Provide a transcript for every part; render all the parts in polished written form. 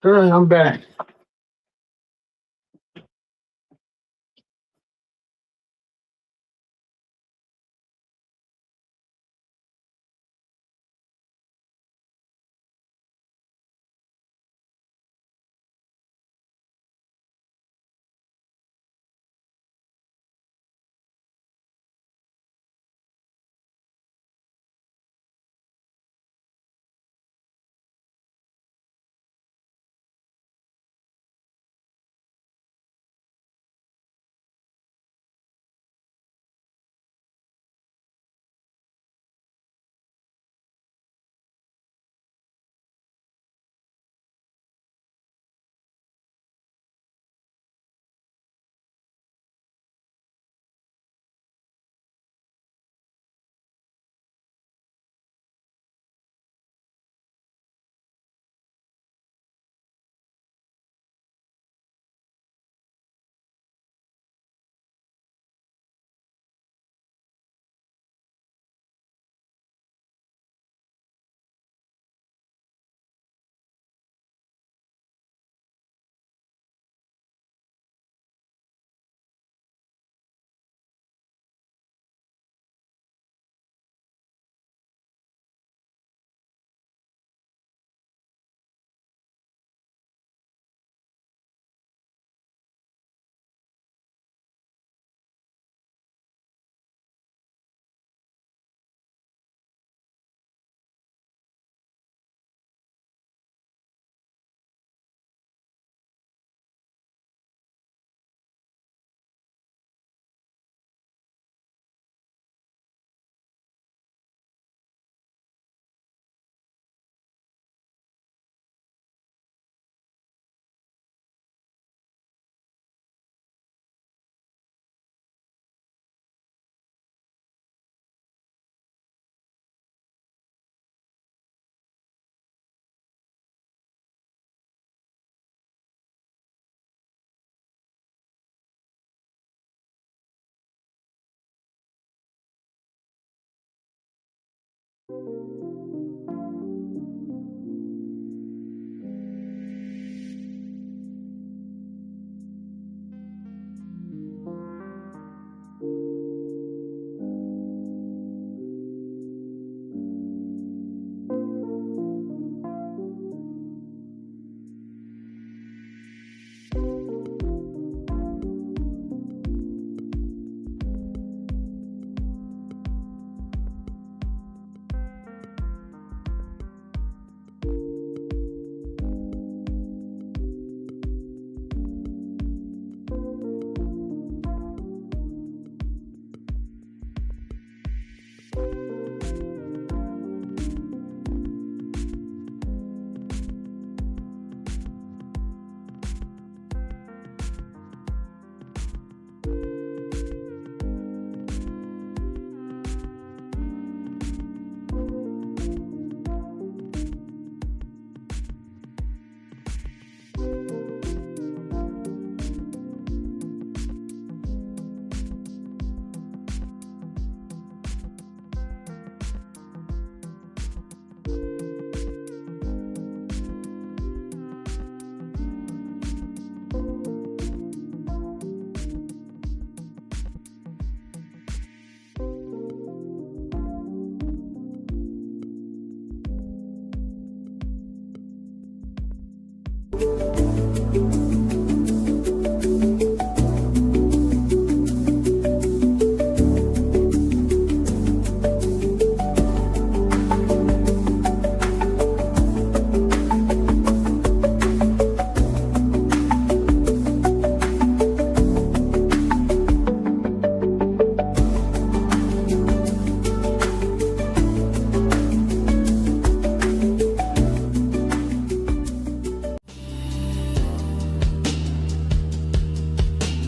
All right, I'm back.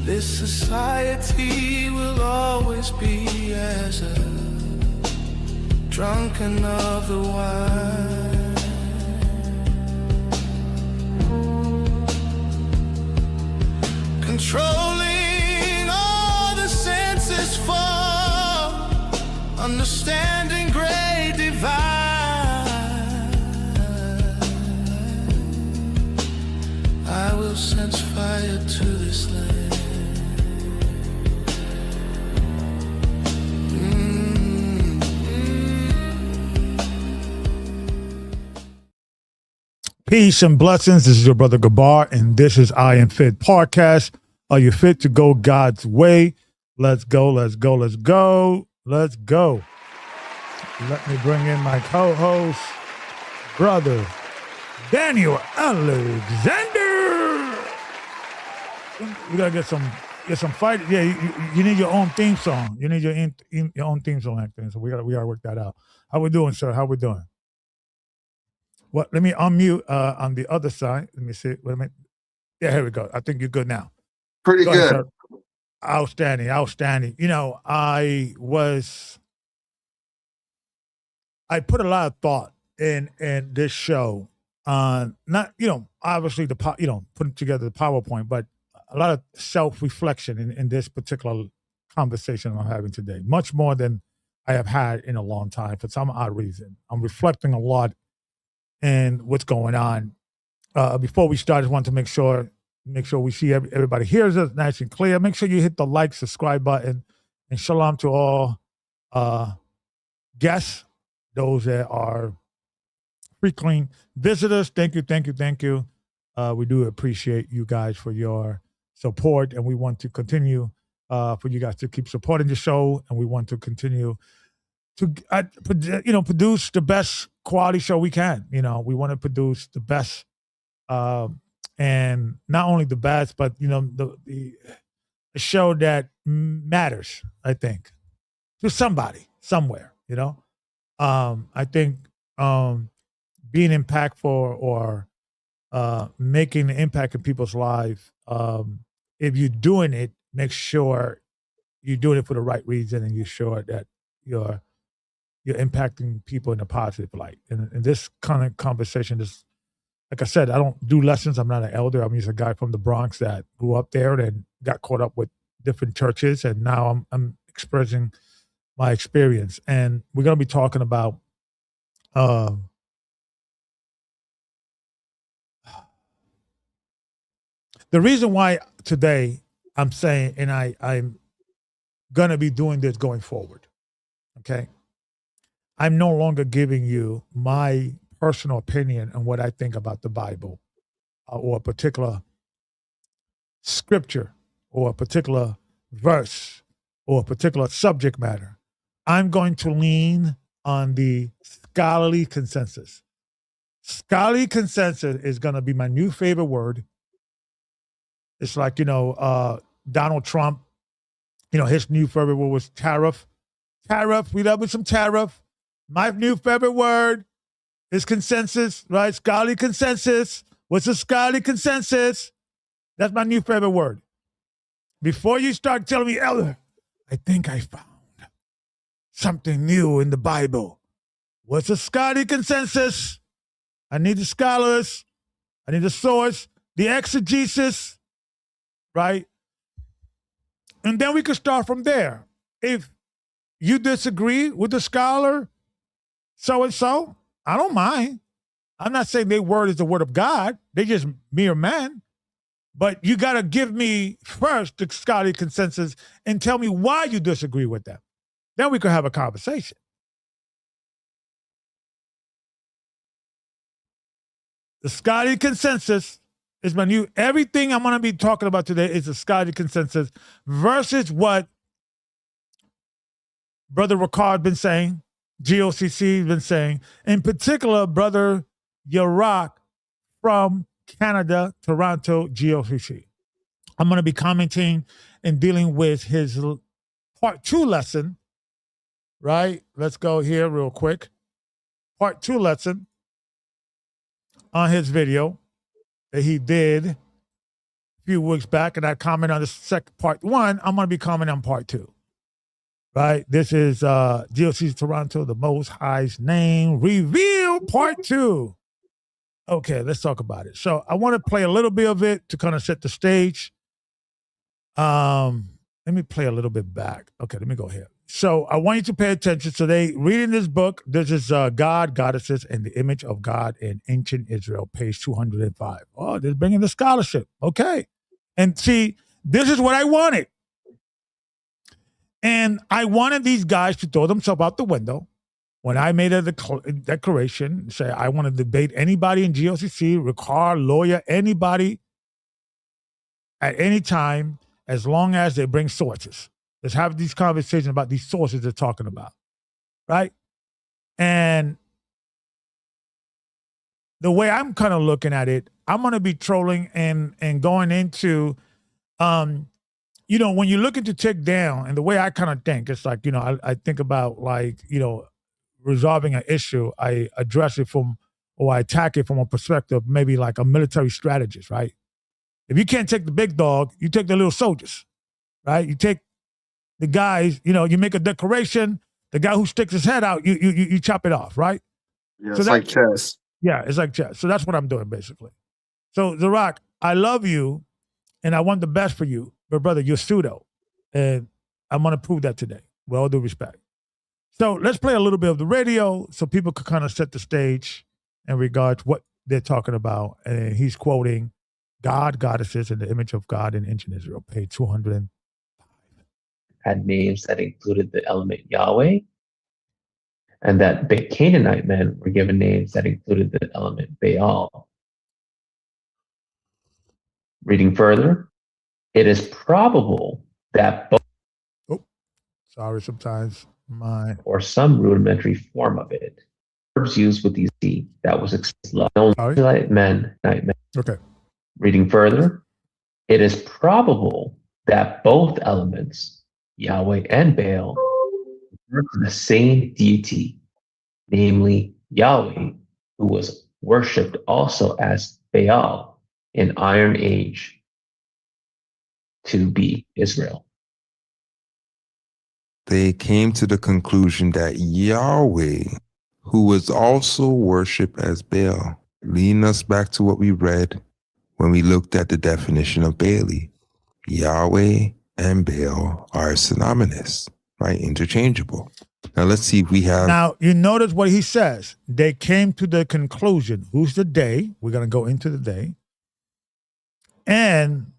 This society will always be as a drunken of the wine, controlling all the senses for understanding great divine. Messiah to this land. Peace and blessings. This is your brother Gabar, and this is IAMFIT Podcast. Are you fit to go God's way? Let's go, let's go, let's go, let's go. Let me bring in my co-host, brother Daniel Alexander. We gotta get some fight. Yeah, you need your own theme song. You need your own theme song acting. So we gotta work that out. How we doing, sir? How we doing? What? Let me unmute on the other side. Let me see. Wait a minute. Yeah, here we go. I think you're good now. Pretty Go good. ahead, outstanding. You know, I put a lot of thought in this show on not, obviously putting together the PowerPoint, but a lot of self-reflection in this particular conversation I'm having today, much more than I have had in a long time for some odd reason. I'm reflecting a lot and what's going on. Before we start, I just want to make sure we see everybody hears us nice and clear. Make sure you hit the like, subscribe button, and shalom to all guests, those that are frequent visitors. Thank you. We do appreciate you guys for your support, and we want to continue for you guys to keep supporting the show, and we want to continue to produce the best quality show we can. We want to produce the best, and not only the best, but the show that matters, I think, to somebody somewhere. I think being impactful or making an impact in people's lives, if you're doing it, make sure you're doing it for the right reason, and you're sure that you're impacting people in a positive light. And this kind of conversation is, like I said, I don't do lessons. I'm not an elder. I'm just a guy from the Bronx that grew up there and got caught up with different churches, and now I'm expressing my experience. And we're going to be talking about the reason why today I'm saying, and I'm going to be doing this going forward, okay? I'm no longer giving you my personal opinion on what I think about the Bible or a particular scripture or a particular verse or a particular subject matter. I'm going to lean on the scholarly consensus. Scholarly consensus is going to be my new favorite word. It's like, Donald Trump, his new favorite word was tariff. Tariff, we love with some tariff. My new favorite word is consensus, right? Scholarly consensus. What's a scholarly consensus? That's my new favorite word. Before you start telling me, Elder, I think I found something new in the Bible. What's a scholarly consensus? I need the scholars. I need the source, the exegesis, right? And then we can start from there. If you disagree with the scholar, so-and-so, I don't mind. I'm not saying their word is the word of God. They're just mere men. But you got to give me first the scholarly consensus and tell me why you disagree with them. Then we can have a conversation. The scholarly consensus is my new, everything I'm going to be talking about today is the scholarly consensus versus what Brother Ricard been saying, GOCC been saying, in particular, Brother Rawchaa from Canada, Toronto, GOCC. I'm going to be commenting and dealing with his part 2 lesson, right? Let's go here real quick. Part 2 lesson on his video that he did a few weeks back, and I comment on the second part 1. I'm going to be commenting on part 2. Right? This is GOCC Toronto, the Most High's Name Reveal Part 2. Okay, let's talk about it. So I want to play a little bit of it to kind of set the stage. Let me play a little bit back. Okay, let me go here. So I want you to pay attention. So they reading this book. This is God, Goddesses, and the Image of God in Ancient Israel, page 205. Oh, they're bringing the scholarship. Okay. And see, this is what I wanted. And I wanted these guys to throw themselves out the window when I made a declaration, say I want to debate anybody in GOCC, Rawchaa, lawyer, anybody at any time, as long as they bring sources. Let's have these conversations about these sources they're talking about, right? And the way I'm kind of looking at it, I'm going to be trolling and going into, when you're looking to take down, and the way I kind of think, it's like, I think about like, resolving an issue, I address it or I attack it from a perspective, maybe like a military strategist, right? If you can't take the big dog, you take the little soldiers, right? You take the guys, you make a declaration, the guy who sticks his head out, you chop it off, right? Yeah, so it's like chess. Yeah, it's like chess. So that's what I'm doing, basically. So, The Rock, I love you, and I want the best for you. But, brother, you're pseudo. And I'm going to prove that today, with all due respect. So let's play a little bit of the radio so people could kind of set the stage in regards to what they're talking about. And he's quoting God, goddesses, and the image of God in ancient Israel, page 205. Had names that included the element Yahweh, and that Canaanite men were given names that included the element Baal. Reading further, it is probable that both or some rudimentary form of it, verbs used with these that was only men. Okay. Reading further, it is probable that both elements, Yahweh and Baal, refer to the same deity, namely Yahweh, who was worshipped also as Baal in Iron Age to be Israel. They came to the conclusion that Yahweh, who was also worshipped as Baal, leading us back to what we read when we looked at the definition of Baali. Yahweh and Baal are synonymous, right? Interchangeable. Now let's see if we have. Now you notice what he says. They came to the conclusion. Who's the they? We're going to go into the they. And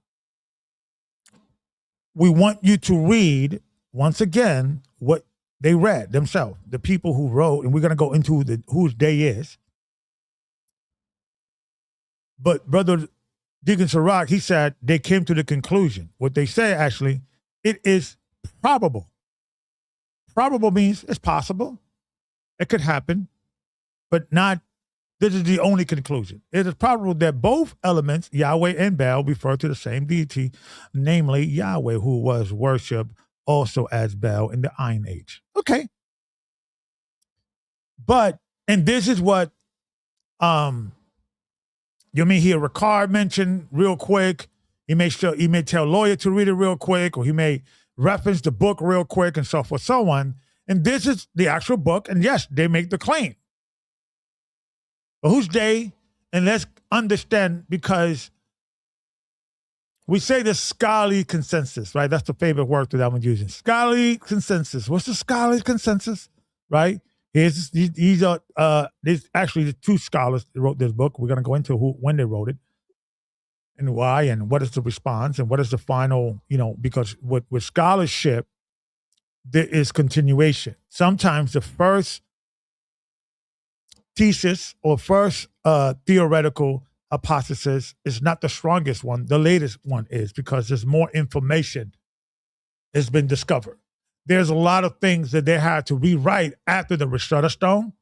we want you to read once again what they read themselves, the people who wrote, and we're going to go into whose they is. But Brother Deacon Sirach, he said they came to the conclusion. What they say, actually, it is probable. Probable means it's possible. It could happen, but not, this is the only conclusion. It is probable that both elements, Yahweh and Baal, refer to the same deity, namely Yahweh, who was worshipped also as Baal in the Iron Age. Okay. But, and this is what, you may hear Ricard mention real quick. He may tell a lawyer to read it real quick, or he may reference the book real quick and so forth, so on. And this is the actual book. And yes, they make the claim. But who's they? And let's understand, because we say the scholarly consensus, right? That's the favorite word that I'm using. Scholarly consensus. What's the scholarly consensus, right? There's actually the two scholars that wrote this book. We're going to go into when they wrote it and why, and what is the response, and what is the final, because with scholarship, there is continuation. Sometimes the first thesis or first theoretical hypothesis is not the strongest one. The latest one is, because there's more information has been discovered. There's a lot of things that they had to rewrite after the Rosetta Stone.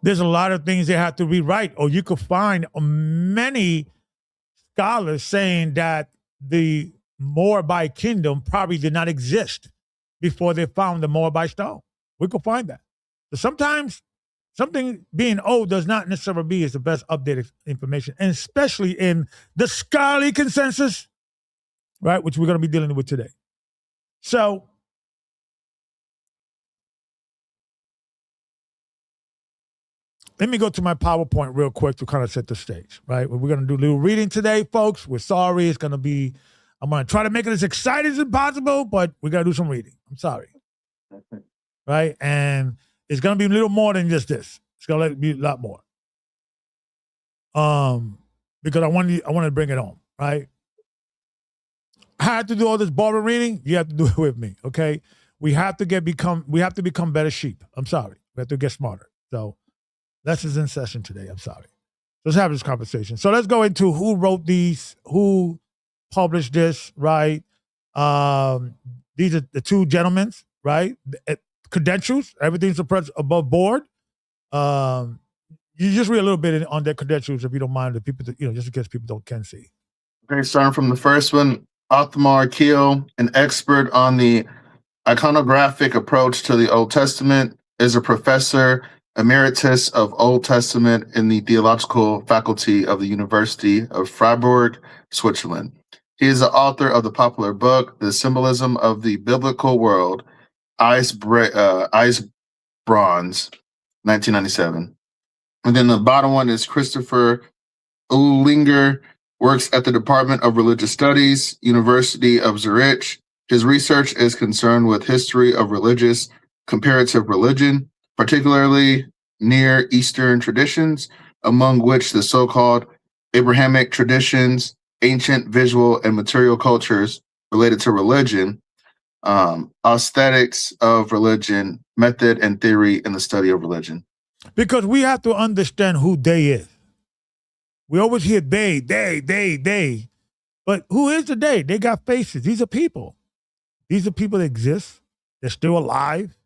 There's a lot of things they had to rewrite, or you could find many scholars saying that the Moabite kingdom probably did not exist before they found the Moabite stone. We could find that. So sometimes something being old does not necessarily be as the best updated information, and especially in the scholarly consensus, right, which we're going to be dealing with today. So let me go to my PowerPoint real quick to kind of set the stage, right? We're going to do a little reading today, folks. We're sorry. It's going to be, I'm going to try to make it as exciting as possible, but we got to do some reading. I'm sorry. Right? And it's going to be a little more than just this. It's going to be a lot more. Because I wanted to bring it home. right? I had to do all this Bible reading. You have to do it with me, okay? We have to become better sheep. I'm sorry. We have to get smarter. So lessons in session today. I'm sorry. Let's have this conversation. So let's go into who wrote these, who published this, right? These are the two gentlemen, right? Credentials, everything's above board. You just read a little bit on their credentials if you don't mind, the people that, just in case people can't see. Okay, starting from the first one, Othmar Keel, an expert on the iconographic approach to the Old Testament, is a professor emeritus of Old Testament in the theological faculty of the University of Freiburg, Switzerland. He is the author of the popular book, The Symbolism of the Biblical World, Ice Bronze, 1997. And then the bottom one is Christopher Uhlinger, works at the Department of Religious Studies, University of Zurich. His research is concerned with history of religious comparative religion, particularly Near Eastern traditions, among which the so-called Abrahamic traditions, ancient visual and material cultures related to religion, aesthetics of religion, method and theory in the study of religion. Because we have to understand who they is. We always hear they. But who is the they? They got faces. These are people. These are people that exist. They're still alive.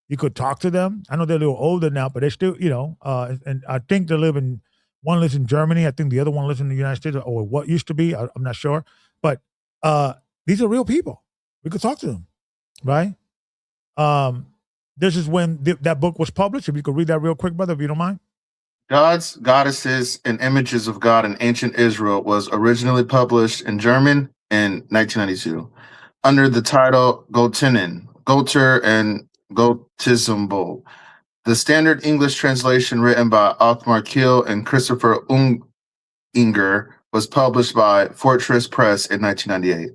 You could talk to them. I know they're a little older now, but they're still, and I think one lives in Germany. I think the other one lives in the United States, or what used to be. I'm not sure. But these are real people. We could talk to them, right? This is when that book was published. If you could read that real quick, brother, if you don't mind. Gods, Goddesses, and Images of God in Ancient Israel was originally published in German in 1992 under the title Göttinnen, Götter, and Gottismbull. The standard English translation written by Othmar Keel and Christopher Uhlinger was published by Fortress Press in 1998.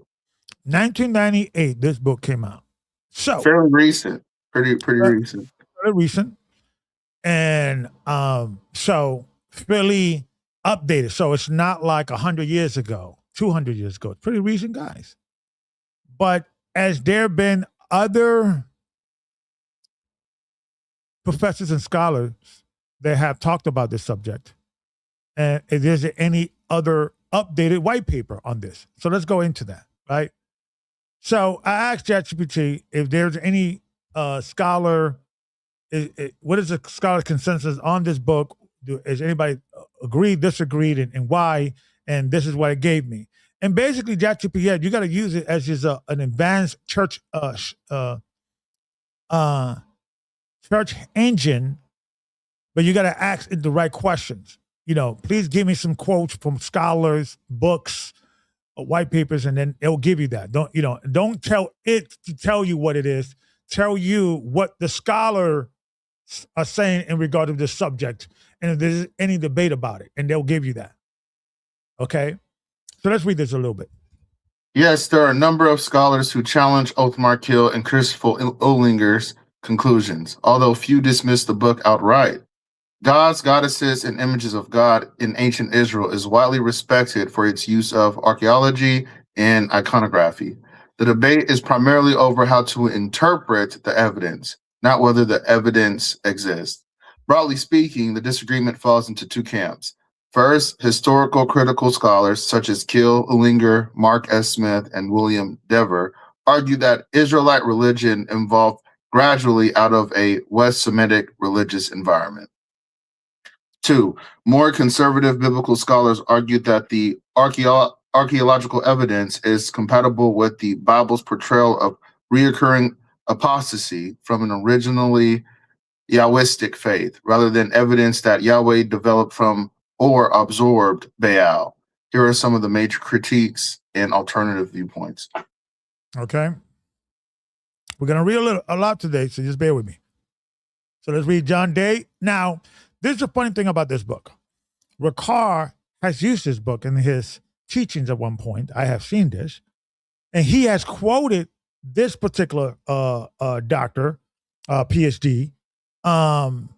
1998, this book came out. So fairly recent, pretty recent. Fairly recent. And so fairly updated. So it's not like 100 years ago, 200 years ago. It's pretty recent, guys. But as there been other professors and scholars that have talked about this subject, and if there's any other updated white paper on this. So let's go into that, right? So I asked ChatGPT if there's any scholar. What is the scholar consensus on this book? Is anybody agreed, disagreed, and why? And this is what it gave me. And basically, ChatGPT, you got to use it as just an advanced church engine, but you got to ask it the right questions. Please give me some quotes from scholars, books, white papers, and then it'll give you that. Don't tell it to tell you what it is. Tell you what the scholar are saying in regard to this subject, and if there's any debate about it, and they'll give you that. Okay? So let's read this a little bit. Yes, there are a number of scholars who challenge Othmar Keel and Christopher Uhlinger's conclusions, although few dismiss the book outright. Gods, Goddesses, and Images of God in Ancient Israel is widely respected for its use of archaeology and iconography. The debate is primarily over how to interpret the evidence, not whether the evidence exists. Broadly speaking, the disagreement falls into two camps. First, historical critical scholars such as Keel, Uhlinger, Mark S. Smith, and William Dever argue that Israelite religion evolved gradually out of a West Semitic religious environment. Two, more conservative biblical scholars argued that the archaeological evidence is compatible with the Bible's portrayal of reoccurring apostasy from an originally Yahwistic faith, rather than evidence that Yahweh developed from or absorbed Baal. Here are some of the major critiques and alternative viewpoints. Okay. We're going to read a lot today, so just bear with me. So let's read John Day. Now, this is the funny thing about this book. Rawchaa has used this book in his teachings at one point. I have seen this. And he has quoted this particular doctor, PhD, from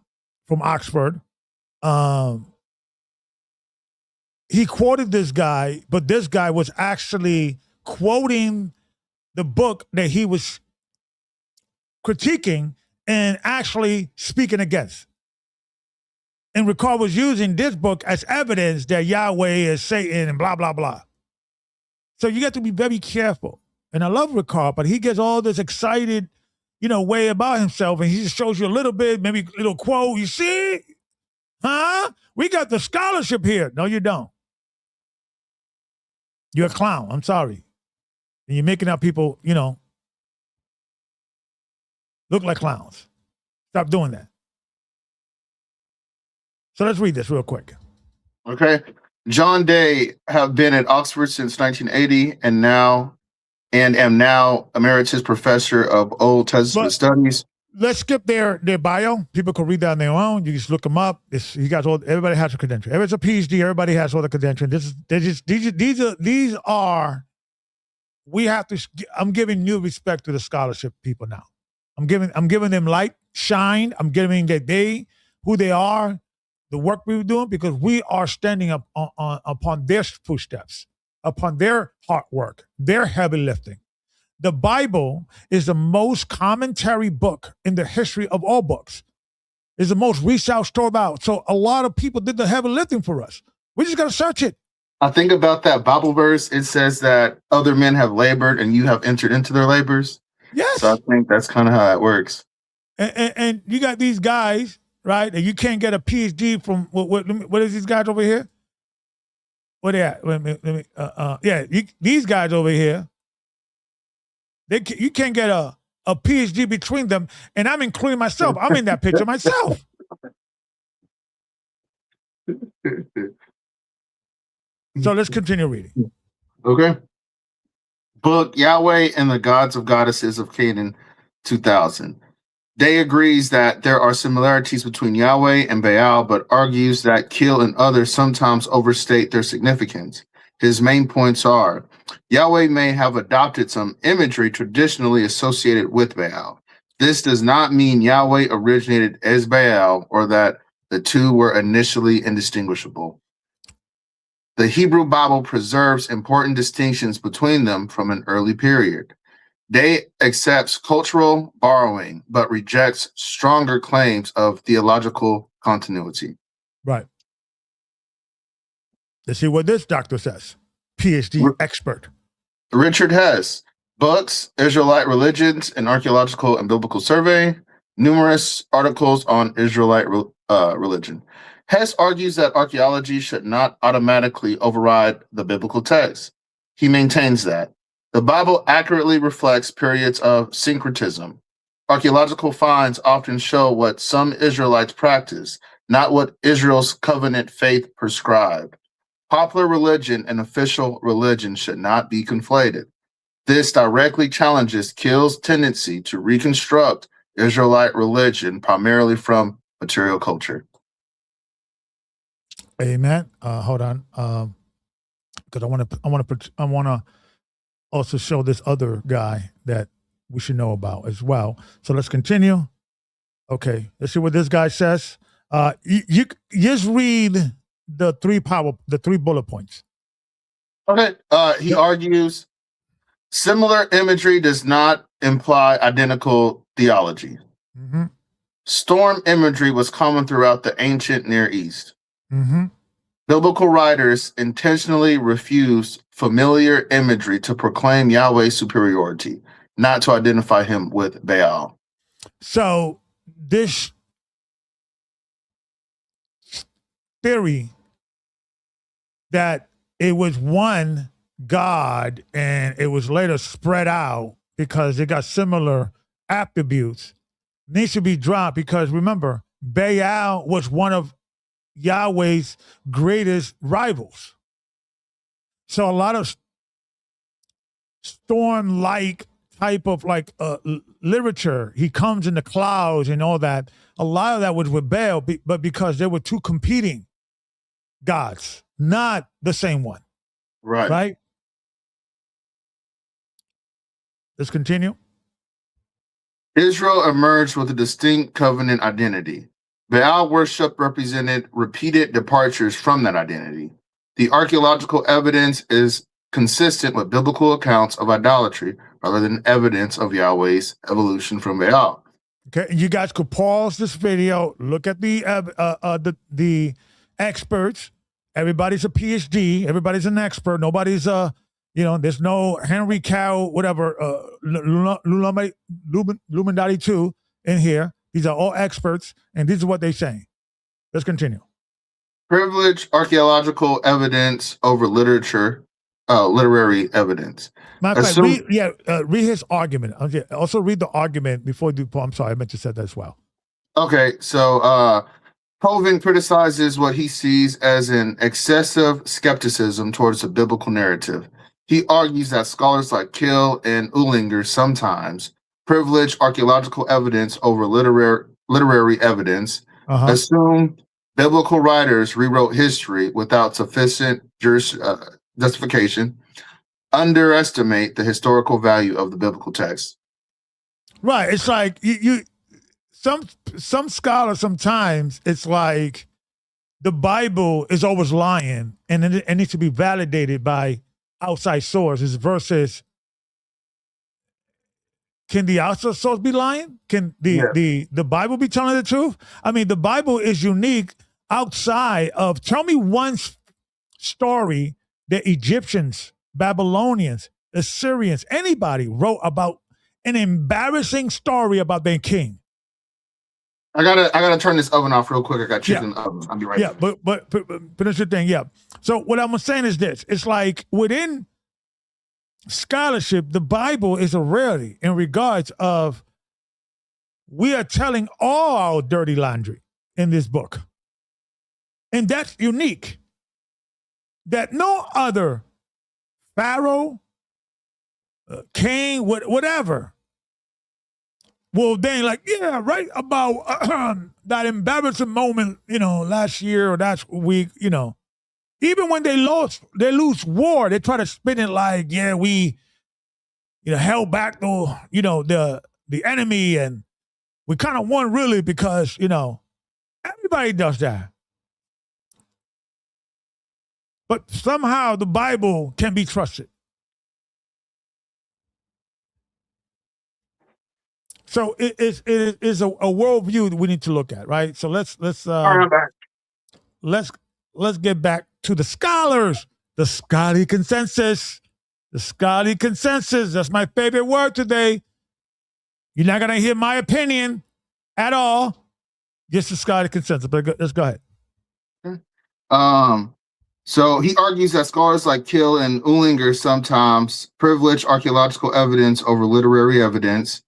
Oxford. he quoted this guy, but this guy was actually quoting the book that he was critiquing and actually speaking against. And Ricard was using this book as evidence that Yahweh is Satan and blah, blah, blah. So you got to be very careful. And I love Ricard, but he gets all this excited, way about himself, and he just shows you a little bit, maybe a little quote. You see? Huh? We got the scholarship here. No, you don't. You're a clown. I'm sorry. And you're making out people, look like clowns. Stop doing that. So let's read this real quick. Okay. John Day have been at Oxford since 1980 and am now emeritus professor of Old Testament studies. Let's skip their bio. People can read that on their own. You just look them up. Everybody has a credential. Everybody's a PhD. Everybody has all the credentials. I'm giving new respect to the scholarship people now. I'm giving them light, shine. I'm giving who they are, the work we were doing, because we are standing up upon their footsteps, upon their hard work, their heavy lifting. The Bible is the most commentary book in the history of all books. It's the most reached out, stored out. So a lot of people did the heavy lifting for us. We just got to search it. I think about that Bible verse. It says that other men have labored and you have entered into their labors. Yes. So I think that's kind of how it works. And you got these guys, right? And you can't get a PhD from what is these guys over here? What they at? These guys over here. You can't get a PhD between them, and I'm including myself. I'm in that picture myself. So let's continue reading. Okay. Book Yahweh and the Gods of Goddesses of Canaan, 2000. Day agrees that there are similarities between Yahweh and Baal, but argues that Kil and others sometimes overstate their significance. His main points are: Yahweh may have adopted some imagery traditionally associated with Baal. This does not mean Yahweh originated as Baal or that the two were initially indistinguishable. The Hebrew Bible preserves important distinctions between them from an early period. Day accepts cultural borrowing, but rejects stronger claims of theological continuity. Right. Let's see what this doctor says. PhD expert. Richard Hess, books, Israelite Religions, an Archaeological and Biblical Survey, numerous articles on Israelite religion. Hess argues that archaeology should not automatically override the biblical text. He maintains that the Bible accurately reflects periods of syncretism. Archaeological finds often show what some Israelites practice, not what Israel's covenant faith prescribed. Popular religion and official religion should not be conflated. This directly challenges Kil's tendency to reconstruct Israelite religion primarily from material culture. Amen. Hold on, because I want to also show this other guy that we should know about as well. So let's continue. Okay, let's see what this guy says. You just read the three bullet points. Okay. He argues similar imagery does not imply identical theology. Mm-hmm. Storm imagery was common throughout the ancient Near East. Mm-hmm. Biblical writers intentionally refused familiar imagery to proclaim Yahweh's superiority, not to identify him with Baal. So this theory that it was one God and it was later spread out because it got similar attributes needs to be dropped, because remember, Baal was one of Yahweh's greatest rivals. So a lot of storm-like type of literature, he comes in the clouds and all that, a lot of that was with Baal, but because there were two competing gods, not the same one. Right? Let's continue. Israel emerged with a distinct covenant identity. Baal worship represented repeated departures from that identity. The archaeological evidence is consistent with biblical accounts of idolatry rather than evidence of Yahweh's evolution from Baal. Okay, and you guys could pause this video, look at the experts. Everybody's a PhD. Everybody's an expert. Nobody's there's no Henry Cow, whatever, Luminati 2 in here. These are all experts, and this is what they're saying. Let's continue. Privilege archaeological evidence over literary evidence. Matter of fact, read his argument. Okay. Also read the argument before you do. I'm sorry, I meant to say that as well. Okay, so Poving criticizes what he sees as an excessive skepticism towards the biblical narrative. He argues that scholars like Kill and Ulinger sometimes privilege archaeological evidence over literary evidence, assume biblical writers rewrote history without sufficient justification, underestimate the historical value of the biblical text. Right. It's like some scholars sometimes it's like the Bible is always lying and it needs to be validated by outside sources versus can the outside source be lying? Can the Bible be telling the truth? I mean, the Bible is unique outside of, tell me one story that Egyptians, Babylonians, Assyrians, anybody wrote about an embarrassing story about their king. I gotta turn this oven off real quick. I got chicken in the oven. I'll be right back. But that's the thing, So what I'm saying is this. It's like within scholarship, the Bible is a rarity in regards of we are telling all our dirty laundry in this book. And that's unique. That no other pharaoh, king, whatever, will then right about that embarrassing moment, last year or last week, even when they lose war, they try to spin it like, we, held back the enemy and we kind of won really because, everybody does that. But somehow the Bible can be trusted. So it is a worldview that we need to look at, right? So let's get back to the scholars, the scholarly consensus. The scholarly consensus, that's my favorite word today. You're not gonna hear my opinion at all. Just the scholarly consensus. But let's go ahead. So he argues that scholars like Kill and Ulinger sometimes privilege archaeological evidence over literary evidence,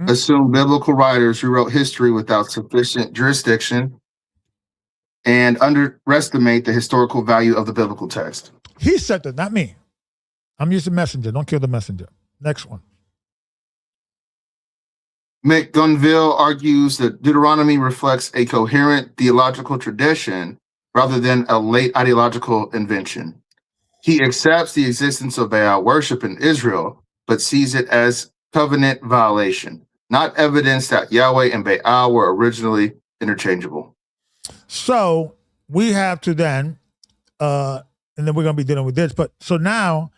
assume biblical writers rewrote history without sufficient jurisdiction, and underestimate the historical value of the biblical text. He said that, not me. I'm just a messenger. Don't kill the messenger. Next one. McGunville argues that Deuteronomy reflects a coherent theological tradition rather than a late ideological invention. He accepts the existence of Baal worship in Israel, but sees it as covenant violation, not evidence that Yahweh and Baal were originally interchangeable. So we have to then, and then we're going to be dealing with this, but so now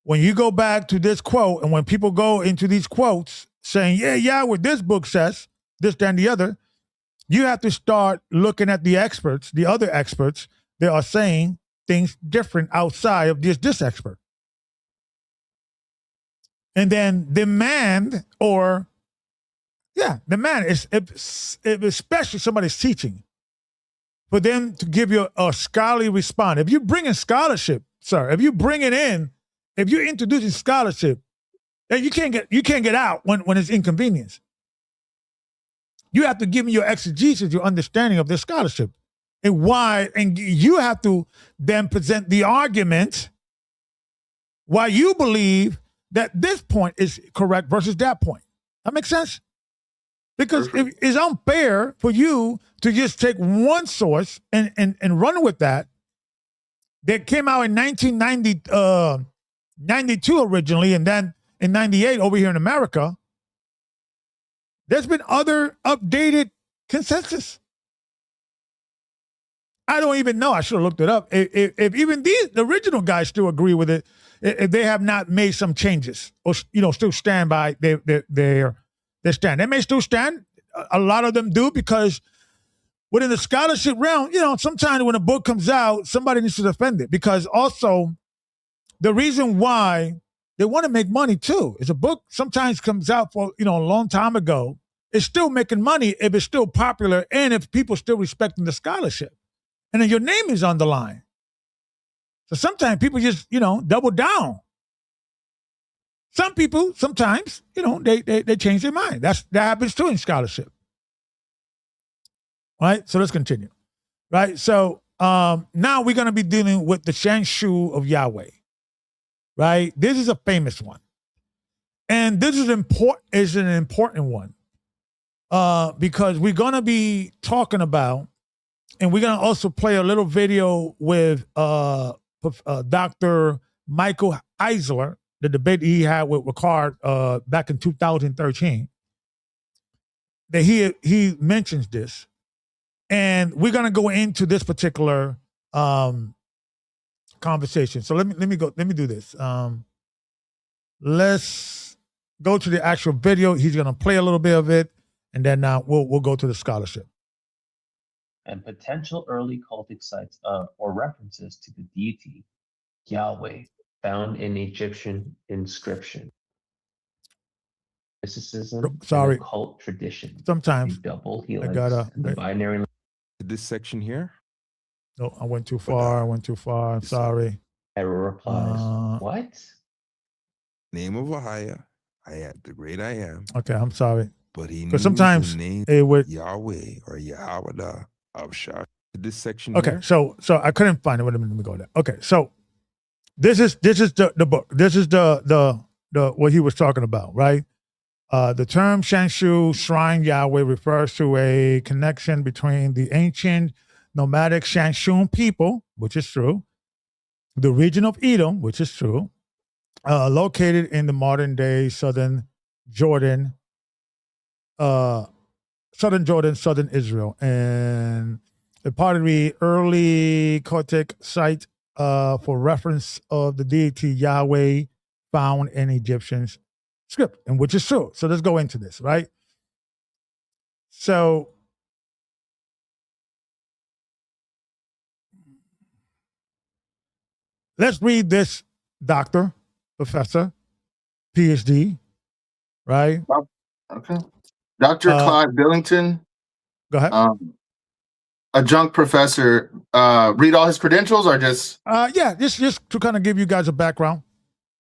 when you go back to this quote and when people go into these quotes saying, what this book says, this, that, and the other, you have to start looking at the experts, the other experts that are saying things different outside of this expert. And then demand, is especially somebody's teaching, for them to give you a scholarly response. If you bring in scholarship, sir, if you're introducing scholarship, then you can't get out when it's inconvenience. You have to give me your exegesis, your understanding of this scholarship and why, and you have to then present the argument why you believe that this point is correct versus that point. That makes sense? Because it's unfair for you to just take one source and run with that came out in 1992 originally, and then in 98 over here in America. There's been other updated consensus. I don't even know. I should have looked it up. If even the original guys still agree with it, if they have not made some changes or still stand by their stand, they may still stand. A lot of them do because within the scholarship realm, sometimes when a book comes out, somebody needs to defend it because also the reason why they want to make money too is a book sometimes comes out for a long time ago. It's still making money if it's still popular and if people still respecting the scholarship. And then your name is on the line. So sometimes people just, double down. Some people, sometimes, they change their mind. That happens too in scholarship. Right? So let's continue. Right? So now we're going to be dealing with the Shanshu of Yahweh. Right? This is a famous one. And this is an important one. Because we're going to be talking about, and we're going to also play a little video with Dr. Michael Eisler, the debate he had with Ricard back in 2013, that he mentions this. And we're going to go into this particular conversation. So let me do this. Let's go to the actual video. He's going to play a little bit of it, and then we'll go to the scholarship. And potential early cultic sites or references to the deity Yahweh found in Egyptian inscription. Mysticism, and occult tradition. Sometimes double helix and the binary. This section here. No, I went too far. I'm sorry. Error replies. What? Name of AHAYAH. I am the great I am. Okay, I'm sorry. But he knew sometimes the name it would Yahweh or Yahweh of Shah. This section. Okay, here. so I couldn't find it. Let me go there. Okay, so this is the book. This is the what he was talking about, right? The term Shanshu, Shrine Yahweh, refers to a connection between the ancient nomadic Shanshun people, which is true, the region of Edom, which is true, located in the modern day southern Jordan, southern Israel, and a part of the early cultic site for reference of the deity Yahweh found in Egyptian script, and which is true. So let's go into this, right? So let's read this doctor, professor, PhD, right? Okay. Dr. Clyde Billington. Go ahead. Adjunct professor. Read all his credentials or just? Just to kind of give you guys a background.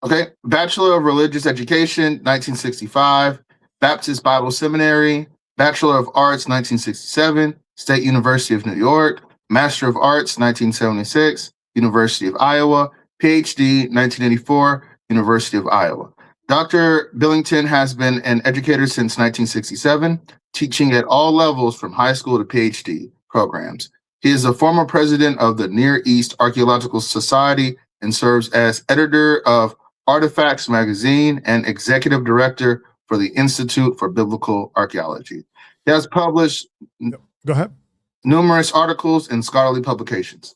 Okay. Bachelor of Religious Education, 1965. Baptist Bible Seminary. Bachelor of Arts, 1967. State University of New York. Master of Arts, 1976. University of Iowa. PhD, 1984. University of Iowa. Dr. Billington has been an educator since 1967, teaching at all levels from high school to PhD programs. He is a former president of the Near East Archaeological Society and serves as editor of Artifacts magazine and executive director for the Institute for Biblical Archaeology. He has published Go ahead. numerous articles in scholarly publications.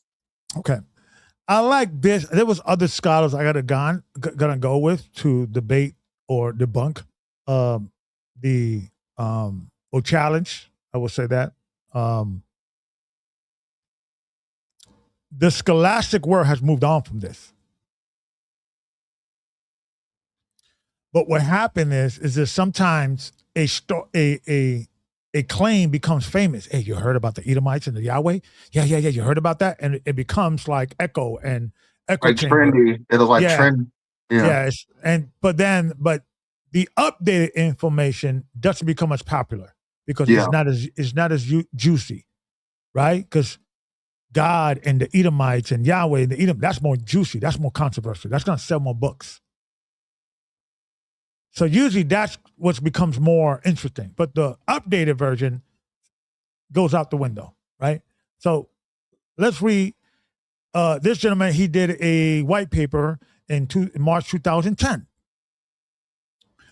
Okay. I like this. There was other scholars I gonna go with to debate or debunk or challenge. I will say that the scholastic world has moved on from this. But what happened is that sometimes a claim becomes famous. Hey, you heard about the Edomites and the Yahweh? Yeah. You heard about that? And it becomes like echo Like chamber. trendy. It'll like trend. Yeah. Yes. But the updated information doesn't become as popular because it's not as juicy, right? Because God and the Edomites and Yahweh and the Edom, that's more juicy. That's more controversial. That's going to sell more books. So usually that's what becomes more interesting. But the updated version goes out the window, right? So let's read. This gentleman, he did a white paper in March 2010.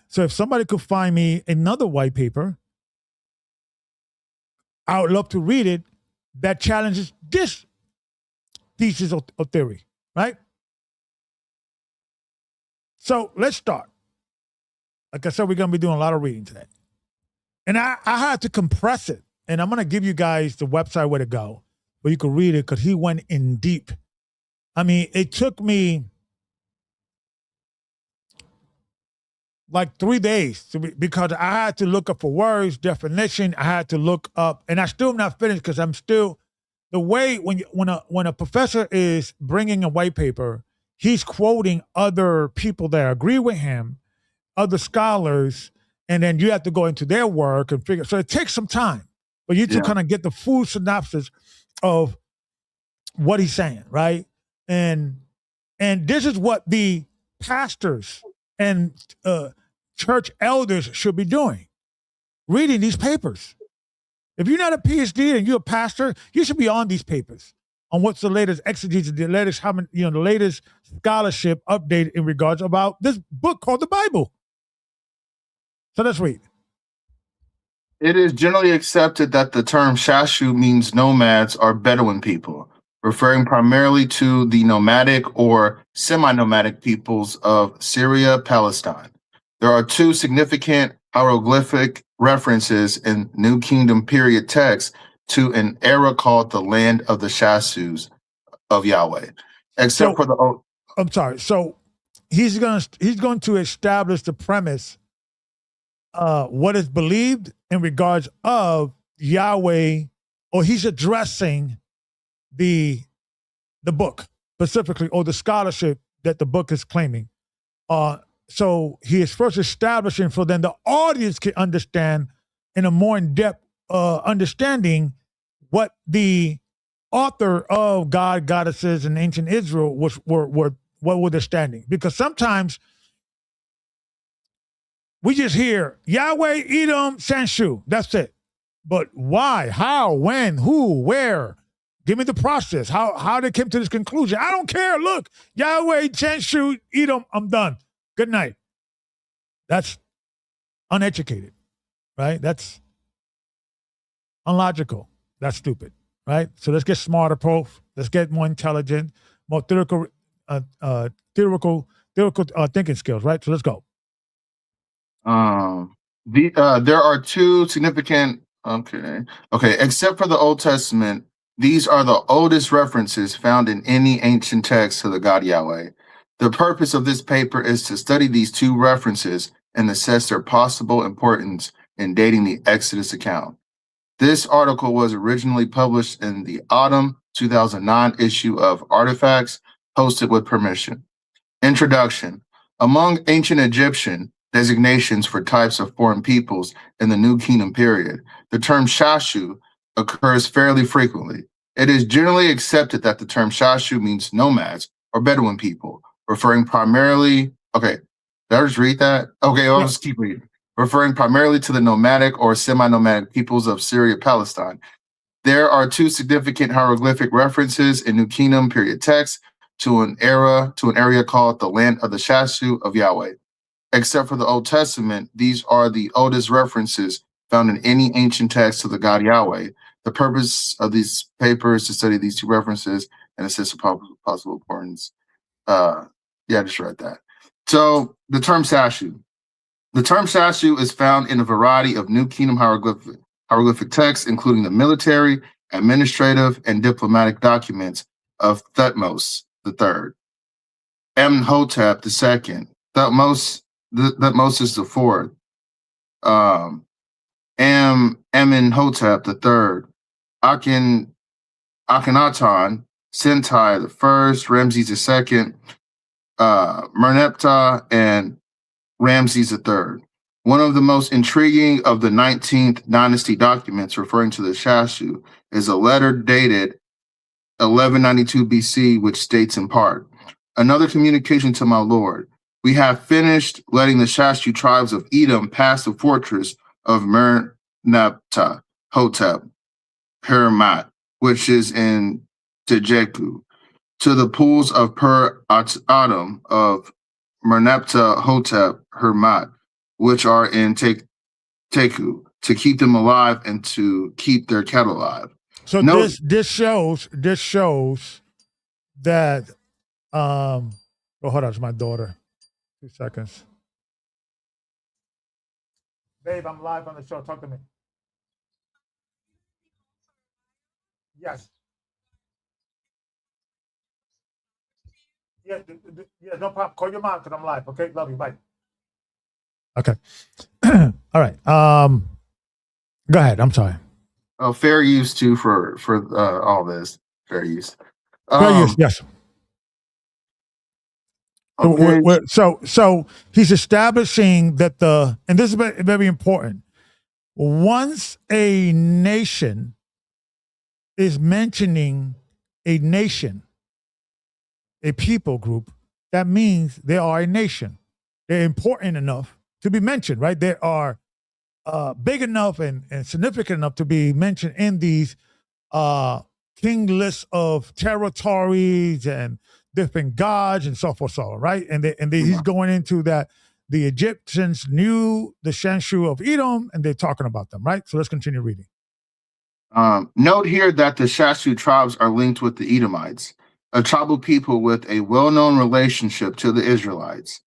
So if somebody could find me another white paper, I would love to read it that challenges this thesis or theory, right? So let's start. Like I said, we're going to be doing a lot of reading today. And I had to compress it. And I'm going to give you guys the website where to go, where you can read it, because he went in deep. I mean, it took me like 3 days because I had to look up for words, definition. I had to look up, and I still not finished because I'm still, the way when a professor is bringing a white paper, he's quoting other people that agree with him, other scholars, and then you have to go into their work and figure. So it takes some time, but you to kind of get the full synopsis of what he's saying, right? And this is what the pastors and church elders should be doing, reading these papers. If you're not a PhD and you're a pastor, you should be on these papers, on what's the latest exegesis, the latest the latest scholarship update in regards about this book called the Bible. So let's read. It is generally accepted that the term Shashu means nomads or Bedouin people, referring primarily to the nomadic or semi-nomadic peoples of Syria, Palestine. There are two significant hieroglyphic references in New Kingdom period texts to an era called the land of the Shasus of Yahweh, except for the. I'm sorry. So he's going to establish the premise, what is believed in regards of Yahweh, or he's addressing the book specifically, or the scholarship that the book is claiming. So he is first establishing, for then the audience can understand in a more in-depth understanding what the author of God, goddesses, and ancient Israel what were their standing. Because sometimes we just hear Yahweh, Edom, Sanshu. That's it. But why, how, when, who, where? Give me the process. How they came to this conclusion. I don't care. Look, Yahweh, Sanshu, Edom, I'm done. Good night. That's uneducated, right? That's unlogical. That's stupid, right? So let's get smarter, Prof. Let's get more intelligent, more theoretical thinking skills, right? So let's go. There are two significant. Okay. Except for the Old Testament, these are the oldest references found in any ancient text to the God Yahweh. The purpose of this paper is to study these two references and assess their possible importance in dating the Exodus account. This article was originally published in the autumn 2009 issue of Artifacts, posted with permission. Introduction. Among ancient Egyptian designations for types of foreign peoples in the New Kingdom period, the term Shashu occurs fairly frequently. It is generally accepted that the term Shashu means nomads or Bedouin people, referring primarily, did I just read that? Okay, I'll just keep reading. Referring primarily to the nomadic or semi-nomadic peoples of Syria, Palestine. There are two significant hieroglyphic references in New Kingdom period texts to an area called the land of the Shasu of Yahweh. Except for the Old Testament, these are the oldest references found in any ancient text to the God Yahweh. The purpose of these papers is to study these two references and assess the possible importance. I just read that. So the term Shashu. The term Shashu is found in a variety of New Kingdom hieroglyphic texts, including the military, administrative, and diplomatic documents of Thutmose III, Amenhotep II, Thutmose IV, Amenhotep III, Akhenaton, Sentai I, Ramses II, Merneptah, and Ramses III. One of the most intriguing of the 19th dynasty documents referring to the Shashu is a letter dated 1192 BC, which states in part, "Another communication to my lord. We have finished letting the Shashu tribes of Edom pass the fortress of Merneptah Hotep Hermat, which is in Tejeku, to the pools of Per Adam of Merneptah Hotep Hermat, which are in Teku, to keep them alive and to keep their cattle alive." So this shows that oh, hold on, it's my daughter. 2 seconds. Babe, I'm live on the show. Talk to me. Yes. Yeah, yeah, no problem. Call your mom because I'm live. Okay, love you. Bye. Okay. All right. Go ahead. I'm sorry. Oh, fair use too for all this. Fair use. Fair use, yes. Okay. So he's establishing that and this is very, very important. Once a nation is mentioning a nation, a people group, that means they are a nation. They're important enough to be mentioned, right? They are big enough and significant enough to be mentioned in these king lists of territories and different gods and so forth, so on, right? He's going into that the Egyptians knew the Shanshu of Edom, and they're talking about them, right? So let's continue reading. Note here that the Shashu tribes are linked with the Edomites, a tribal people with a well-known relationship to the Israelites.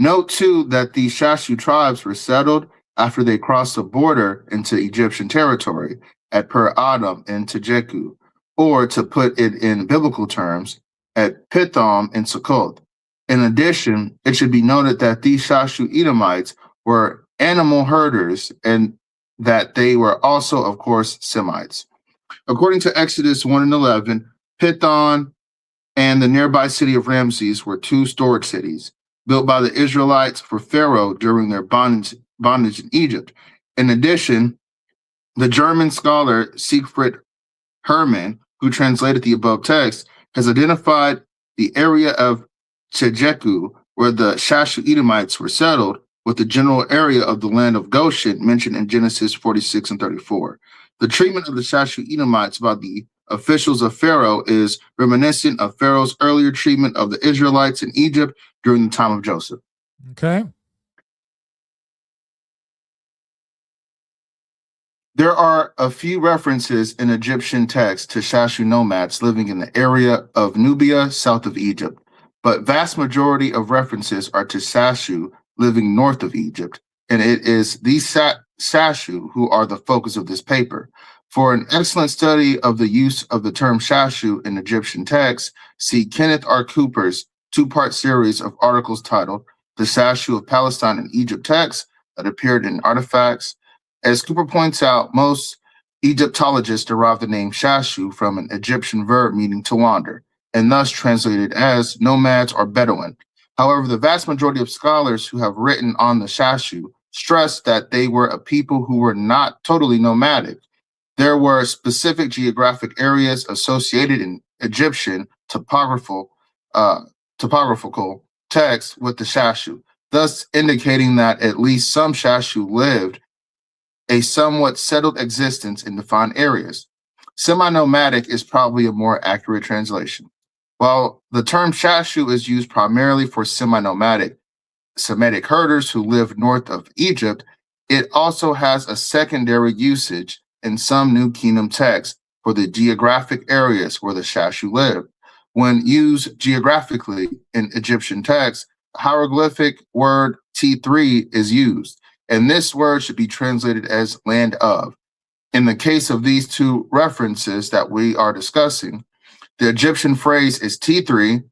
Note too that the Shashu tribes were settled after they crossed the border into Egyptian territory at Per Adam in Tejeku, or to put it in biblical terms, at Pithom in Sukkot. In addition, it should be noted that these Shashu Edomites were animal herders and that they were also, of course, Semites. According to Exodus 1 and 11, Pithom and the nearby city of Ramses were two storage cities built by the Israelites for Pharaoh during their bondage in Egypt. In addition, the German scholar Siegfried Hermann, who translated the above text, has identified the area of Tejeku, where the Shashu Edomites were settled, with the general area of the land of Goshen mentioned in Genesis 46 and 34. The treatment of the Shashu Edomites by the officials of Pharaoh is reminiscent of Pharaoh's earlier treatment of the Israelites in Egypt during the time of Joseph. Okay. There are a few references in Egyptian texts to Shashu nomads living in the area of Nubia, south of Egypt, but vast majority of references are to Shashu living north of Egypt, and it is these Shashu who are the focus of this paper. For an excellent study of the use of the term Shashu in Egyptian texts, see Kenneth R. Cooper's two-part series of articles titled The Shashu of Palestine and Egypt Texts that appeared in Artifacts. As Cooper points out, most Egyptologists derive the name Shashu from an Egyptian verb meaning to wander, and thus translated as nomads or Bedouin. However, the vast majority of scholars who have written on the Shashu stress that they were a people who were not totally nomadic. There were specific geographic areas associated in Egyptian topographical texts with the Shashu, thus indicating that at least some Shashu lived a somewhat settled existence in defined areas. Semi-nomadic is probably a more accurate translation. While the term Shashu is used primarily for semi-nomadic Semitic herders who live north of Egypt, it also has a secondary usage in some New Kingdom texts for the geographic areas where the Shashu live. When used geographically in Egyptian texts, a hieroglyphic word T3 is used, and this word should be translated as land of. In the case of these two references that we are discussing, the Egyptian phrase is T3,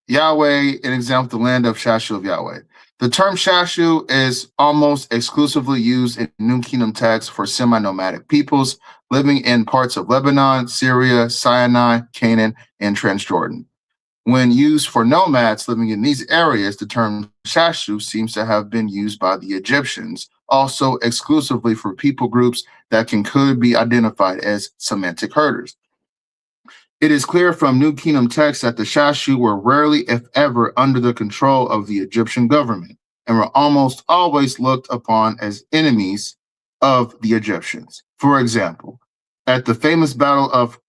Yahweh, an example, the land of Shashu of Yahweh. The term Shashu is almost exclusively used in New Kingdom texts for semi-nomadic peoples living in parts of Lebanon, Syria, Sinai, Canaan, and Transjordan. When used for nomads living in these areas, the term Shashu seems to have been used by the Egyptians, also exclusively for people groups that could be identified as Semitic herders. It is clear from New Kingdom texts that the Shashu were rarely, if ever, under the control of the Egyptian government and were almost always looked upon as enemies of the Egyptians. For example, at the famous Battle of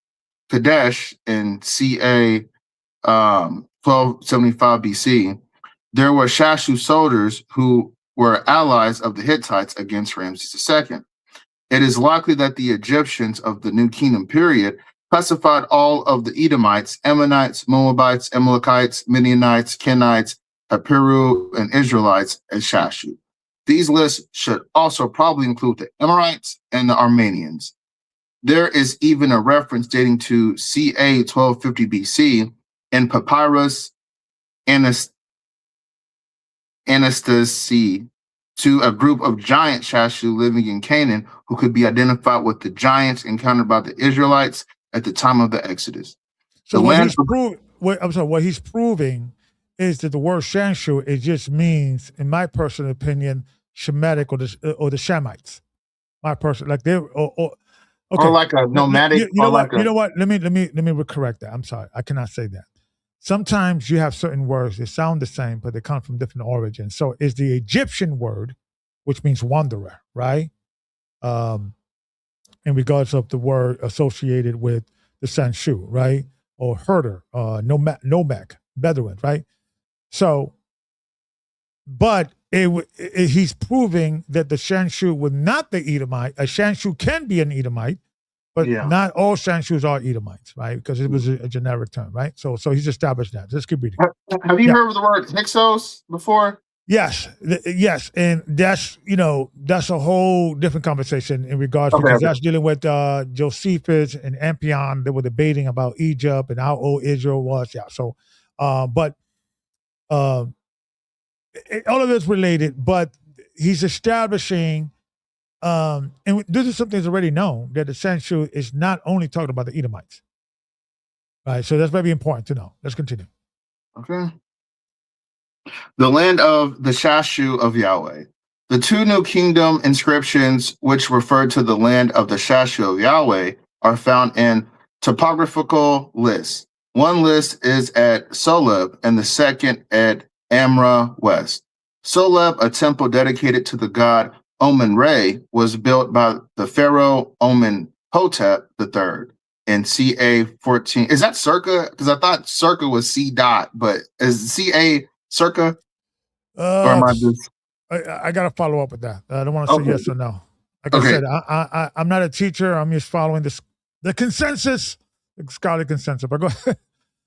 Kadesh in ca. 1275 BC, there were Shashu soldiers who were allies of the Hittites against Ramses II. It is likely that the Egyptians of the New Kingdom period classified all of the Edomites, Ammonites, Moabites, Amalekites, Midianites, Kenites, Hapiru, and Israelites as Shashu. These lists should also probably include the Amorites and the Armenians. There is even a reference dating to ca 1250 BC in Papyrus Anastasi to a group of giant Shashu living in Canaan who could be identified with the giants encountered by the Israelites at the time of the Exodus. So The what land what he's proving is that the word Shanshu, it just means, in my personal opinion, Shemitic or the Shemites. My personal, like they're okay. or like a nomadic. You know or what? like You know what? Let me correct that. I'm sorry, I cannot say that. Sometimes you have certain words that sound the same, but they come from different origins. So is the Egyptian word, which means wanderer, right? In regards of the word associated with the Sanshu, right? Or herder, nomad, Bedouin, right? So, but he's proving that the Shanshu was not the Edomite. A Shanshu can be an Edomite, but Yeah. not all Shanshus are Edomites, right? Because it was a generic term, right? So he's established that. Let's keep reading. Have you Yeah. heard of the word Hyksos before? Yes, yes, and that's that's a whole different conversation in regards because that's dealing with Josephus and Ampion. They were debating about Egypt and how old Israel was. Yeah, so but all of it's related. But he's establishing, and this is something that's already known that the Sanshu is not only talking about the Edomites, right? So that's very important to know. Let's continue. Okay. The land of the Shashu of Yahweh. The two New Kingdom inscriptions, which refer to the land of the Shashu of Yahweh, are found in topographical lists. One list is at Soleb and the second at Amra West. Soleb, a temple dedicated to the god Omen-Re, was built by the pharaoh Omen-Hotep III in ca 14. Is that circa? Because I thought circa was C dot, but is ca circa? Or am I just I got to follow up with that. I don't want to say Okay. yes or no. Like I Okay. said, I'm not a teacher. I'm just following the consensus, the scholarly consensus. But go ahead.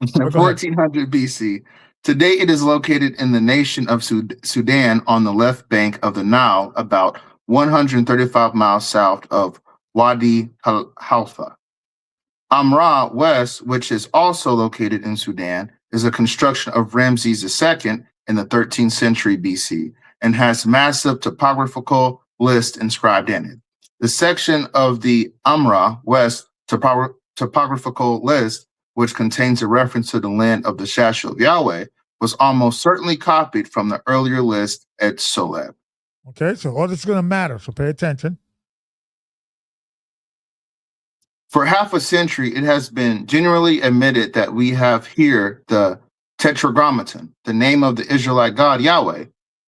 1400 BC. Today it is located in the nation of Sudan on the left bank of the Nile, about 135 miles south of Wadi Halfa. Amra West, which is also located in Sudan, is a construction of Ramses II in the 13th century BC and has massive topographical list inscribed in it. The section of the Amra West topographical list, which contains a reference to the land of the Shashu of Yahweh, was almost certainly copied from the earlier list at Soleb. Okay, so all this is going to matter, so pay attention. For half a century, it has been generally admitted that we have here the Tetragrammaton, the name of the Israelite God Yahweh.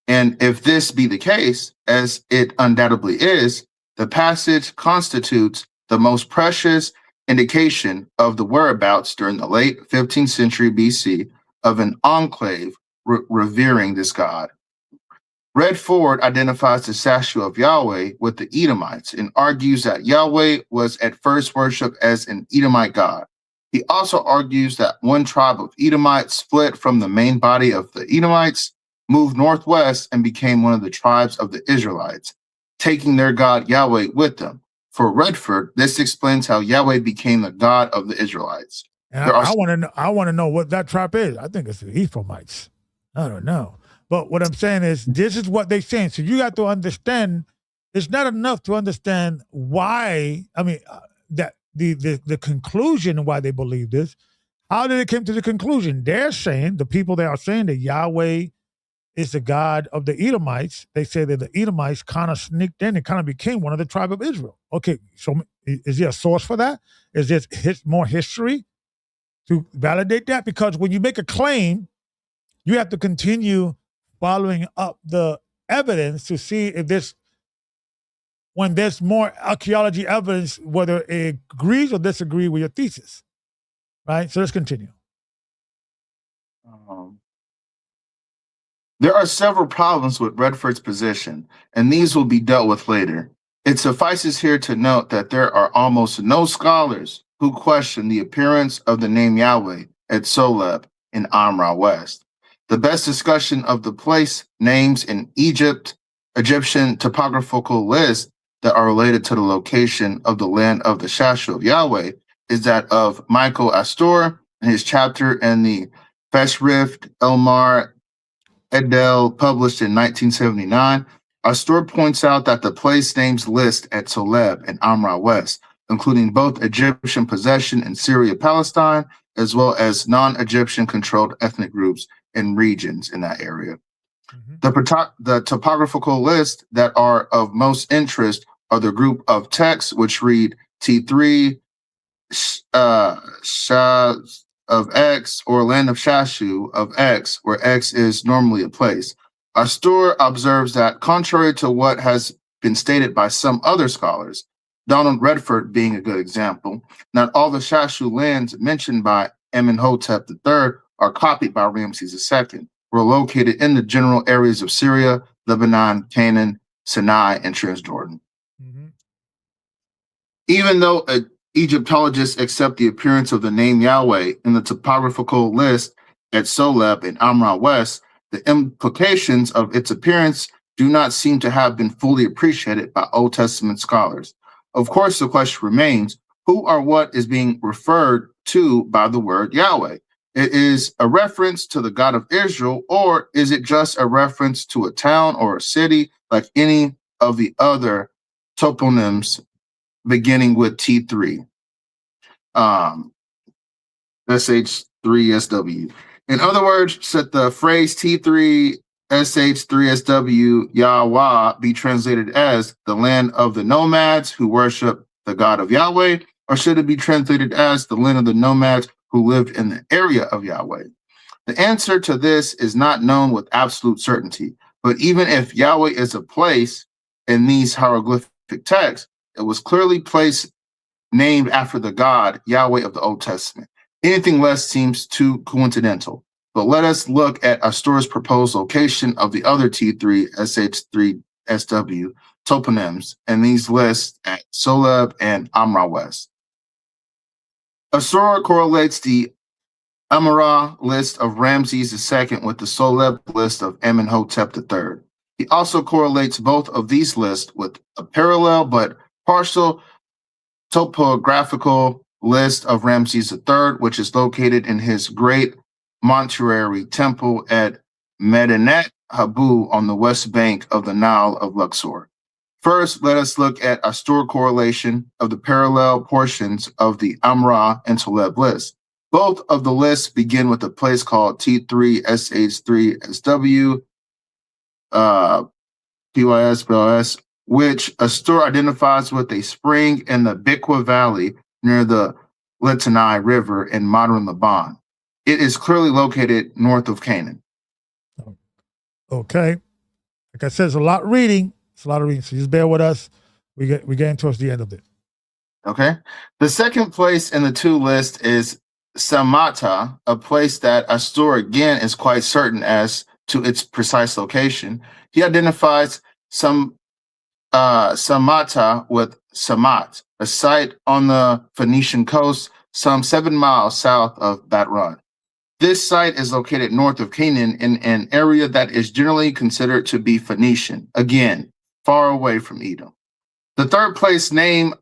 And if this be the case, as it undoubtedly is, the passage constitutes the most precious indication of the whereabouts during the late 15th century BC of an enclave revering this God. Redford identifies the Shashu of Yahweh with the Edomites and argues that Yahweh was at first worshipped as an Edomite God. He also argues that one tribe of Edomites split from the main body of the Edomites, moved northwest, and became one of the tribes of the Israelites, taking their God Yahweh with them. For Redford, this explains how Yahweh became the God of the Israelites. And I want to know what that tribe is. I think it's the Ephraimites. I don't know. But what I'm saying is, this is what they're saying. So you have to understand, it's not enough to understand why, that the conclusion why they believe this. How did it come to the conclusion? They're saying, the people that are saying that Yahweh is the God of the Edomites, they say that the Edomites kind of sneaked in and kind of became one of the tribe of Israel. Okay, so is there a source for that? Is there more history to validate that? Because when you make a claim, you have to continue following up the evidence to see if when there's more archaeology evidence, whether it agrees or disagrees with your thesis, right? So let's continue. There are several problems with Redford's position, and these will be dealt with later. It suffices here to note that there are almost no scholars who question the appearance of the name Yahweh at Soleb in Amrah West. The best discussion of the place names in Egyptian topographical lists that are related to the location of the land of the Shashu of Yahweh is that of Michael Astor in his chapter in the Feshrift Elmar Edel, published in 1979. Astor points out that the place names list at Soleb and Amrah West, including both Egyptian possession in Syria, Palestine, as well as non-Egyptian controlled ethnic groups and regions in that area. The topographical lists that are of most interest are the group of texts which read T3, Shah of X, or land of Shashu of X, where X is normally a place. Astor observes that, contrary to what has been stated by some other scholars, Donald Redford being a good example, not all the Shashu lands mentioned by Amenhotep III are copied by Ramses II, were located in the general areas of Syria, Lebanon, Canaan, Sinai, and Transjordan. Even though Egyptologists accept the appearance of the name Yahweh in the topographical list at Soleb and Amrah West, the implications of its appearance do not seem to have been fully appreciated by Old Testament scholars. Of course, the question remains, who or what is being referred to by the word Yahweh? It is a reference to the God of Israel, or is it just a reference to a town or a city like any of the other toponyms beginning with T3, SH3SW? In other words, should the phrase T3 SH3SW Yahweh be translated as the land of the nomads who worship the God of Yahweh, or should it be translated as the land of the nomads who lived in the area of Yahweh? The answer to this is not known with absolute certainty, but even if Yahweh is a place in these hieroglyphic texts, it was clearly placed named after the God Yahweh of the Old Testament. Anything less seems too coincidental. But let us look at Astor's proposed location of the other T3 SH3SW toponyms and these lists at Soleb and Amrah West. Astor correlates the Amrah list of Ramses II with the Soleb list of Amenhotep III. He also correlates both of these lists with a parallel but partial topographical list of Ramses III, which is located in his great mortuary temple at Medinet Habu on the west bank of the Nile of Luxor. First, let us look at Astor correlation of the parallel portions of the Amrah and Soleb list. Both of the lists begin with a place called T3SH3SW, PYS, which Astor identifies with a spring in the Bikwa Valley near the Litani River in modern Lebanon. It is clearly located north of Canaan. Okay. Like I said, it's a lot of reading. It's a lot of reading. So just bear with us. We're getting towards the end of it. Okay. The second place in the two list is Samata, a place that Astor again is quite certain as to its precise location. He identifies Samata with Samat, a site on the Phoenician coast, some 7 miles south of Batran. This site is located north of Canaan in an area that is generally considered to be Phoenician, again, far away from Edom. The third place name,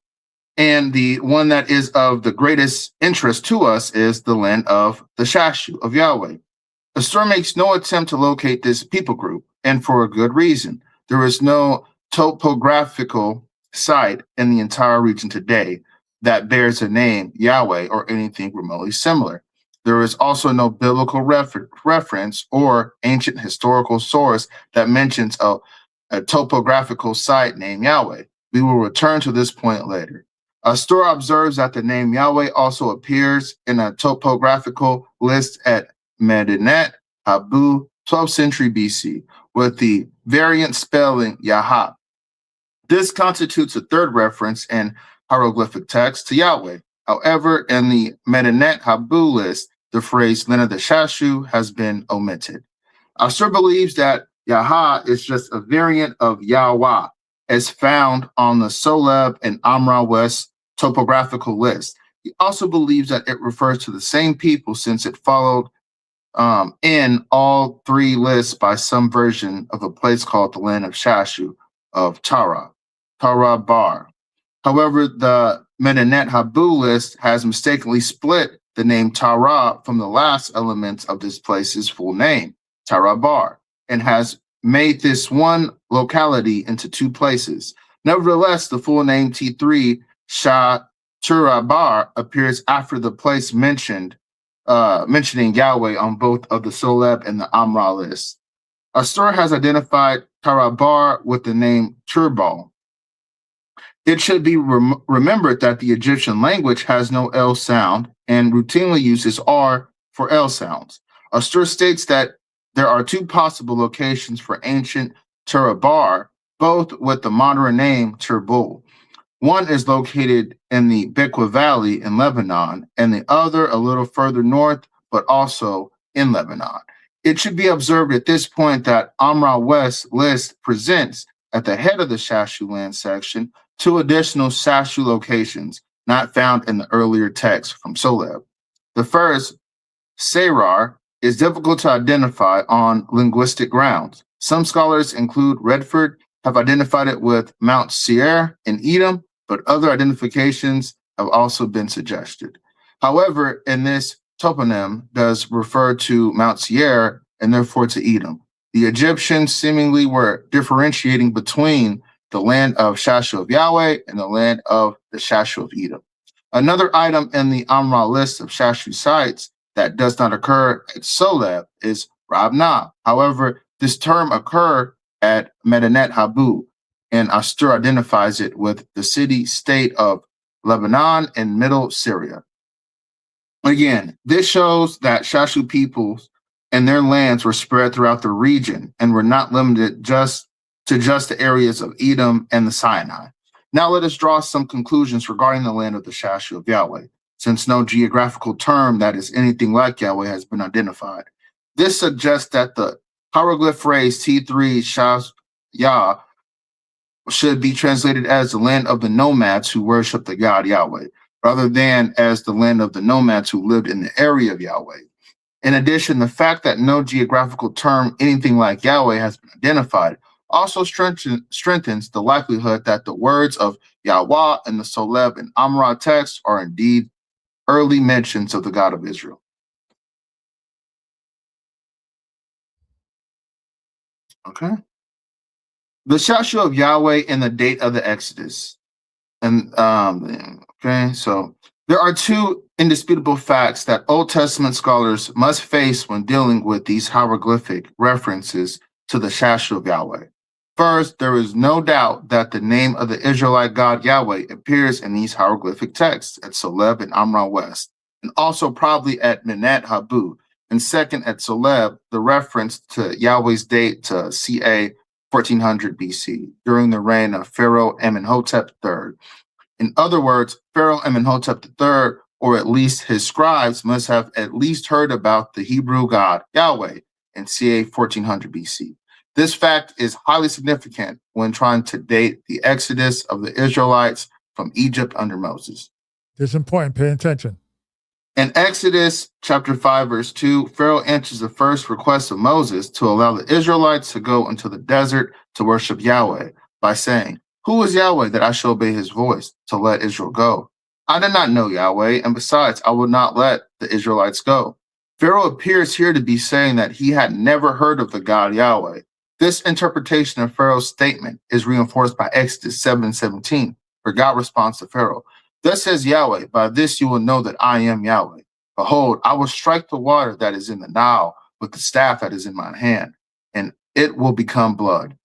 and the one that is of the greatest interest to us, is the land of the Shashu of Yahweh. Astor makes no attempt to locate this people group, and for a good reason. There is no topographical site in the entire region today that bears the name Yahweh or anything remotely similar. There is also no biblical reference or ancient historical source that mentions a topographical site named Yahweh. We will return to this point later. Astor observes that the name Yahweh also appears in a topographical list at Medinet Habu, 12th century BC, with the variant spelling Yahah. This constitutes a third reference in hieroglyphic text to Yahweh. However, in the Medinet Habu list, the phrase land of the Shashu has been omitted. Astor believes that Yahah is just a variant of Yahweh, as found on the Soleb and Amra West topographical list. He also believes that it refers to the same people since it followed in all three lists by some version of a place called the land of Shashu of Tara Bar. However, the Medinet Habu list has mistakenly split the name Tara from the last elements of this place's full name, Tara Bar, and has made this one locality into two places. Nevertheless, the full name T3 Shah Tura Bar appears after the place mentioning Yahweh on both of the Soleb and the Amra lists. Astur has identified Tara Bar with the name Turbal. It should be remembered that the Egyptian language has no L sound and routinely uses R for L sounds. Astur states that there are two possible locations for ancient Turabar, both with the modern name Turbul. One is located in the Bequa Valley in Lebanon, and the other a little further north, but also in Lebanon. It should be observed at this point that Amra West list presents at the head of the Shashu land section two additional Shashu locations not found in the earlier text from Soleb. The first, Serar, is difficult to identify on linguistic grounds. Some scholars include Redford have identified it with Mount Seir in Edom, but other identifications have also been suggested. However, in this toponym does refer to Mount Seir and therefore to Edom. The Egyptians seemingly were differentiating between the land of Shashu of Yahweh and the land of the Shashu of Edom. Another item in the Amra list of Shashu sites that does not occur at Soleb is Rabna. However, this term occurred at Medinet Habu, and Astur identifies it with the city-state of Lebanon and Middle Syria. Again, this shows that Shashu peoples and their lands were spread throughout the region and were not limited just to the areas of Edom and the Sinai. Now let us draw some conclusions regarding the land of the Shashu of Yahweh, since no geographical term that is anything like Yahweh has been identified. This suggests that the hieroglyph phrase T3 Shah should be translated as the land of the nomads who worship the God Yahweh, rather than as the land of the nomads who lived in the area of Yahweh. In addition, the fact that no geographical term anything like Yahweh has been identified also strengthens the likelihood that the words of Yahweh in the Soleb and Amra texts are indeed early mentions of the God of Israel. Okay. The Shashu of Yahweh and the date of the Exodus. And okay, so there are two indisputable facts that Old Testament scholars must face when dealing with these hieroglyphic references to the Shashu of Yahweh. First, there is no doubt that the name of the Israelite God Yahweh appears in these hieroglyphic texts at Soleb and Amra West, and also probably at Medinet Habu. And second, at Soleb, the reference to Yahweh's date to ca 1400 BC, during the reign of Pharaoh Amenhotep III. In other words, Pharaoh Amenhotep III, or at least his scribes, must have at least heard about the Hebrew God Yahweh in ca 1400 BC. This fact is highly significant when trying to date the exodus of the Israelites from Egypt under Moses. It's important. Pay attention. In Exodus chapter 5, verse 2, Pharaoh answers the first request of Moses to allow the Israelites to go into the desert to worship Yahweh by saying, "Who is Yahweh that I shall obey his voice to let Israel go? I did not know Yahweh, and besides, I will not let the Israelites go." Pharaoh appears here to be saying that he had never heard of the God Yahweh. This interpretation of Pharaoh's statement is reinforced by Exodus 7:17, where God responds to Pharaoh, "Thus says Yahweh, by this you will know that I am Yahweh. Behold, I will strike the water that is in the Nile with the staff that is in my hand, and it will become blood."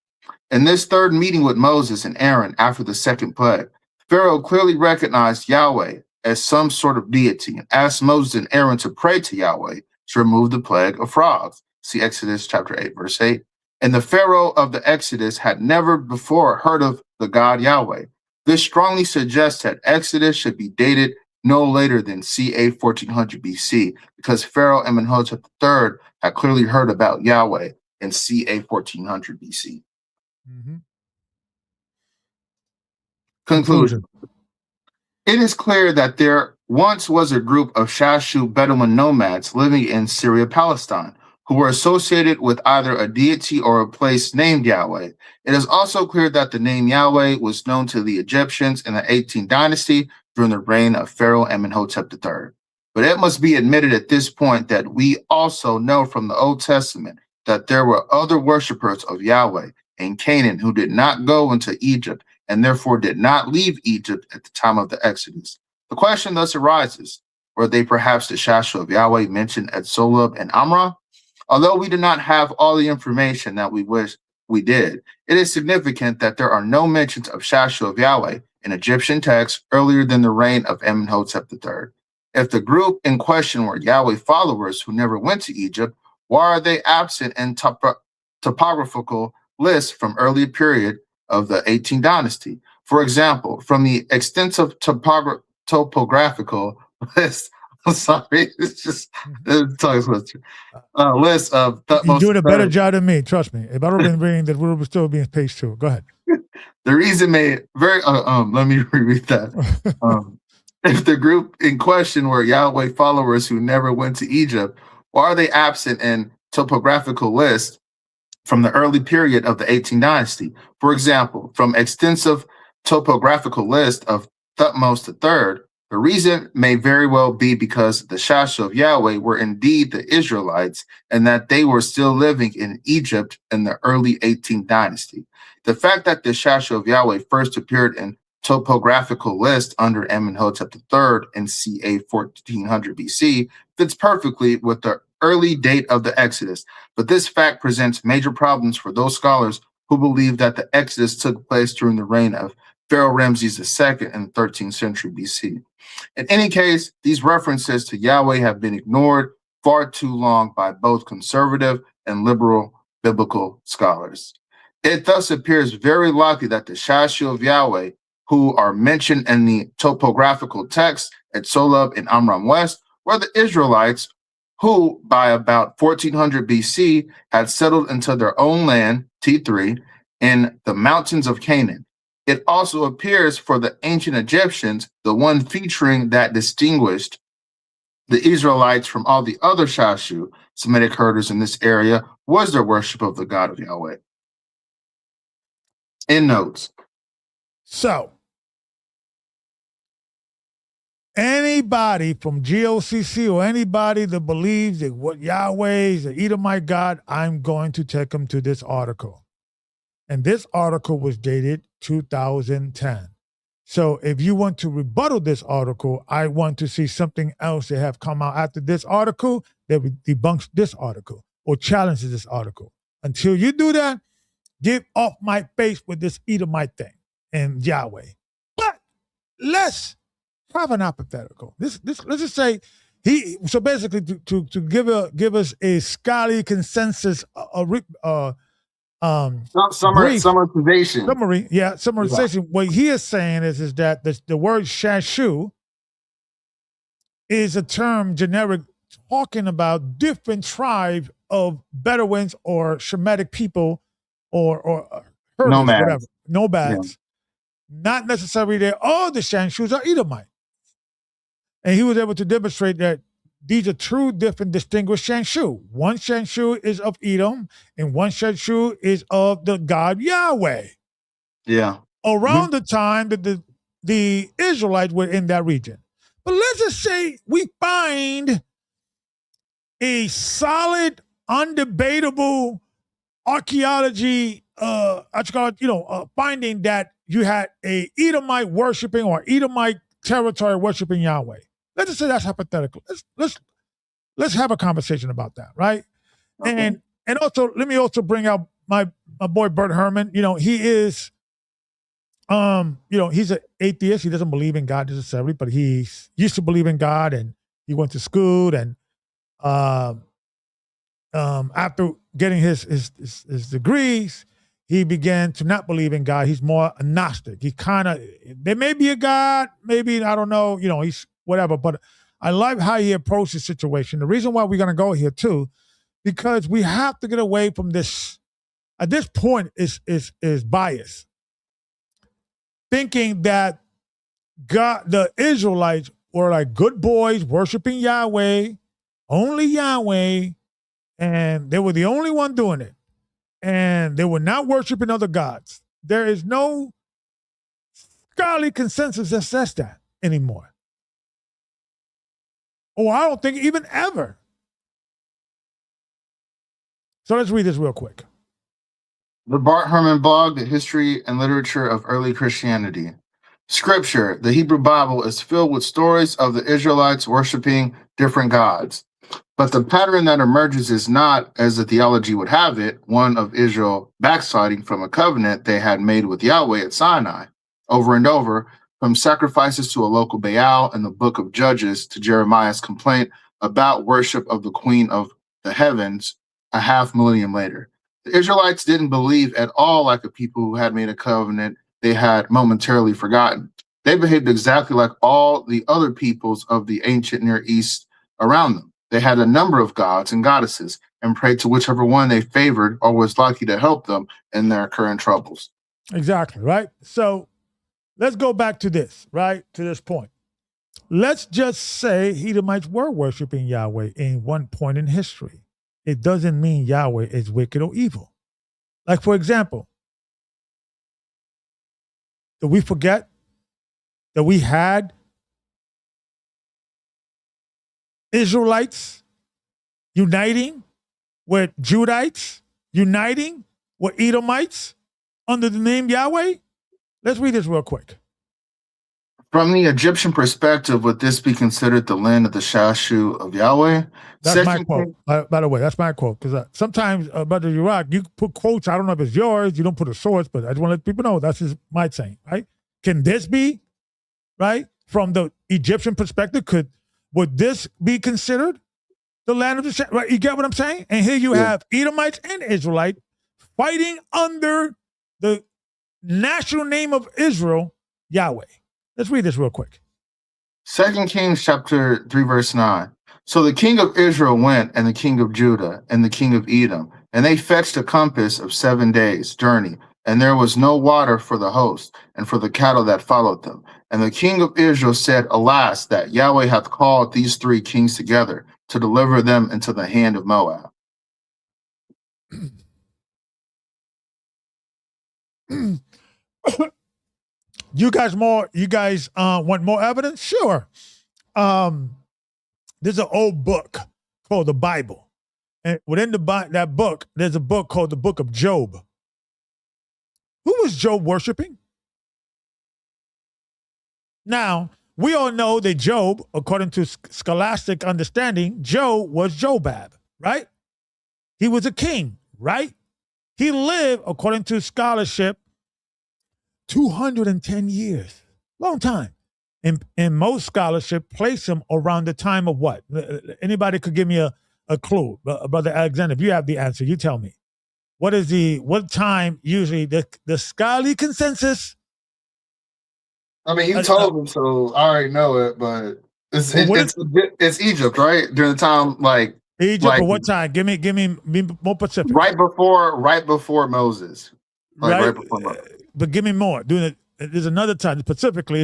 In this third meeting with Moses and Aaron after the second plague, Pharaoh clearly recognized Yahweh as some sort of deity and asked Moses and Aaron to pray to Yahweh to remove the plague of frogs. See Exodus chapter 8, verse 8. And the Pharaoh of the Exodus had never before heard of the God Yahweh. This strongly suggests that Exodus should be dated no later than ca 1400 BC, because Pharaoh Amenhotep III had clearly heard about Yahweh in ca 1400 BC. Mm-hmm. Conclusion. It is clear that there once was a group of Shashu Bedouin nomads living in Syria, Palestine, who were associated with either a deity or a place named Yahweh. It is also clear that the name Yahweh was known to the Egyptians in the 18th dynasty during the reign of Pharaoh Amenhotep III. But it must be admitted at this point that we also know from the Old Testament that there were other worshippers of Yahweh in Canaan who did not go into Egypt and therefore did not leave Egypt at the time of the Exodus. The question thus arises, were they perhaps the Shashu of Yahweh mentioned at Solub and Amram? Although we do not have all the information that we wish we did, it is significant that there are no mentions of Shashu of Yahweh in Egyptian texts earlier than the reign of Amenhotep III. If the group in question were Yahweh followers who never went to Egypt, why are they absent in topographical lists from early period of the 18th dynasty? For example, from the extensive topographical list, I'm sorry, it's just list of You're doing a better job than me, trust me. If I would have been reading that, we would still be in page 2. Go ahead. The reason may very let me reread that. If the group in question were Yahweh followers who never went to Egypt, why are they absent in topographical lists from the early period of the 18th dynasty? For example, from extensive topographical list of Thutmose III, the reason may very well be because the Shashu of Yahweh were indeed the Israelites and that they were still living in Egypt in the early 18th dynasty. The fact that the Shashu of Yahweh first appeared in topographical list under Amenhotep III in ca 1400 BC fits perfectly with the early date of the Exodus, but this fact presents major problems for those scholars who believe that the Exodus took place during the reign of Pharaoh Ramses II in the 13th century BC. In any case, these references to Yahweh have been ignored far too long by both conservative and liberal biblical scholars. It thus appears very likely that the Shashu of Yahweh, who are mentioned in the topographical text at Solub and Amram West, were the Israelites who, by about 1400 BC, had settled into their own land, T3, in the mountains of Canaan. It also appears for the ancient Egyptians, the one featuring that distinguished the Israelites from all the other Shashu, Semitic herders in this area, was their worship of the God of Yahweh. In notes. So, anybody from GOCC or anybody that believes that what Yahweh is the Edomite God, I'm going to take them to this article. And this article was dated 2010. So if you want to rebuttal this article, I want to see something else that have come out after this article that debunks this article or challenges this article. Until you do that, get off my face with this Edomite thing and Yahweh. But let's have an hypothetical. This let's just say so basically to give us a scholarly consensus summarization. Summarization. Yeah. What he is saying is that the word Shashu is a term generic talking about different tribes of Bedouins or Shemitic people or herders, nomads. Whatever. Nomads. Yeah. Not necessarily that all the Shashus are Edomite. And he was able to demonstrate that these are two different distinguished Shashu. One Shashu is of Edom, and one Shashu is of the God Yahweh. Yeah. Around the time that the Israelites were in that region. But let's just say we find a solid, undebatable archaeology, finding that you had a Edomite worshiping or Edomite territory worshiping Yahweh. Let's just say that's hypothetical. Let's have a conversation about that, right? Okay. And also let me also bring out my boy Bert Herman. He is he's an atheist. He doesn't believe in God necessarily, but he used to believe in God, and he went to school, and after getting his degrees, he began to not believe in God. He's more agnostic. There may be a God, maybe, I don't know, he's whatever, but I like how he approached the situation. The reason why we're going to go here too, because we have to get away from this, at this point, is bias. thinking that God, the Israelites were like good boys worshiping Yahweh, only Yahweh, and they were the only one doing it. And they were not worshiping other gods. There is no scholarly consensus that says that anymore. Or I don't think even ever. So let's read this real quick. The Bart Herman blog, The History and Literature of Early Christianity. Scripture, the Hebrew Bible, is filled with stories of the Israelites worshiping different gods. But the pattern that emerges is not, as the theology would have it, one of Israel backsliding from a covenant they had made with Yahweh at Sinai, over and over, from sacrifices to a local Baal in the book of Judges to Jeremiah's complaint about worship of the Queen of the Heavens a half millennium later. The Israelites didn't believe at all like a people who had made a covenant they had momentarily forgotten. They behaved exactly like all the other peoples of the ancient Near East around them. They had a number of gods and goddesses and prayed to whichever one they favored or was likely to help them in their current troubles. Exactly, right? So let's go back to this, right? To this point. Let's just say Edomites were worshiping Yahweh in one point in history. It doesn't mean Yahweh is wicked or evil. Like, for example, do we forget that we had Israelites uniting with Judites, uniting with Edomites under the name Yahweh? Let's read this real quick. From the Egyptian perspective, would this be considered the land of the Shashu of Yahweh? That's my quote. By the way, that's my quote. Because sometimes, Brother Iraq, you put quotes. I don't know if it's yours. You don't put a source, but I just want to let people know that's just my saying, right? Can this be, right, from the Egyptian perspective? Would this be considered the land of the Shashu? Right? You get what I'm saying? And here you have Edomites and Israelites fighting under the national name of Israel, Yahweh. Let's read this real quick. 2 Kings chapter 3, verse 9. So the king of Israel went, and the king of Judah, and the king of Edom, and they fetched a compass of 7 days' journey, and there was no water for the host, and for the cattle that followed them. And the king of Israel said, Alas, that Yahweh hath called these 3 kings together, to deliver them into the hand of Moab. You guys want more evidence? Sure. There's an old book called the Bible. And within that book, there's a book called the Book of Job. Who was Job worshiping? Now, we all know that Job, according to scholastic understanding, Job was Jobab, right? He was a king, right? He lived, according to scholarship, 210 years. Long time. And most scholarship place him around the time of what? Anybody could give me a clue. Brother Alexander, if you have the answer, you tell me. What time usually the scholarly consensus? I mean, you told them, so I already know it, but it's Egypt, right? During the time, like Egypt, or what time? Give me more specific. Right before Moses. Right before Moses. But give me more. There's another time. Specifically,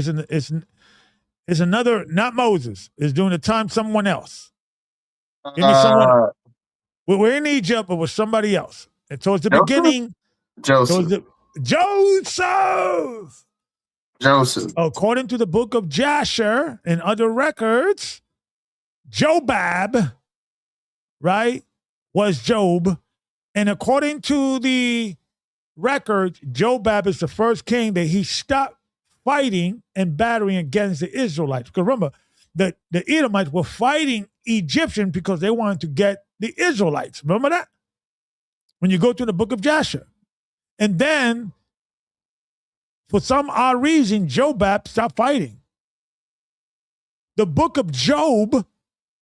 it's another, not Moses. It's during the time someone else. Give me someone. We're in Egypt, but with somebody else. And towards the beginning, Joseph. Joseph. According to the book of Jasher and other records, Jobab, right, was Job. And according to the record, Jobab is the first king that he stopped fighting and battering against the Israelites. Because remember, the Edomites were fighting Egyptians because they wanted to get the Israelites. Remember that? When you go to the book of Jasher. And then, for some odd reason, Jobab stopped fighting. The book of Job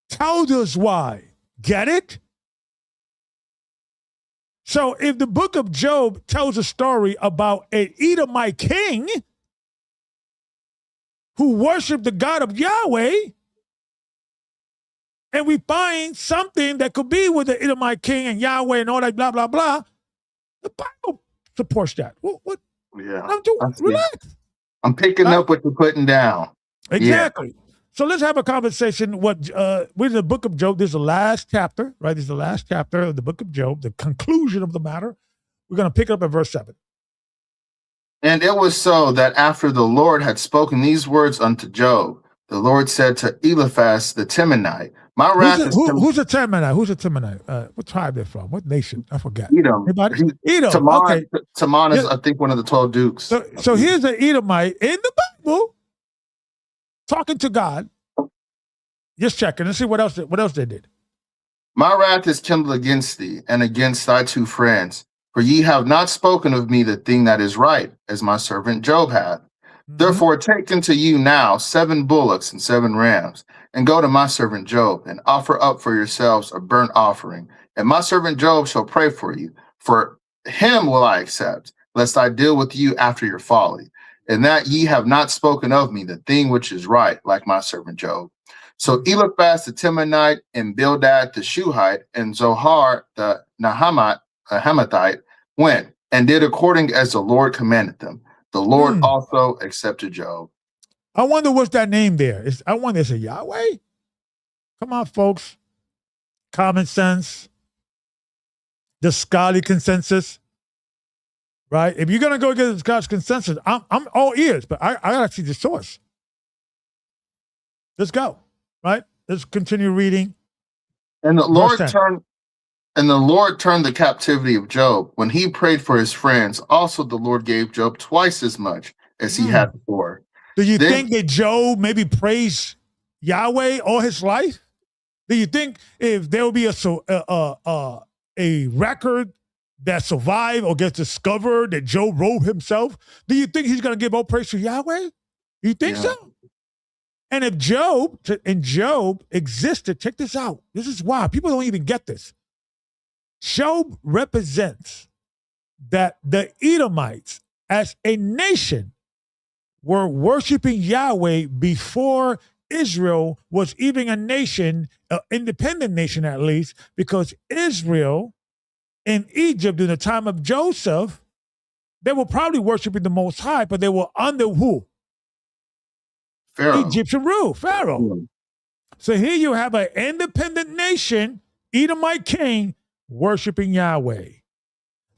tells us why. Get it? So if the book of Job tells a story about an Edomite king who worshiped the God of Yahweh, and we find something that could be with the Edomite king and Yahweh and all that blah, blah, blah, the Bible supports that. What? Yeah. Relax. I'm picking Right? up what you're putting down. Exactly. So let's have a conversation. We're in the book of Job. This is the last chapter, right? This is the last chapter of the book of Job, the conclusion of the matter. We're going to pick it up at verse 7. And it was so that after the Lord had spoken these words unto Job, the Lord said to Eliphaz the Temanite, my wrath is Who's a Temanite? Who's a Temanite? What tribe they're from? What nation? I forgot. Edom. Anybody? Edom. Taman, Okay. Taman is, I think, one of the 12 dukes. So here's an Edomite in the Bible talking to God. Just checking and see what else they did. My wrath is kindled against thee and against thy two friends, for ye have not spoken of me the thing that is right, as my servant Job hath. Therefore take unto you now 7 bullocks and 7 rams, and go to my servant Job, and offer up for yourselves a burnt offering. And my servant Job shall pray for you. For him will I accept, lest I deal with you after your folly, and that ye have not spoken of me the thing which is right, like my servant Job. So Eliphaz the Temanite, and Bildad the Shuhite, and Zohar the Hamathite went and did according as the Lord commanded them. The Lord also accepted Job. I wonder what's that name there. I wonder, is it Yahweh? Come on, folks. Common sense. The scholarly consensus. Right? If you're going to go get the scholarly consensus, I'm all ears, but I got to see the source. Let's go. Right? Let's continue reading. And the Lord turned the captivity of Job. When he prayed for his friends, also the Lord gave Job twice as much as he had before. Do you think that Job maybe praised Yahweh all his life? Do you think if there will be a record that survived or gets discovered that Job wrote himself, do you think he's going to give all praise to Yahweh? You think so? And if Job existed, check this out. This is why people don't even get this. Job represents that the Edomites as a nation were worshiping Yahweh before Israel was even a nation, an independent nation at least, because Israel in Egypt during the time of Joseph, they were probably worshiping the Most High, but they were under who? Pharaoh. Egyptian rule, Pharaoh. So here you have an independent nation, Edomite king, worshiping Yahweh.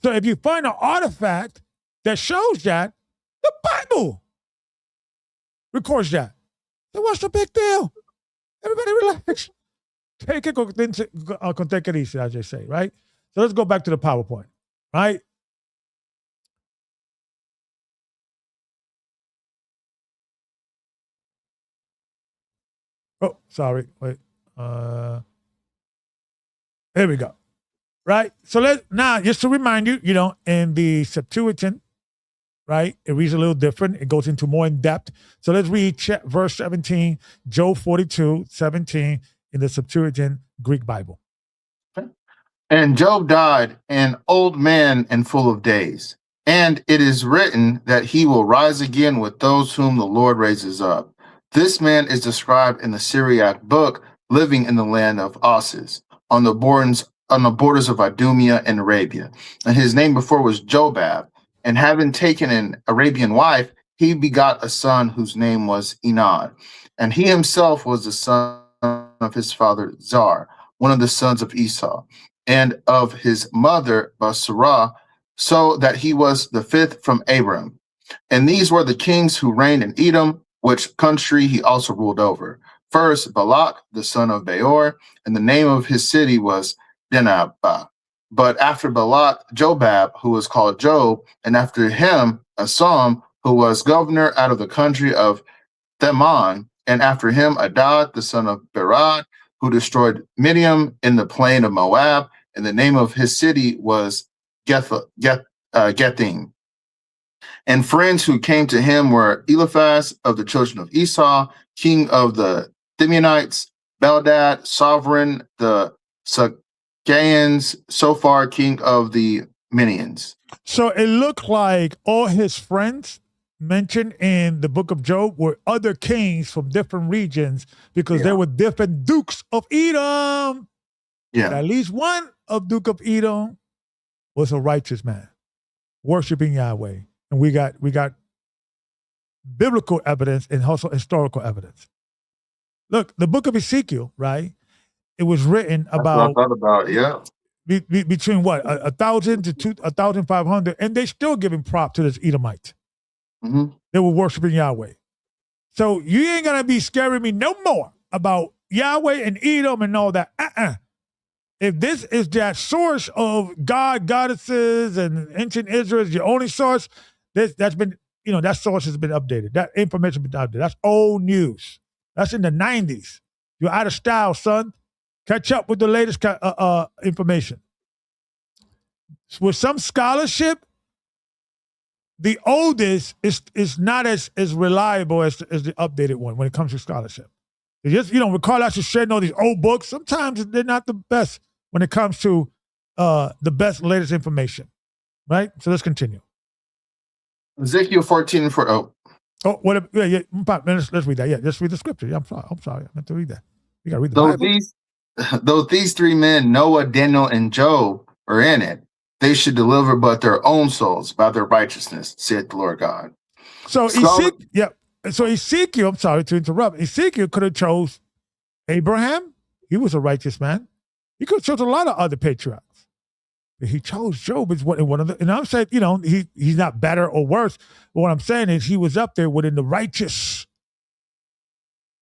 So if you find an artifact that shows that, the Bible records that. So what's the big deal? Everybody relax. Take it it easy, as they say, right? So let's go back to the PowerPoint, right? Oh, sorry. Wait. Here we go. Right? So now, just to remind you, in the Septuagint, right, it reads a little different. It goes into more in depth. So let's read verse 17, Job 42:17 in the Septuagint Greek Bible. And Job died an old man and full of days. And it is written that he will rise again with those whom the Lord raises up. This man is described in the Syriac book, living in the land of Osses, on the borders of Idumea and Arabia. And his name before was Jobab. And having taken an Arabian wife, he begot a son whose name was Enad. And he himself was the son of his father Zar, one of the sons of Esau, and of his mother Basra, so that he was the 5th from Abram. And these were the kings who reigned in Edom, which country he also ruled over. First, Balak, the son of Beor, and the name of his city was Dinhabah. But after Balak, Jobab, who was called Job, and after him, Asam, who was governor out of the country of Theman, and after him, Adad, the son of Berad, who destroyed Midian in the plain of Moab, and the name of his city was Gethim. And friends who came to him were Eliphaz of the children of Esau, king of the Themanites, Bildad, sovereign, the Sagaeans, Sophar, king of the Minians. So it looked like all his friends mentioned in the book of Job were other kings from different regions because there were different dukes of Edom. Yeah. At least one of Duke of Edom was a righteous man, worshiping Yahweh. And we got biblical evidence and also historical evidence. Look, the book of Ezekiel, right? It was written That's what I about thought about. Yeah. between what 1,000 to 1,500, and they still giving prop to this Edomite. hmm They were worshiping Yahweh. So you ain't gonna be scaring me no more about Yahweh and Edom and all that. If this is that source of God, goddesses, and ancient Israel is your only source, that's been, that source has been updated. That information has been updated. That's old news. That's in the 90s. You're out of style, son. Catch up with the latest information. With some scholarship, the oldest is not as reliable as the updated one when it comes to scholarship. It's just, recall I should share all these old books. Sometimes they're not the best when it comes to the best, latest information, right? So let's continue. Ezekiel 14 for what? Yeah. Let's read that. Yeah, just read the scripture. Yeah, I'm sorry. I meant to read that. You got to read the Bible. Though these three men, Noah, Daniel, and Job, are in it, they should deliver but their own souls by their righteousness, saith the Lord God. So Ezekiel, I'm sorry to interrupt. Ezekiel could have chose Abraham. He was a righteous man. He could have chosen a lot of other patriarchs. But he chose Job as one of the, and I'm saying, he's not better or worse. But what I'm saying is he was up there within the righteous.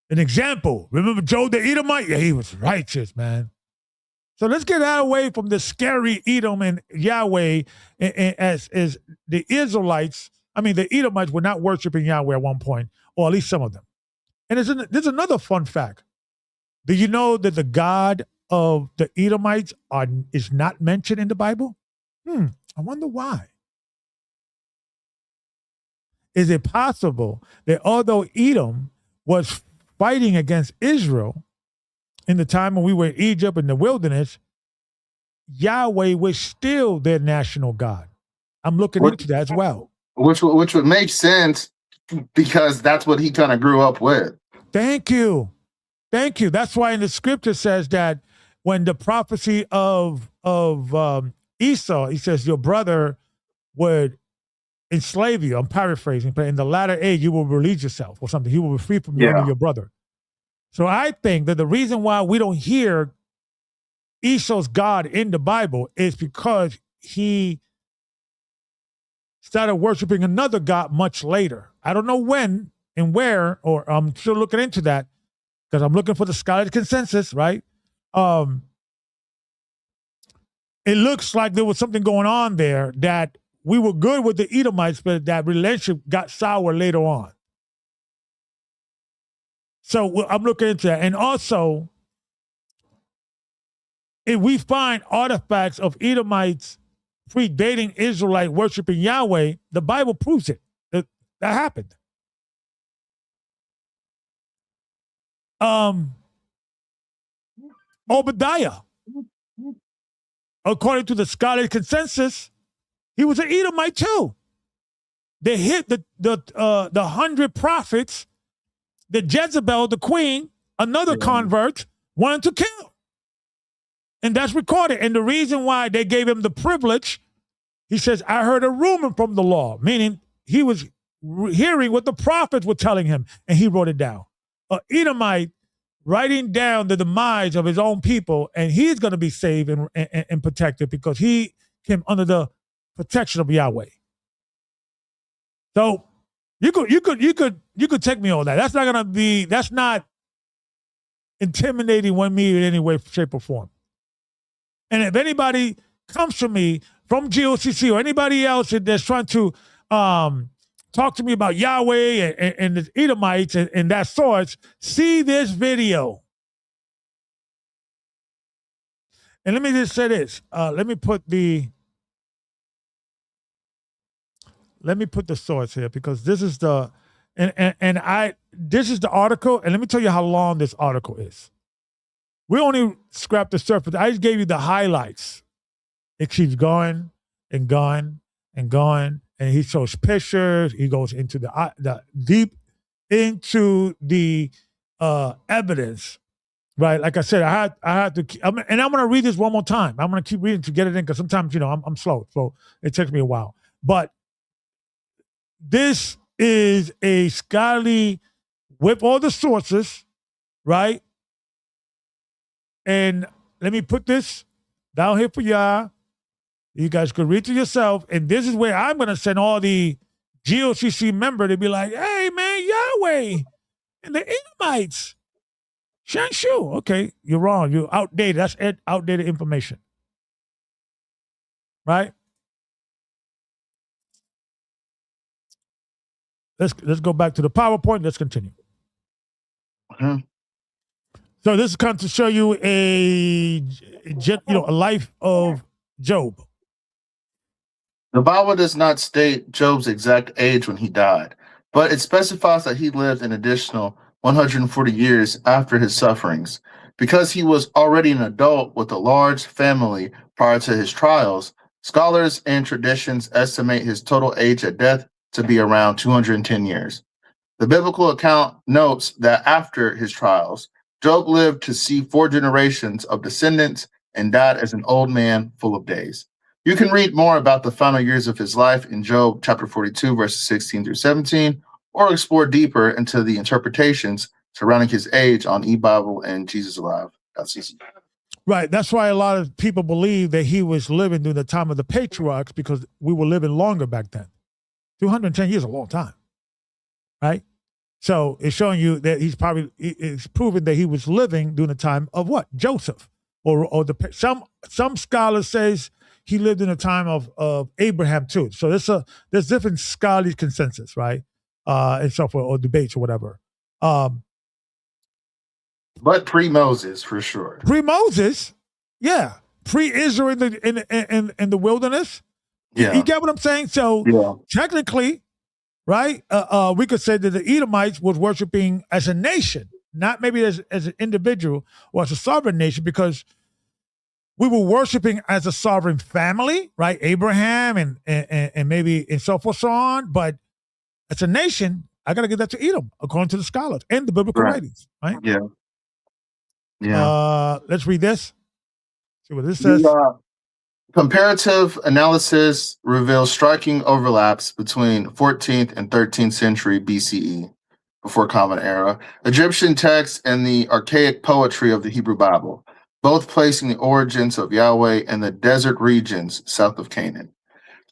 An example. Remember Job the Edomite? Yeah, he was righteous, man. So let's get out away from the scary Edom and Yahweh as the Israelites. I mean, the Edomites were not worshiping Yahweh at one point, or at least some of them. And there's another fun fact. Do you know that the God of the Edomites is not mentioned in the Bible? I wonder why. Is it possible that although Edom was fighting against Israel in the time when we were in Egypt in the wilderness, Yahweh was still their national God? I'm looking into that as well. Which would make sense because that's what he kind of grew up with. Thank you. That's why in the scripture says that when the prophecy of Esau, he says your brother would enslave you. I'm paraphrasing, but in the latter age you will release yourself or something. He will be free from you and your brother. So I think that the reason why we don't hear Esau's God in the Bible is because he started worshiping another God much later. I don't know when and where, or I'm still looking into that because I'm looking for the scholarly consensus, right? It looks like there was something going on there that we were good with the Edomites, but that relationship got sour later on. So I'm looking into that. And also, if we find artifacts of Edomites predating Israelite worshiping Yahweh, the Bible proves it. That happened. Obadiah, according to the scholarly consensus, he was an Edomite too. They hit the 100 prophets that Jezebel, the queen, another convert, wanted to kill. And that's recorded. And the reason why they gave him the privilege, he says, I heard a rumor from the law, meaning he was hearing what the prophets were telling him, and he wrote it down. An Edomite writing down the demise of his own people, and he's going to be saved and protected because he came under the protection of Yahweh. So you could take me on that. That's not intimidating me in any way, shape, or form. And if anybody comes to me from GOCC or anybody else that's trying to talk to me about Yahweh and the Edomites and that source, see this video. And let me just say this. Let me put the source here because this is the this is the article, and let me tell you how long this article is. We only scrapped the surface. I just gave you the highlights. It keeps going and going and going, and he shows pictures. He goes into the deep into the evidence, right? Like I said, I had to, and I'm going to read this one more time. I'm going to keep reading to get it in because sometimes I'm slow, so it takes me a while. But this is a scholarly with all the sources, right? And let me put this down here for y'all. You guys could read to yourself. And this is where I'm going to send all the GOCC member to be like, hey, man, Yahweh and the Edomites. Shanshu. Okay, you're wrong. You're outdated. That's outdated information. Right? Let's go back to the PowerPoint. Let's continue. So this is kind of to show you a life of Job. The Bible does not state Job's exact age when he died, but it specifies that he lived an additional 140 years after his sufferings. Because he was already an adult with a large family prior to his trials, scholars and traditions estimate his total age at death to be around 210 years. The biblical account notes that after his trials, Job lived to see 4 generations of descendants and died as an old man full of days. You can read more about the final years of his life in Job chapter 42, verses 16 through 17, or explore deeper into the interpretations surrounding his age on eBible and JesusAlive.cc. Right. That's why a lot of people believe that he was living during the time of the patriarchs, because we were living longer back then. 210 years is a long time. Right? So it's showing you that it's proven that he was living during the time of what? Joseph. Or some scholars says he lived in the time of Abraham too. So there's different scholarly consensus, right? And so forth, or debates or whatever. But pre-Moses, for sure. Pre-Moses, yeah. Pre-Israel in the wilderness. Yeah. You get what I'm saying? So technically, right, we could say that the Edomites was worshiping as a nation, not maybe as an individual or as a sovereign nation, because we were worshiping as a sovereign family, right? Abraham and maybe and so forth, so on. But as a nation, I got to give that to Edom, according to the scholars and the biblical writings, right? Yeah. Yeah. Let's read this. See what this says. Comparative analysis reveals striking overlaps between 14th and 13th century BCE, before Common Era, Egyptian texts and the archaic poetry of the Hebrew Bible, both placing the origins of Yahweh in the desert regions south of Canaan.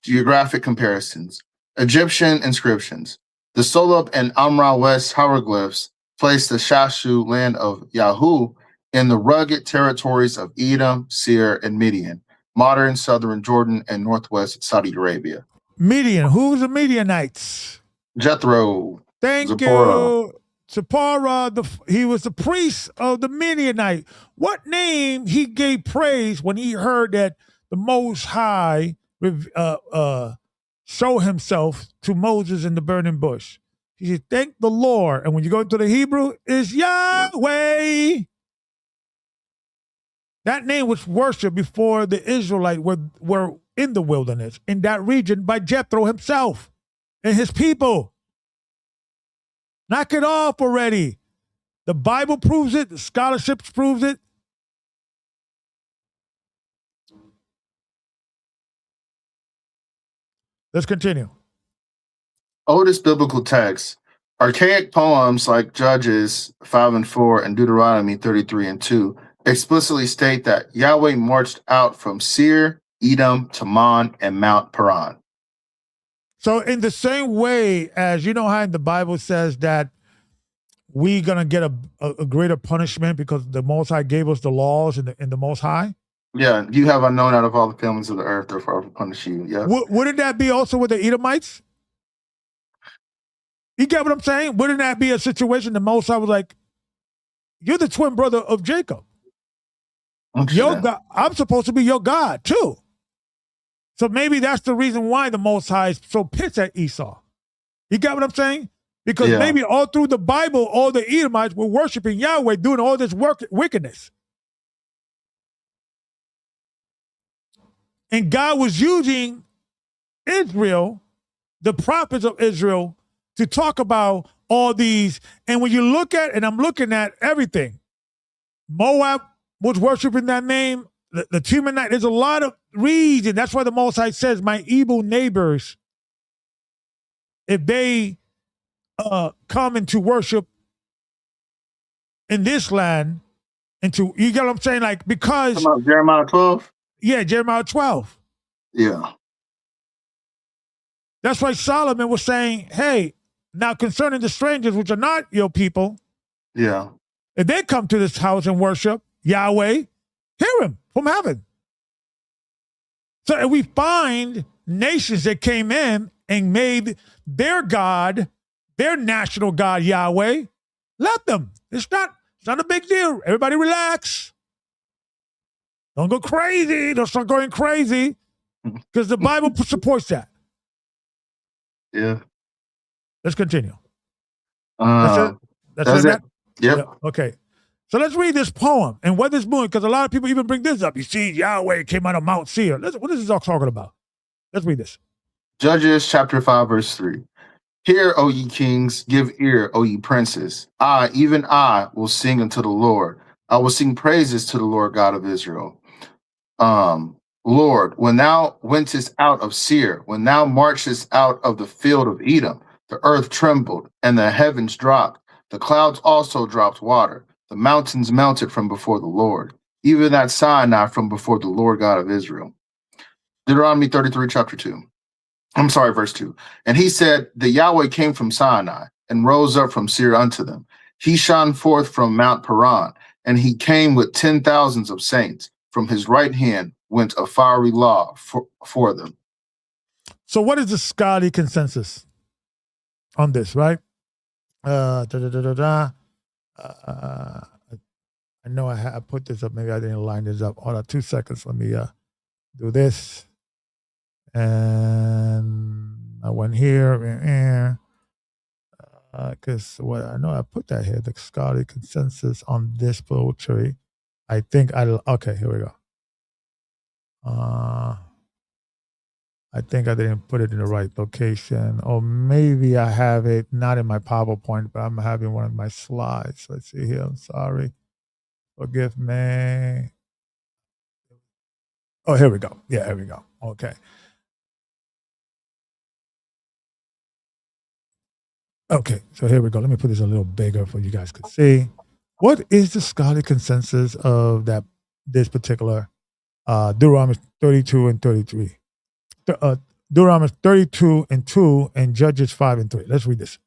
Geographic comparisons. Egyptian inscriptions. The Solub and Amra West hieroglyphs place the Shashu land of Yahu in the rugged territories of Edom, Seir, and Midian, modern southern Jordan and northwest Saudi Arabia. Midian. Who's the Midianites? Jethro. Thank you. Zipporah, he was the priest of the Midianite. What name he gave praise when he heard that the Most High show himself to Moses in the burning bush? He said, thank the Lord. And when you go to the Hebrew, it's Yahweh. That name was worshipped before the Israelites were in the wilderness, in that region, by Jethro himself and his people. Knock it off already. The Bible proves it. The scholarship proves it. Let's continue. Oldest biblical texts. Archaic poems like Judges 5 and 4 and Deuteronomy 33 and 2 explicitly state that Yahweh marched out from Seir, Edom, Teman, and Mount Paran. So in the same way as, you know how in the Bible says that we're going to get a greater punishment because the Most High gave us the laws in the Most High? Yeah, you have unknown out of all the families of the earth, therefore I will punish you. Yeah. Wouldn't that be also with the Edomites? You get what I'm saying? Wouldn't that be a situation the Most High was like, you're the twin brother of Jacob. Your God, I'm supposed to be your God too. So maybe that's the reason why the Most High is so pissed at Esau. You got what I'm saying? Because maybe all through the Bible, all the Edomites were worshiping Yahweh, doing all this wickedness. And God was using Israel, the prophets of Israel, to talk about all these. And when you look at, and I'm looking at everything, Moab was worshiping that name, the Temanite, there's a lot of reason. That's why the Most High says, my evil neighbors, if they come into worship in this land, you get what I'm saying? Like, because Come on, Jeremiah 12. yeah, Jeremiah 12. Yeah. That's why Solomon was saying, hey, now concerning the strangers, which are not your people, Yeah. if they come to this house and worship Yahweh, hear him from heaven. So if we find nations that came in and made their God, their national God Yahweh, let them. It's not a big deal. Everybody relax. Don't go crazy. Don't start going crazy, because the Bible supports that. Yeah. Let's continue. That's That's it. Yep. Yeah, okay. So let's read this poem and what this moon, because a lot of people even bring this up. You see, Yahweh came out of Mount Seir. What is this all talking about? Let's read this. Judges chapter 5, verse 3. Hear, O ye kings, give ear, O ye princes. I, even I, will sing unto the Lord. I will sing praises to the Lord God of Israel. Lord, when thou wentest out of Seir, when thou marchest out of the field of Edom, the earth trembled, and the heavens dropped. The clouds also dropped water. The mountains melted from before the Lord, even at Sinai from before the Lord God of Israel. Deuteronomy 33, chapter 2. I'm sorry, verse 2. And he said, the Yahweh came from Sinai and rose up from Seir unto them. He shone forth from Mount Paran, and he came with 10,000s of saints. From his right hand went a fiery law for them. So what is the scholarly consensus on this, right? I know I put this up. Maybe I didn't line this up. Hold on 2 seconds. Let me do this. And I went here. Because what I know, I put that here, the scholarly consensus on this poetry. I think okay, here we go. I think I didn't put it in the right location. Or maybe I have it not in my PowerPoint, but I'm having one of my slides. Let's see here. I'm sorry. Forgive me. Oh, here we go. Yeah, here we go. Okay. Okay, so here we go. Let me put this a little bigger for you guys to see. What is the scholarly consensus of this particular Deuteronomy 32 and 33? Deuteronomy 32 and 2 and Judges 5 and 3. Let's read this.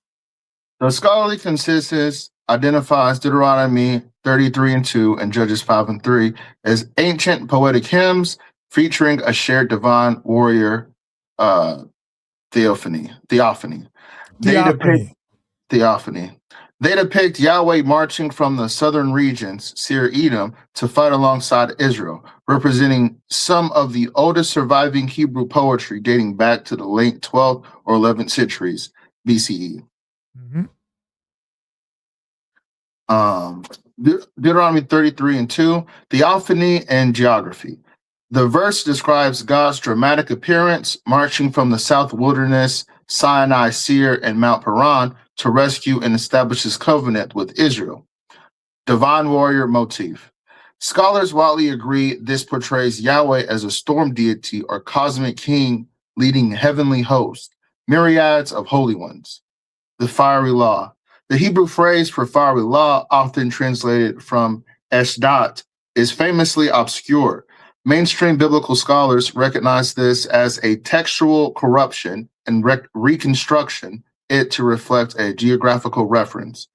The scholarly consensus identifies Deuteronomy 33 and 2 and Judges 5 and 3 as ancient poetic hymns featuring a shared divine warrior theophany. They depict Yahweh marching from the southern regions, Seir Edom, to fight alongside Israel, representing some of the oldest surviving Hebrew poetry dating back to the late 12th or 11th centuries BCE. Mm-hmm. Deuteronomy 33 and 2, theophany and geography. The verse describes God's dramatic appearance marching from the south wilderness, Sinai, Seir, and Mount Paran to rescue and establish his covenant with Israel. Divine warrior motif. Scholars widely agree this portrays Yahweh as a storm deity or cosmic king leading heavenly hosts, myriads of holy ones. The fiery law. The Hebrew phrase for fiery law, often translated from Eshdot, is famously obscure. Mainstream biblical scholars recognize this as a textual corruption and reconstruction it to reflect a geographical reference.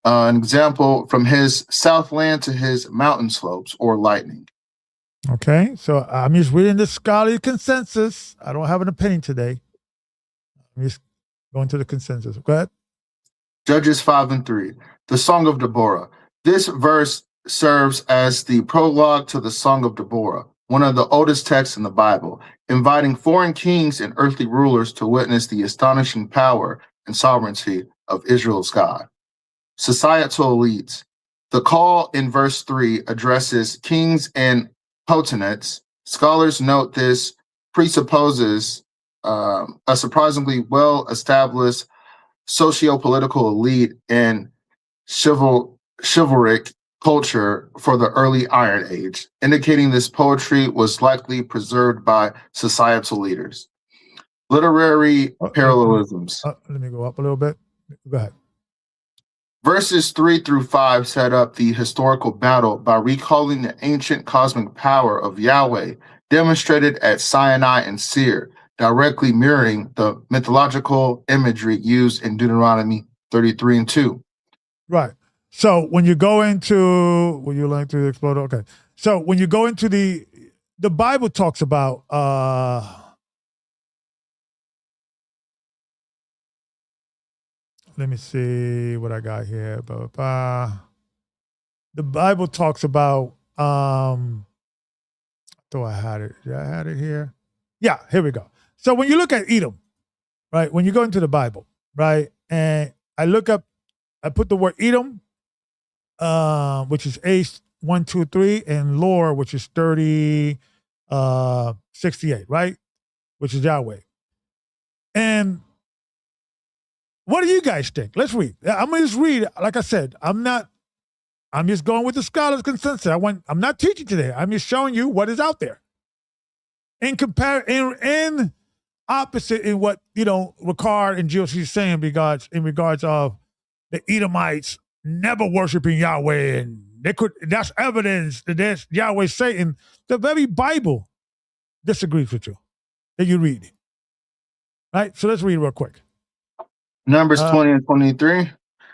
An example, from his southland to his mountain slopes, or lightning. Okay, so I'm just reading the scholarly consensus. I don't have an opinion today. I'm just going to the consensus. Go ahead. Judges 5 and 3, the Song of Deborah. This verse serves as the prologue to the Song of Deborah, one of the oldest texts in the Bible, inviting foreign kings and earthly rulers to witness the astonishing power and sovereignty of Israel's God. Societal elites. The call in verse 3 addresses kings and potentates. Scholars note this presupposes a surprisingly well-established socio-political elite and chivalric culture for the early Iron Age, indicating this poetry was likely preserved by societal leaders. Literary parallelisms. Let me go up a little bit. Go ahead. Verses 3 through 5 set up the historical battle by recalling the ancient cosmic power of Yahweh demonstrated at Sinai and Seir, directly mirroring the mythological imagery used in Deuteronomy 33 and 2. Right. So when you go into, would you like to explode? Okay. So when you go into the Bible talks about let me see what I got here. The Bible talks about I thought I had it. Did I had it here? Yeah, here we go. So when you look at Edom, right? When you go into the Bible, right? And I put the word Edom, which is H123, and Lor, which is 68, right? Which is Yahweh. And what do you guys think? Let's read. I'm gonna just read. Like I said, I'm just going with the scholars' consensus. I'm not teaching today. I'm just showing you what is out there. In opposite in what Ricard and GOCC is saying in regards of the Edomites never worshiping Yahweh, and that's evidence that that's Yahweh Satan. The very Bible disagrees with you that you read. Right? So let's read real quick. Numbers 20 and 23.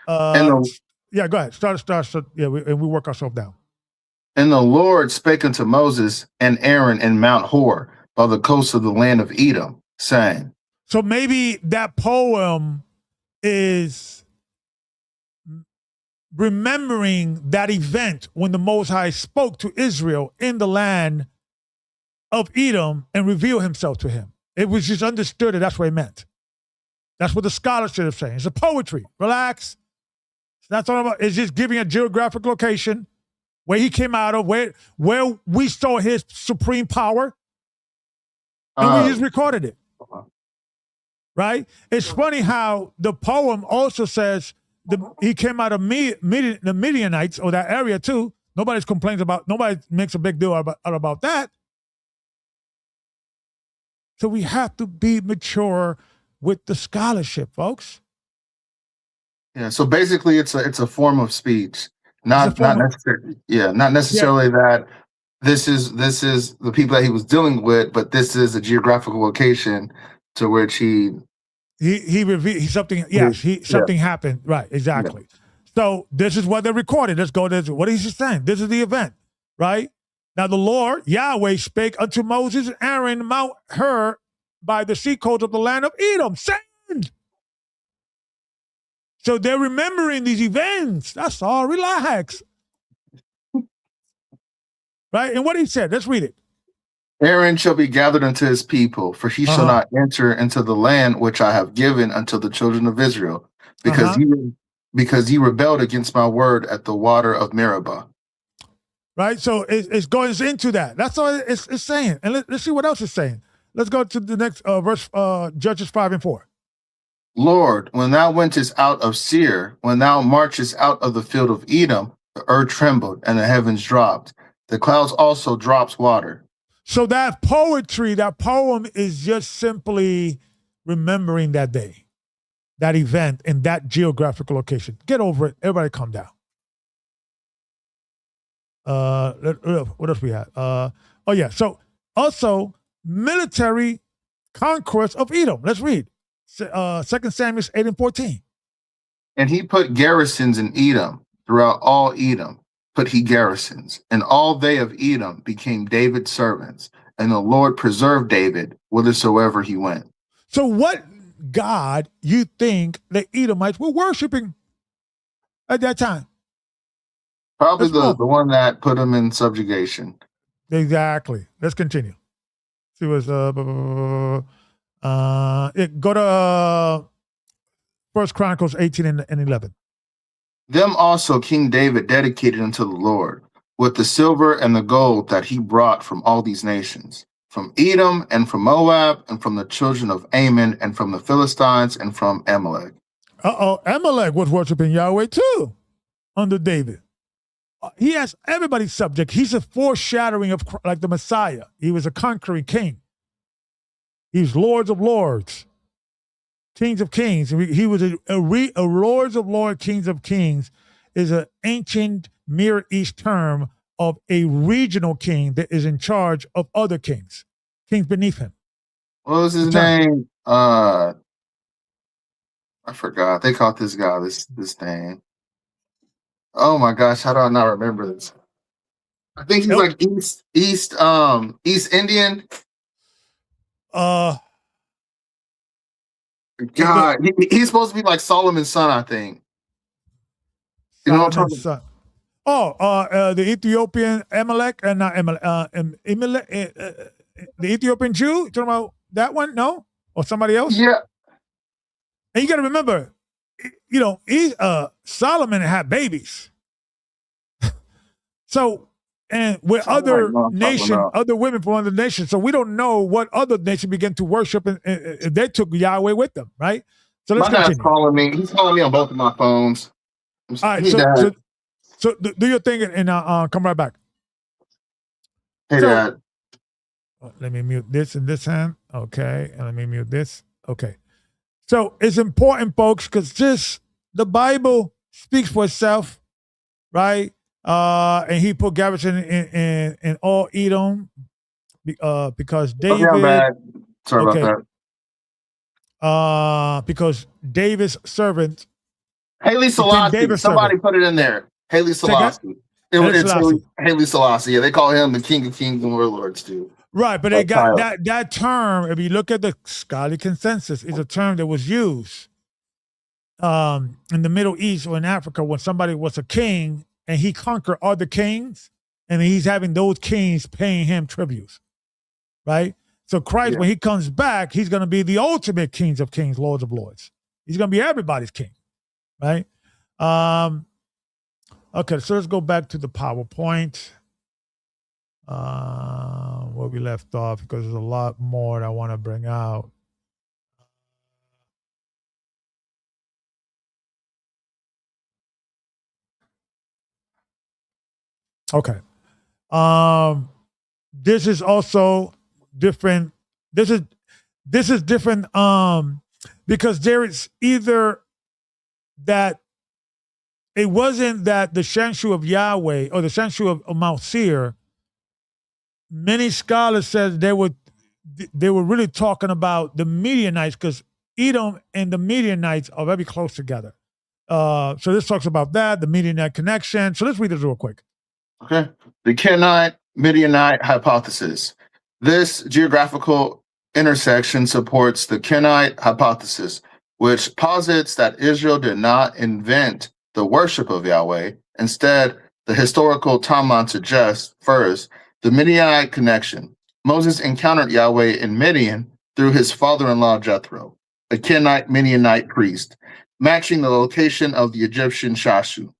Yeah, go ahead. Start. Yeah, we work ourselves down. And the Lord spake unto Moses and Aaron in Mount Hor by the coast of the land of Edom, saying. So maybe that poem is remembering that event when the Most High spoke to Israel in the land of Edom and revealed himself to him. It was just understood that that's what it meant. That's what the scholarship is saying. It's a poetry. Relax. It's not talking about. It's just giving a geographic location where he came out of, where we saw his supreme power, and we just recorded it. Right? It's funny how the poem also says he came out of the Midianites, or that area too. Nobody makes a big deal about that. So we have to be mature with the scholarship, folks. Yeah, so basically it's a form of speech. Not necessarily that this is the people that he was dealing with, but this is a geographical location to which he revealed something. Yes, something happened. Right, exactly. Yeah. So this is what they recorded. Let's go to what he's saying. This is the event, right? Now the Lord Yahweh spake unto Moses and Aaron Mount Hor by the sea coast of the land of Edom, saying. So they're remembering these events. That's all. Relax. Right? And what he said, let's read it. Aaron shall be gathered unto his people, for he shall not enter into the land which I have given unto the children of Israel, because ye rebelled against my word at the water of Meribah. Right? So it's going into that. That's all it's saying. And let's see what else it's saying. Let's go to the next verse, Judges 5 and 4. Lord, when thou wentest out of Seir, when thou marchest out of the field of Edom, the earth trembled and the heavens dropped. The clouds also drops water. So that poetry, that poem is just simply remembering that day, that event, in that geographical location. Get over it. Everybody calm down. What else we had? So also military conquest of Edom. Let's read. 2 Samuel 8 and 14. And he put garrisons in Edom, throughout all Edom put he garrisons, and all they of Edom became David's servants, and the Lord preserved David whithersoever he went. So what God you think the Edomites were worshiping at that time? Probably the one that put them in subjugation. Exactly. Let's continue. See what's go to 1 Chronicles 18 and 11. Them also King David dedicated unto the Lord, with the silver and the gold that he brought from all these nations, from Edom and from Moab and from the children of Ammon and from the Philistines and from Amalek. Amalek was worshiping Yahweh too under David. He has everybody subject. He's a foreshadowing of like the Messiah. He was a conquering king. He's Lords of Lords, Kings of Kings. He was a Lords of Lords, Kings of Kings is an ancient Near East term of a regional king that is in charge of other kings beneath him. What was his name? I forgot. They called this guy this name. Oh my gosh, how do I not remember this? I think he's like East Indian. God, he's supposed to be like Solomon's son, I think. You know what I'm talking about? The Ethiopian Amalek and not Amalek, the Ethiopian Jew. You talking about that one? No, or somebody else? Yeah. And you got to remember, Solomon had babies. So, and with other nations, other women from other nations, so we don't know what other nation began to worship, and they took Yahweh with them, right? So let's continue. Dad's calling me. He's calling me on both of my phones. All right, so do your thing and come right back. Hey, Dad. Let me mute this in this hand. Okay, and let me mute this. Okay. So it's important, folks, because the Bible speaks for itself, right? And he put Garrison in all Edom because David. Okay, I'm bad. Sorry about that. Because David's servant. Haile Selassie. Somebody put it in there. Haile Selassie. It's Haile Selassie. Yeah, they call him the King of Kings and Lord of Lords too. Right, but they got that term. If you look at the scholarly consensus, is a term that was used in the Middle East or in Africa when somebody was a king and he conquered other kings, and he's having those kings paying him tributes, right? So Christ, when he comes back, he's going to be the ultimate Kings of Kings, Lords of Lords. He's going to be everybody's king, right? Okay, so let's go back to the PowerPoint. Where we left off, because there's a lot more that I want to bring out. Okay. This is also different. This is different because there is either that it wasn't that the Shanshu of Yahweh or the Shanshu of Mount Seir. Many scholars said they were really talking about the Midianites because Edom and the Midianites are very close together. So this talks about that, the Midianite connection. So let's read this real quick. Okay. The Kenite-Midianite hypothesis. This geographical intersection supports the Kenite hypothesis, which posits that Israel did not invent the worship of Yahweh. Instead, the historical timeline suggests, first, the Midianite connection. Moses encountered Yahweh in Midian through his father-in-law Jethro, a Kenite Midianite priest, matching the location of the Egyptian Shashu.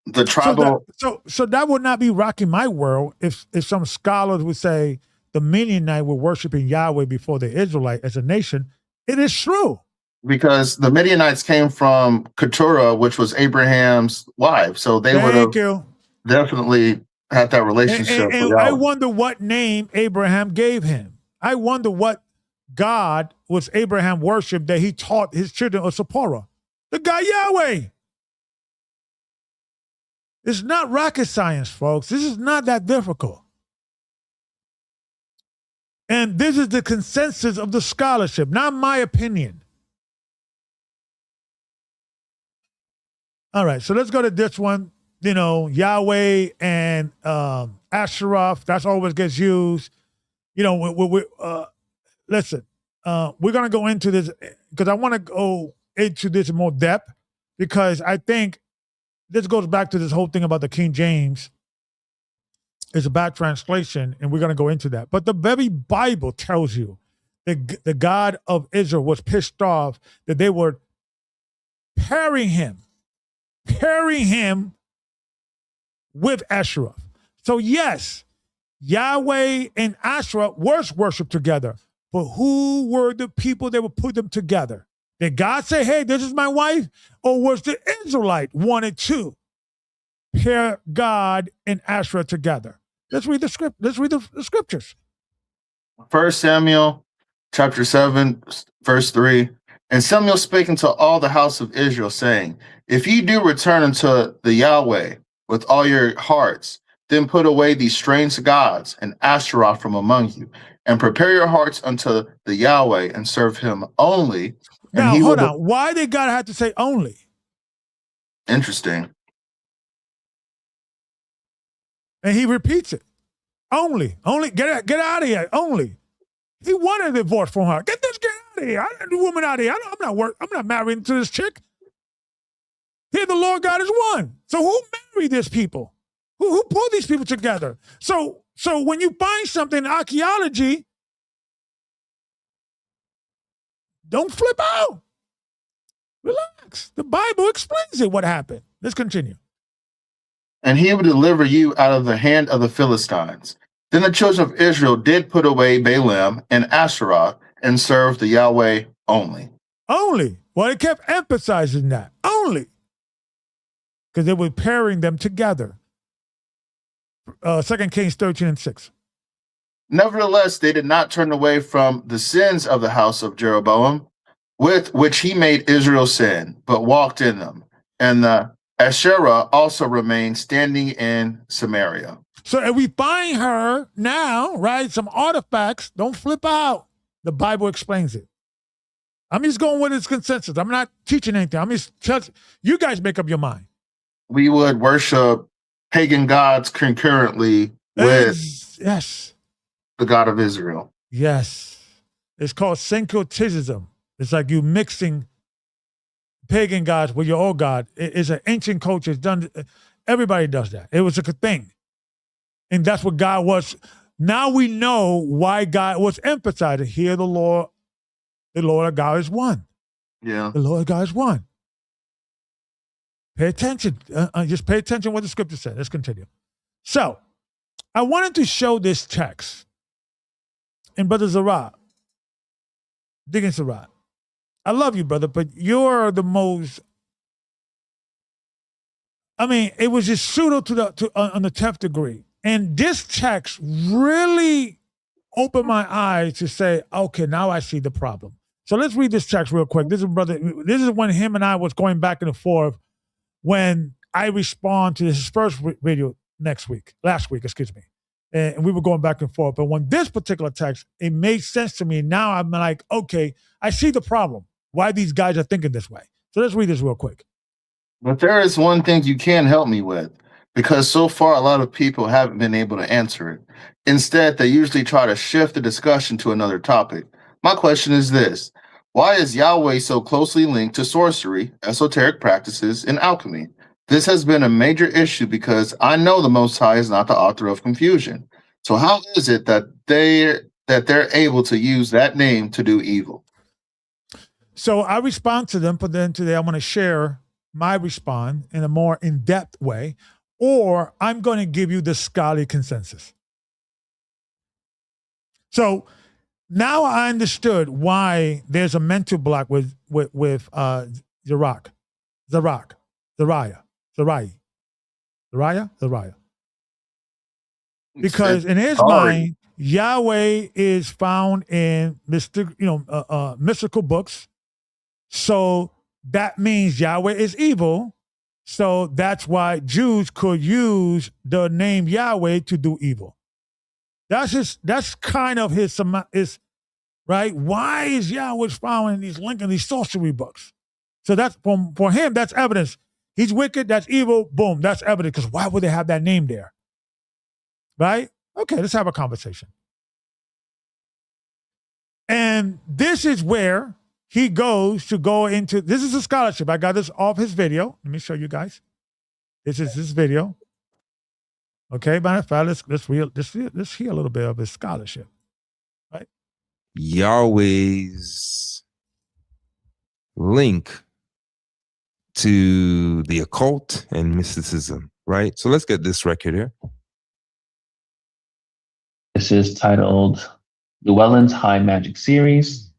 The tribal. So that would not be rocking my world if some scholars would say the Midianite were worshiping Yahweh before the Israelite as a nation. It is true. Because the Midianites came from Keturah, which was Abraham's wife. So they would have definitely had that relationship. And I wonder what name Abraham gave him. I wonder what God was Abraham worship that he taught his children of Zipporah. The guy Yahweh. It's not rocket science, folks. This is not that difficult. And this is the consensus of the scholarship, not my opinion. All right, so let's go to this one. You know, Yahweh and Asherah, that's always gets used. You know, listen, we're going to go into this because I want to go into this in more depth because I think this goes back to this whole thing about the King James. It's a bad translation, and we're going to go into that. But the very Bible tells you that the God of Israel was pissed off that they were pairing him with Asherah. So yes, Yahweh and Asherah were worshipped together. But who were the people that would put them together? Did God say, hey, this is my wife? Or was the Israelite wanted to pair God and Asherah together? Let's read the script. Let's read the scriptures. 1 Samuel chapter 7, verse 3. And Samuel spake unto all the house of Israel, saying, If ye do return unto the Yahweh with all your hearts, then put away these strange gods and Asherah from among you, and prepare your hearts unto the Yahweh, and serve him only. And Now, he hold will. on. Why they gotta have to say only? Interesting. And he repeats it. Only, get out of here. Only. He wanted a divorce from her. Get this girl out of here. I the woman out of here. I'm not married to this chick. Here the Lord God is one. So who married these people? Who pulled these people together? So when you find something in archaeology, don't flip out. Relax. The Bible explains it, what happened. Let's continue. And he will deliver you out of the hand of the Philistines. Then the children of Israel did put away Balaam and Asherah, and served the Yahweh only. Only. Well, it kept emphasizing that. Only. Because they were pairing them together. 2 Kings 13:6. Nevertheless, they did not turn away from the sins of the house of Jeroboam, with which he made Israel sin, but walked in them. And the Asherah also remained standing in Samaria. So if we find her now, right, some artifacts, don't flip out. The Bible explains it. I'm just going with its consensus. I'm not teaching anything. I'm just you guys make up your mind. We would worship pagan gods concurrently with yes, the God of Israel. yes. It's called syncretism. It's like you mixing pagan gods with your old God. It's an ancient culture. It's done. Everybody does that. It was a good thing. And that's what God was. Now we know why God was emphasizing here. The Lord our God is one. Yeah. The Lord God is one. Pay attention. Just pay attention to what the scripture said. Let's continue. So, I wanted to show this text. And Brother Zerah, Digging Zerah, I love you, brother, but you're the most. I mean, it was just pseudo on the 10th degree. And this text really opened my eyes to say, okay, now I see the problem. So let's read this text real quick. This is when him and I was going back and forth when I respond to his first video last week, and we were going back and forth. But when this particular text, it made sense to me. Now I'm like, okay, I see the problem, why these guys are thinking this way. So let's read this real quick. But there is one thing you can help me with, because so far a lot of people haven't been able to answer it. Instead, they usually try to shift the discussion to another topic. My question is this: why is Yahweh so closely linked to sorcery, esoteric practices, and alchemy? This has been a major issue because I know the Most High is not the author of confusion. So how is it that they're able to use that name to do evil? So I respond to them, but then today I'm going to share my response in a more in-depth way, or I'm going to give you the scholarly consensus. So now I understood why there's a mental block with Zariah. Because in his mind, Yahweh is found in mystical books. So that means Yahweh is evil. So that's why Jews could use the name Yahweh to do evil. That's kind of his right. Why is Yahweh found in these sorcery books? So that's for him. That's evidence. He's wicked. That's evil. Boom. That's evidence. Because why would they have that name there? Right? Okay. Let's have a conversation. And this is where he goes to go into. This is a scholarship. I got this off his video. Let me show you guys. This is this video. Okay, matter of fact, let's hear a little bit of his scholarship, right? Yahweh's link to the occult and mysticism, right? So let's get this record here. This is titled Llewellyn's High Magic Series,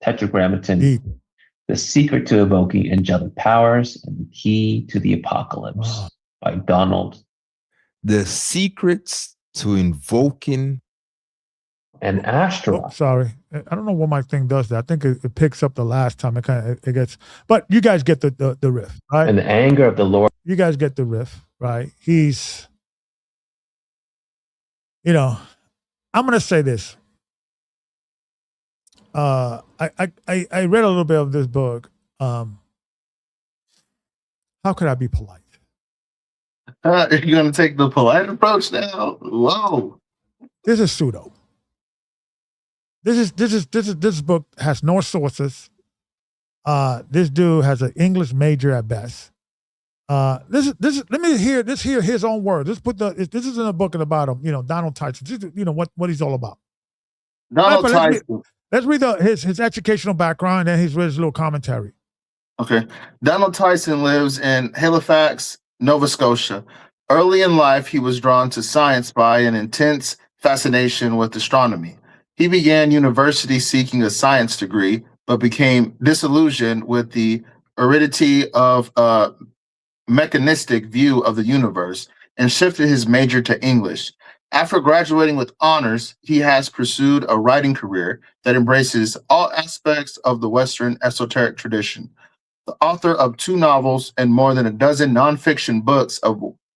Tetragrammaton, The Secret to Evoking Angelic Powers and the Key to the Apocalypse by Donald. The secrets to invoking and Ashtaroth. Sorry, I don't know what my thing does that. I think it picks up the last time. It gets, but you guys get the riff, right? And the anger of the Lord. You guys get the riff, right? He's, I'm gonna say this. I read a little bit of this book. How could I be polite? You're going to take the polite approach now? Whoa. This is pseudo. This book has no sources. This dude has an English major at best. Let me hear his own words. This is in a book about him, Donald Tyson. This is, what he's all about. Donald Tyson. Let's read his educational background and his little commentary. Okay. Donald Tyson lives in Halifax, Nova Scotia. Early in life, he was drawn to science by an intense fascination with astronomy. He began university seeking a science degree, but became disillusioned with the aridity of a mechanistic view of the universe and shifted his major to English. After graduating with honors, he has pursued a writing career that embraces all aspects of the Western esoteric tradition. The author of 2 novels and more than a dozen nonfiction books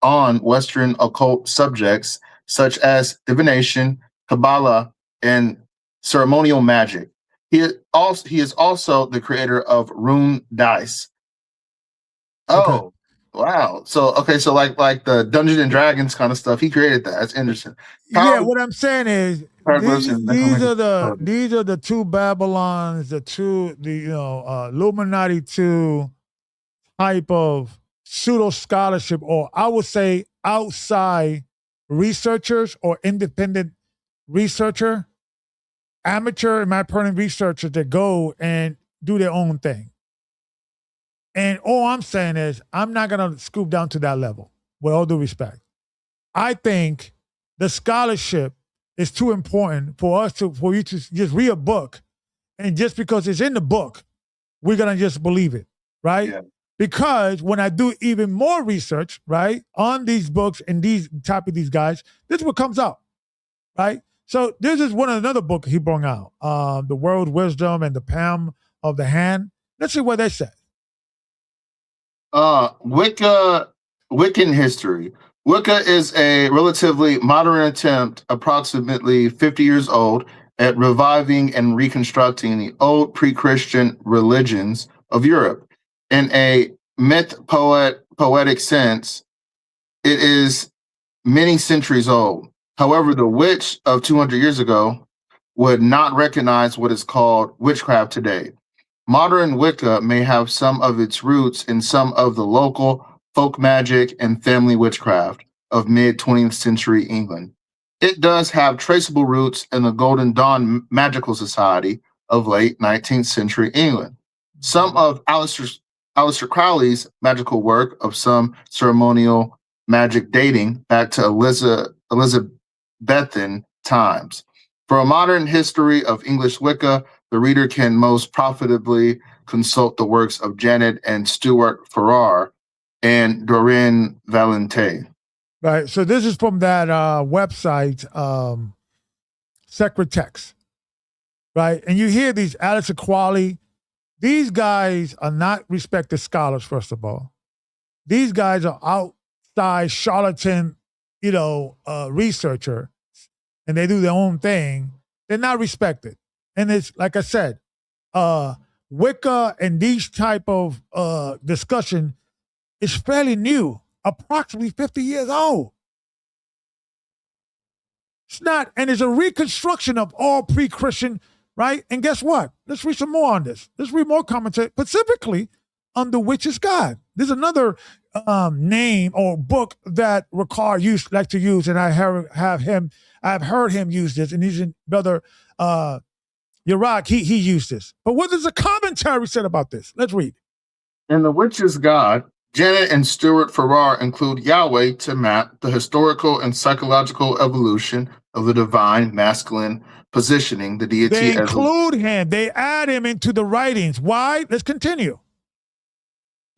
on Western occult subjects, such as divination, Kabbalah, and ceremonial magic. He is also the creator of rune dice. Oh, wow. So like the Dungeons and Dragons kind of stuff, he created that. That's interesting. What I'm saying is these are the 2 Babylons, the Illuminati 2 type of pseudo scholarship, or I would say outside researchers or independent researcher, amateur, in my opinion, researchers that go and do their own thing. And all I'm saying is I'm not going to scoop down to that level, with all due respect. I think the scholarship is too important for you to just read a book, and just because it's in the book, we're going to just believe it, right? Yeah. Because when I do even more research, right, on these books and these guys, this is what comes out, right? So this is another book he brought out, The World Wisdom and the Palm of the Hand. Let's see what they said. Wiccan history. Wicca is a relatively modern attempt, approximately 50 years old, at reviving and reconstructing the old pre-Christian religions of Europe. In a poetic sense, it is many centuries old. However, the witch of 200 years ago would not recognize what is called witchcraft today. Modern Wicca may have some of its roots in some of the local folk magic and family witchcraft of mid-20th century England. It does have traceable roots in the Golden Dawn Magical Society of late 19th century England. Some of Aleister Crowley's magical work of some ceremonial magic dating back to Elizabethan times. For a modern history of English Wicca, the reader can most profitably consult the works of Janet and Stuart Farrar and Doreen Valente. Right. So this is from that website, Sacred Text. Right. And you hear these Aleister Crowley. These guys are not respected scholars, first of all. These guys are outside charlatan, researcher, and they do their own thing. They're not respected. And it's, like I said, Wicca and these type of discussion is fairly new, approximately 50 years old. It's not, and it's a reconstruction of all pre-Christian, right? And guess what? Let's read some more on this. Let's read more commentary, specifically on the witch's god. There's another name or book that Ricard likes to use, and I've heard him use this, and he's in brother Iraq, he used this. But what does the commentary said about this? Let's read. In the witch's god, Janet and Stuart Farrar include Yahweh to map the historical and psychological evolution of the divine masculine, positioning the deity They include him. They add him into the writings. Why? Let's continue.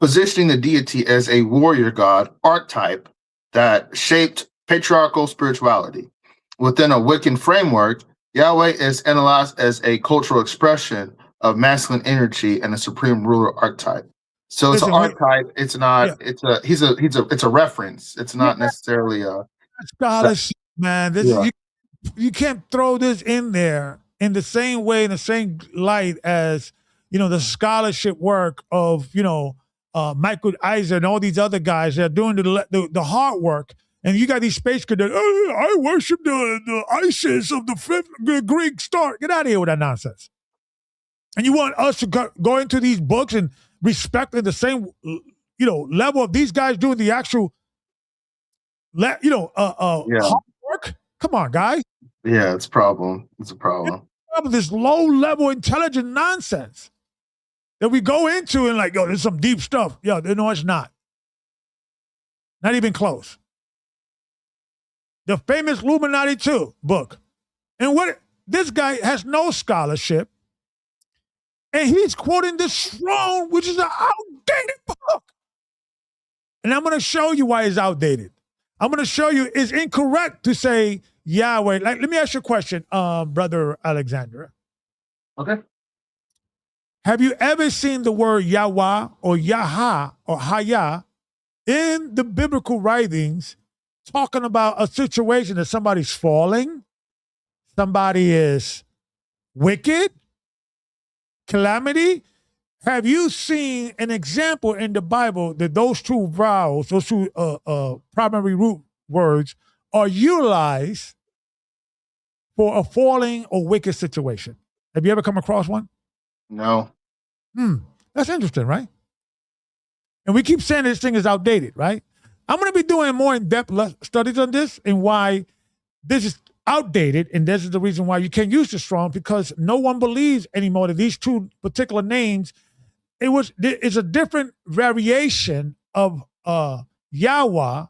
Positioning the deity as a warrior god archetype that shaped patriarchal spirituality. Within a Wiccan framework, Yahweh is analyzed as a cultural expression of masculine energy and a supreme ruler archetype. So it's an Listen, archetype. It's not. yeah, It's a reference. It's yeah, not necessarily a. scholarship, man. This is Yeah. you can't throw this in there in the same way, in the same light as the scholarship work of Michael Eisner and all these other guys that are doing the hard work. And you got these space cadets. Oh, I worship the Isis of the Greek star. Get out of here with that nonsense. And you want us to go into these books and respect in the same level of these guys doing the actual Yeah. hard work? Come on, guys. Yeah. It's a problem. It's a problem. This low level intelligent nonsense that we go into and like, yo, there's some deep stuff. Yo, no, it's not. Not even close. The famous Illuminati 2 book. And this guy has no scholarship. And he's quoting the Strong, which is an outdated book. And I'm going to show you why it's outdated. I'm going to show you it's incorrect to say Yahweh. Like, let me ask you a question, Brother Alexander. Okay. Have you ever seen the word Yahweh or Yaha or Hayah in the biblical writings talking about a situation that somebody's falling, somebody is wicked, calamity? Have you seen an example in the Bible that those two vowels, those two primary root words, are utilized for a falling or wicked situation? Have you ever come across one? No. That's interesting, right? And we keep saying this thing is outdated, right? I'm going to be doing more in-depth studies on this and why this is outdated, and this is the reason why you can't use the Strong, because no one believes anymore that these two particular names, it's a different variation of Yahweh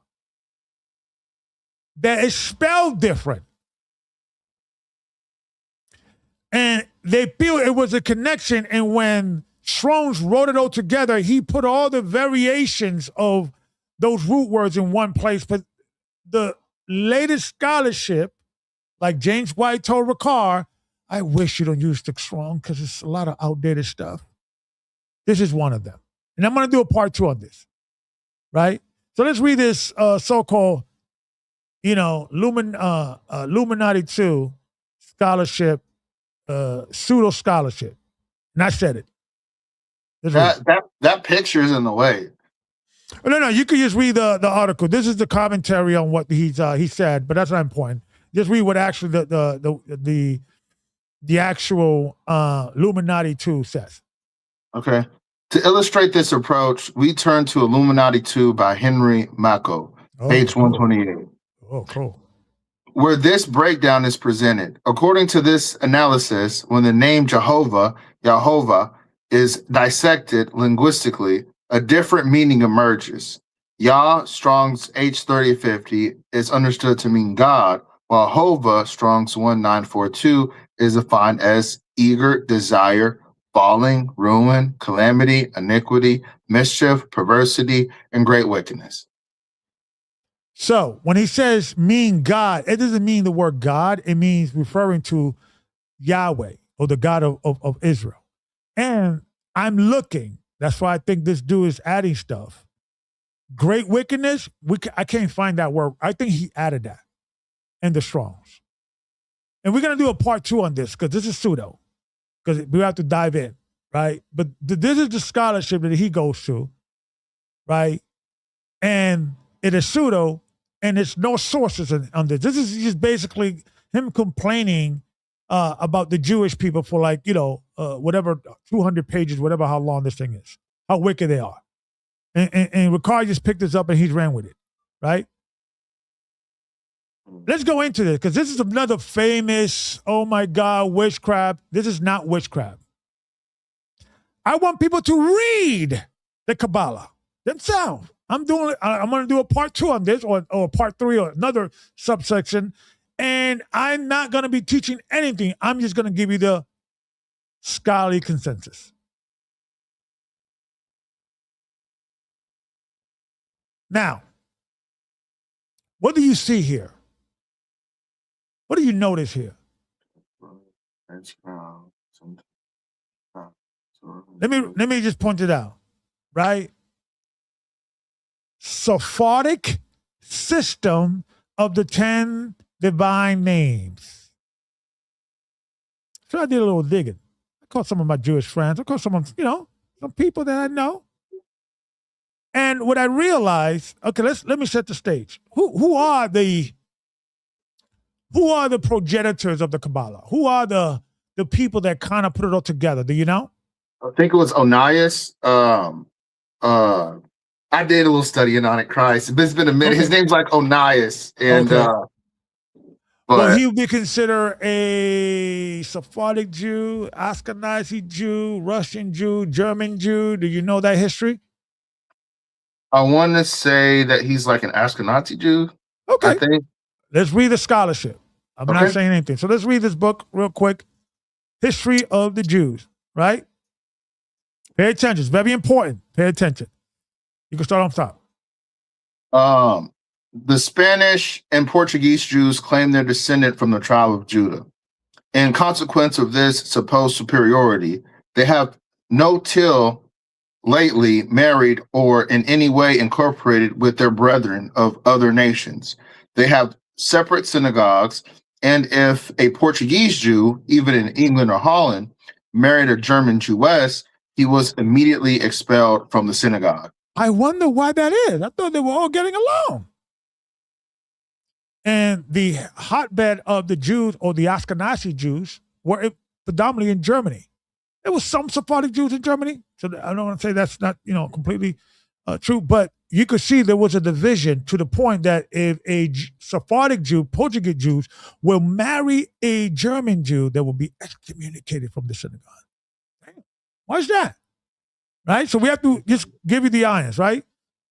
that is spelled different. And they feel it was a connection, and when Strong's wrote it all together, he put all the variations of those root words in one place. But the latest scholarship, like James White told Rawchaa, I wish you don't use the Strong because it's a lot of outdated stuff. This is one of them. And I'm going to do a part 2 on this, right? So let's read this so-called, Illuminati 2 scholarship, pseudo-scholarship. And I said it. That picture is in the way. No, you can just read the article. This is the commentary on what he said, but that's not important. Just read what actually the actual Illuminati 2 says. Okay. To illustrate this approach, we turn to Illuminati 2 by Henry Mako, page 128. Oh, cool. Where this breakdown is presented. According to this analysis, when the name Jehovah is dissected linguistically, a different meaning emerges. Yah, Strong's H3050, is understood to mean God, while Hova, Strong's 1942, is defined as eager, desire, falling, ruin, calamity, iniquity, mischief, perversity, and great wickedness. So when he says mean God, it doesn't mean the word God. It means referring to Yahweh or the God of Israel. And I'm looking. That's why I think this dude is adding stuff. Great wickedness, I can't find that word. I think he added that in the Strongs. And we're going to do a part 2 on this because this is pseudo. Because we have to dive in, right? But this is the scholarship that he goes to, right? And it is pseudo, and there's no sources on this. This is just basically him complaining about the Jewish people for whatever, 200 pages, whatever, how long this thing is, how wicked they are. And Rawchaa just picked this up and he's ran with it, right? Let's go into this because this is another famous, oh my God, witchcraft. This is not witchcraft. I want people to read the Kabbalah themselves. I'm going to do a part 2 on this or part 3 or another subsection. And I'm not going to be teaching anything. I'm just going to give you the scholarly consensus. Now, what do you see here? What do you notice here? Let me just point it out, right? Sephardic system of the 10 divine names. So I did a little digging. I called some of my Jewish friends. I called some people that I know. And what I realized, okay, let me set the stage. Who are the progenitors of the Kabbalah? Who are the people that kind of put it all together? Do you know? I think it was Onias. I did a little studying on it, Christ. It's been a minute. Okay. His name's like Onias. And okay. But he would be considered a Sephardic Jew, Ashkenazi Jew, Russian Jew, German Jew. Do you know that history? I want to say that he's like an Ashkenazi Jew. Okay. I think. Let's read the scholarship. I'm not saying anything. So let's read this book real quick. History of the Jews, right? Pay attention. It's very important. Pay attention. You can start on top. The Spanish and Portuguese Jews claim their descendant from the tribe of Judah. In consequence of this supposed superiority, they have no till lately married or in any way incorporated with their brethren of other nations. They have separate synagogues, and if a Portuguese Jew, even in England or Holland, married a German Jewess, he was immediately expelled from the synagogue. I wonder why that is. I thought they were all getting along. And the hotbed of the Jews, or the Ashkenazi Jews, were predominantly in Germany. There was some Sephardic Jews in Germany, so I don't want to say that's not completely true, but you could see there was a division to the point that if a Sephardic Jew, Portuguese Jews, will marry a German Jew, they will be excommunicated from the synagogue. Why is that? Right? So we have to just give you the irons, right?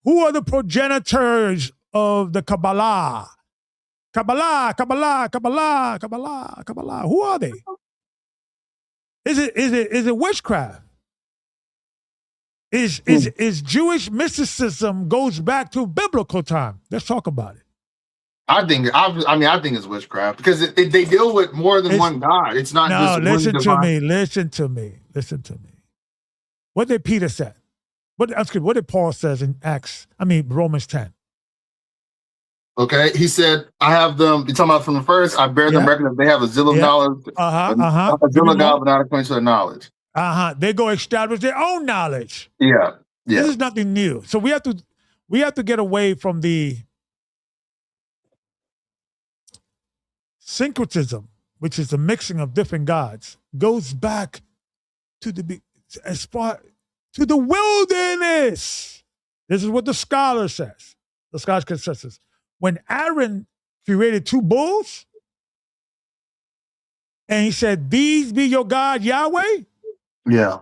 Who are the progenitors of the Kabbalah? Kabbalah. Who are they? Is it witchcraft? Is Jewish mysticism goes back to biblical time? Let's talk about it. I think it's witchcraft because they deal with more than one God. It's not just one divine. Listen to me. What did Peter say? What did Paul says in Romans 10? Okay, he said, I have them, you're talking about from the first, I bear them record that they have a zeal of knowledge, a zeal of God, but not according to their knowledge. They go establish their own knowledge. Yeah. This is nothing new. So we have to get away from the syncretism, which is the mixing of different gods, goes back to the wilderness. This is what the scholar says. The scholar's consensus. When Aaron created 2 bulls, and he said, "These be your God, Yahweh." Yeah.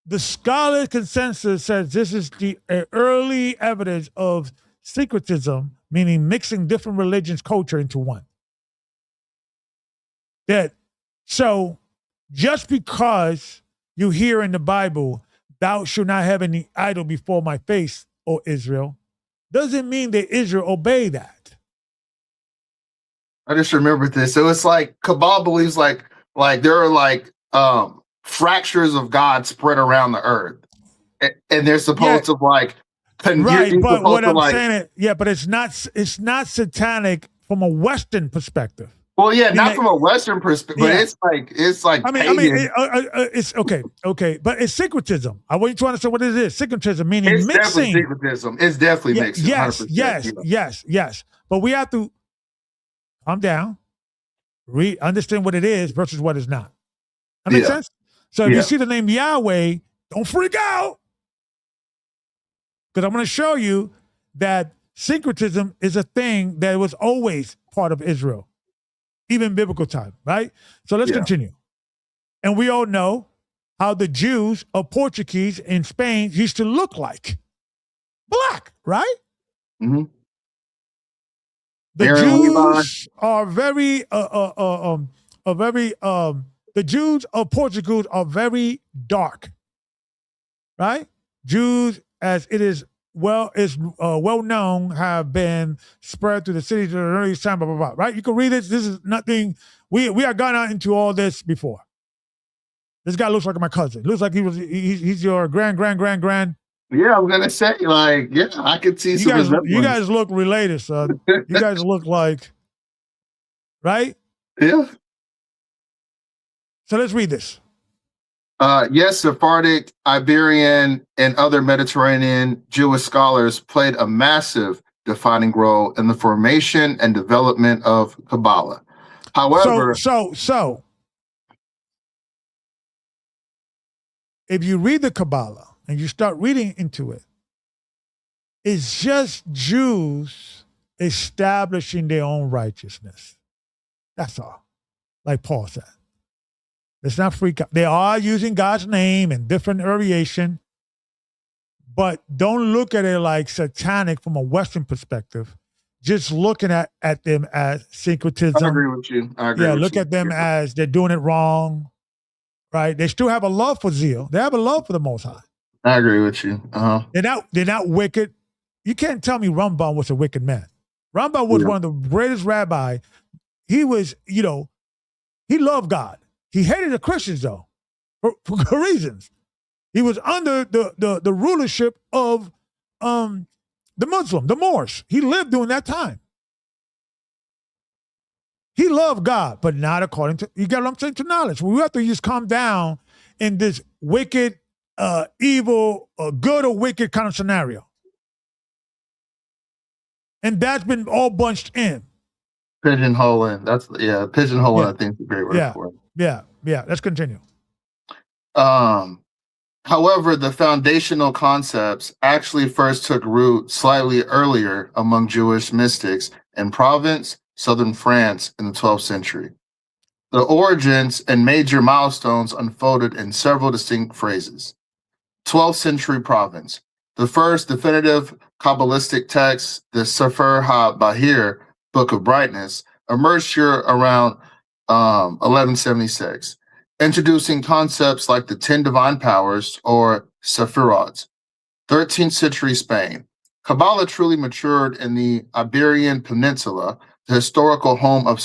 The scholar consensus says this is the early evidence of syncretism, meaning mixing different religions' culture into one. So just because you hear in the Bible, "Thou shalt not have any idol before my face, O Israel," doesn't mean that Israel obey that. I just remembered this. So it's like Kabbalah believes like there are fractures of God spread around the earth, and they're supposed to right. But what I'm saying is, but it's not satanic from a Western perspective. Well, yeah, not from a Western perspective, but it's like. It's okay, but it's syncretism. I want you to understand what it is. Syncretism meaning it's mixing. Definitely syncretism. It's definitely mixing. Yes. But we have to calm down, understand what it is versus what is not. That makes sense. So if you see the name Yahweh, don't freak out, because I'm going to show you that syncretism is a thing that was always part of Israel. Even biblical time, right? So let's continue. And we all know how the Jews of Portuguese in Spain used to look like. Black, right? Mm-hmm. The Jews are very, the Jews of Portugal are very dark, right? Jews, as it is well known, have been spread through the cities of the earliest time, blah, blah, blah, right? You can read this. This is nothing. We have gone out into all this before, This guy looks like my cousin. Looks like he's your grand. Yeah, I'm gonna say, like, yeah, I could see some resemblance. You guys look related, son. You guys look like, right? Yeah. So let's read this. Yes, Sephardic, Iberian, and other Mediterranean Jewish scholars played a massive defining role in the formation and development of Kabbalah. However, so if you read the Kabbalah and you start reading into it, it's just Jews establishing their own righteousness. That's all. Like Paul said. Let's not freak out. They are using God's name in different variation, but don't look at it like satanic from a Western perspective. Just looking at them as syncretism. I agree with you. Look at them as they're doing it wrong, right? They still have a love for zeal. They have a love for the Most High. I agree with you. They're not wicked. You can't tell me Rambam was a wicked man. Rambam was one of the greatest rabbi. He was, he loved God. He hated the Christians, though, for good reasons. He was under the rulership of the Muslim, the Moors. He lived during that time. He loved God, but not according to, you get what I'm saying, to knowledge. We have to just calm down in this wicked, evil, good or wicked kind of scenario. And that's been all bunched in. Pigeonholing. Pigeonholing, I think is a great word for it. Yeah. Let's continue. However, the foundational concepts actually first took root slightly earlier among Jewish mystics in Provence, southern France in the 12th century. The origins and major milestones unfolded in several distinct phases. 12th century Provence. The first definitive Kabbalistic text, the Sefer HaBahir, Book of Brightness, emerged here around 1176, introducing concepts like the 10 divine powers or Sephirot. 13th century Spain. Kabbalah truly matured in the Iberian Peninsula, the historical home of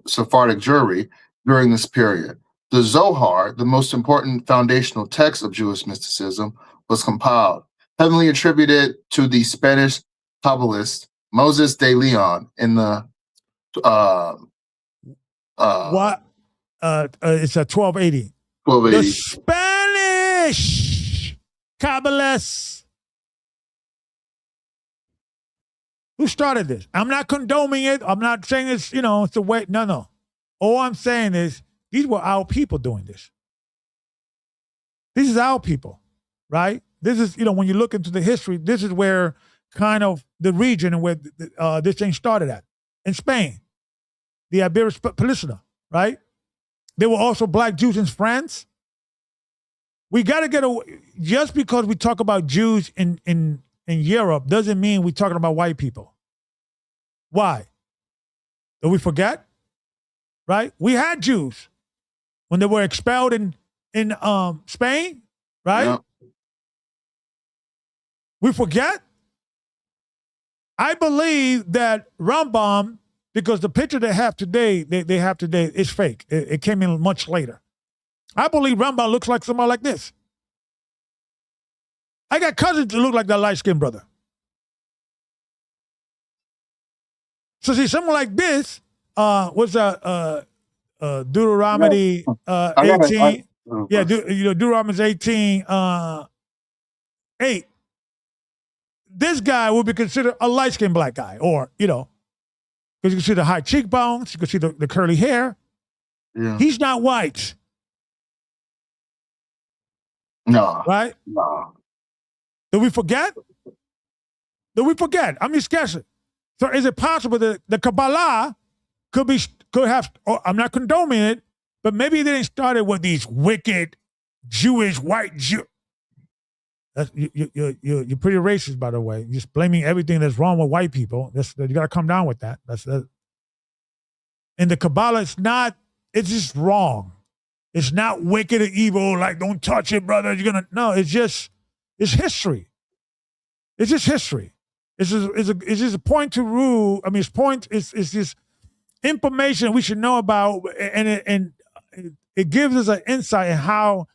Sephardic Jewry during this period. The Zohar, the most important foundational text of Jewish mysticism, was compiled, heavily attributed to the Spanish Kabbalist Moses de Leon in the it's a 1280. 1280. The Spanish Kabbalists. Who started this? I'm not condoning it. I'm not saying it's, it's a way. No. All I'm saying is these were our people doing this. This is our people, right? This is, when you look into the history, this is where kind of the region and where this thing started at. In Spain, the Iberian Peninsula, right? There were also black Jews in France. We got to get away. Just because we talk about Jews in Europe doesn't mean we're talking about white people. Why? Did we forget? Right? We had Jews when they were expelled in Spain, right? Yeah. We forget? I believe that Rambam, because the picture they have today is fake. It came in much later. I believe Rambam looks like somebody like this. I got cousins that look like that light-skinned brother. So see, someone like this was Deuteronomy 18. Deuteronomy 18, 8. This guy would be considered a light-skinned black guy, or, because you can see the high cheekbones, you can see the curly hair. Yeah. He's not white. No. Right? No. Did we forget? I'm just guessing. So is it possible that the Kabbalah could have, I'm not condoning it, but maybe they didn't start it with these wicked Jewish white Jew. You're pretty racist, by the way. You're just blaming everything that's wrong with white people. You got to come down with that. And the Kabbalah, it's just wrong. It's not wicked or evil, like don't touch it, brother. It's history. It's just history. It's just a point to rule. I mean, it's just information we should know about, and it gives us an insight in how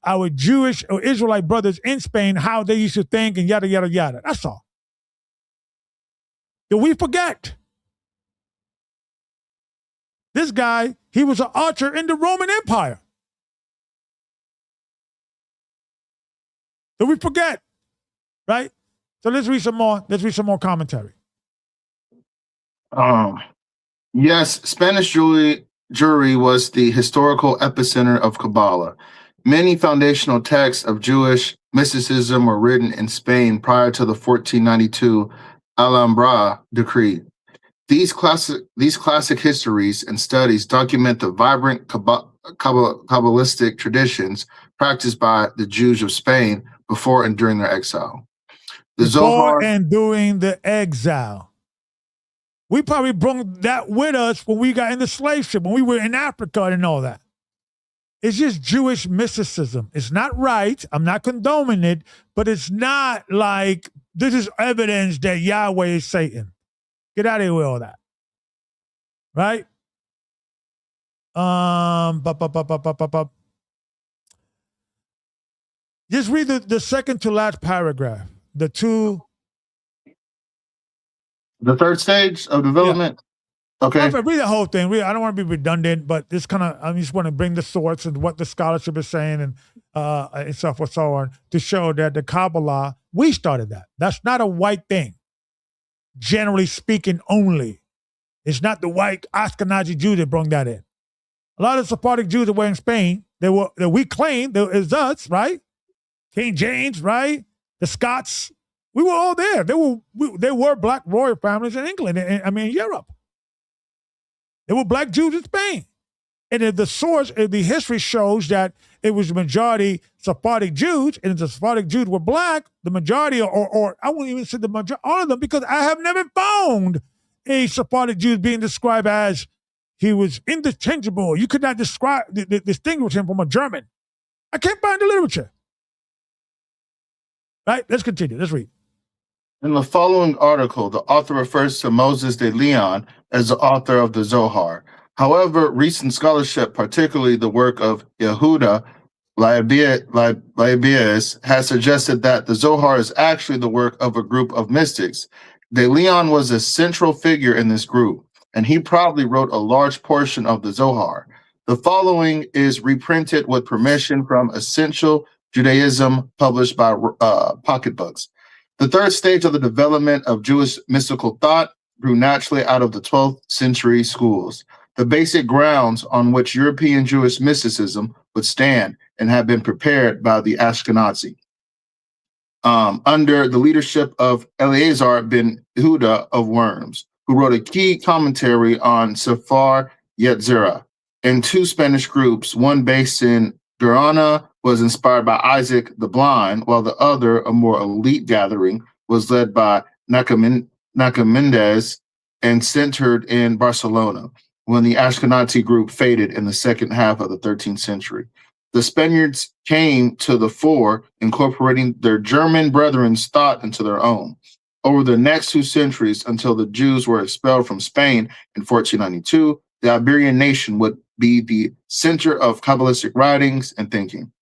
our Jewish or Israelite brothers in Spain, how they used to think and yada, yada, yada. That's all. Did we forget? This guy, he was an archer in the Roman Empire. Did we forget? Right? So let's read some more. Let's read some more commentary. Yes, Spanish Jewry was the historical epicenter of Kabbalah. Many foundational texts of Jewish mysticism were written in Spain prior to the 1492 Alhambra decree. These classic histories and studies document the vibrant Kabbalistic traditions practiced by the Jews of Spain before and during their exile. Before and during the exile. We probably brought that with us when we got in the slave ship, when we were in Africa and all that. It's just Jewish mysticism. It's not right. I'm not condoning it, but it's not like this is evidence that Yahweh is Satan. Get out of here with all that. Right? Just read the second to last paragraph. The third stage of development. Yeah. Okay. Read the whole thing. I don't want to be redundant, but this I just want to bring the source and what the scholarship is saying and so forth, so on, to show that the Kabbalah, we started that. That's not a white thing. Generally speaking, only. It's not the white Ashkenazi Jews that brought that in. A lot of Sephardic Jews that were in Spain, that we claim is us, right? King James, right? The Scots. We were all there. They were black royal families in England, in Europe. There were black Jews in Spain. And the source, the history shows that it was the majority Sephardic Jews, and if the Sephardic Jews were black, the majority, or I won't even say the majority, all of them, because I have never found a Sephardic Jew being described as he was interchangeable. You could not distinguish him from a German. I can't find the literature. Right? Let's continue. Let's read. In the following article, the author refers to Moses de Leon as the author of the Zohar. However, recent scholarship, particularly the work of Yehuda Libaeus, has suggested that the Zohar is actually the work of a group of mystics. De Leon was a central figure in this group, and he probably wrote a large portion of the Zohar. The following is reprinted with permission from Essential Judaism, published by Pocketbooks. The third stage of the development of Jewish mystical thought grew naturally out of the 12th century schools, the basic grounds on which European Jewish mysticism would stand and have been prepared by the Ashkenazi. Under the leadership of Eleazar ben Yehuda of Worms, who wrote a key commentary on Sefer Yetzirah, and two Spanish groups, one based in Girona, was inspired by Isaac the Blind, while the other, a more elite gathering, was led by Nachmanides and centered in Barcelona, when the Ashkenazi group faded in the second half of the 13th century. The Spaniards came to the fore, incorporating their German brethren's thought into their own. Over the next 2 centuries, until the Jews were expelled from Spain in 1492, the Iberian nation would be the center of Kabbalistic writings and thinking.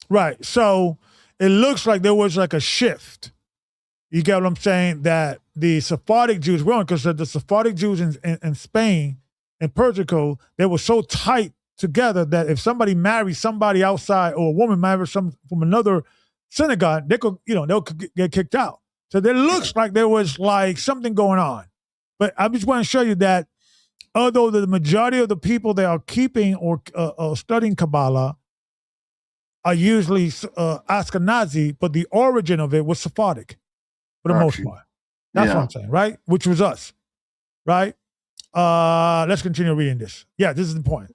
Right. So it looks like there was like a shift. You get what I'm saying? That the Sephardic Jews were on, because the Sephardic Jews in Spain and Portugal, they were so tight together that if somebody married somebody outside, or a woman married some from another synagogue, they'll get kicked out. So it looks like there was like something going on. But I just want to show you that although the majority of the people that are keeping or studying Kabbalah are usually Ashkenazi, but the origin of it was Sephardic for the most part. That's what I'm saying, right? Which was us, right? Let's continue reading this. Yeah, this is the point.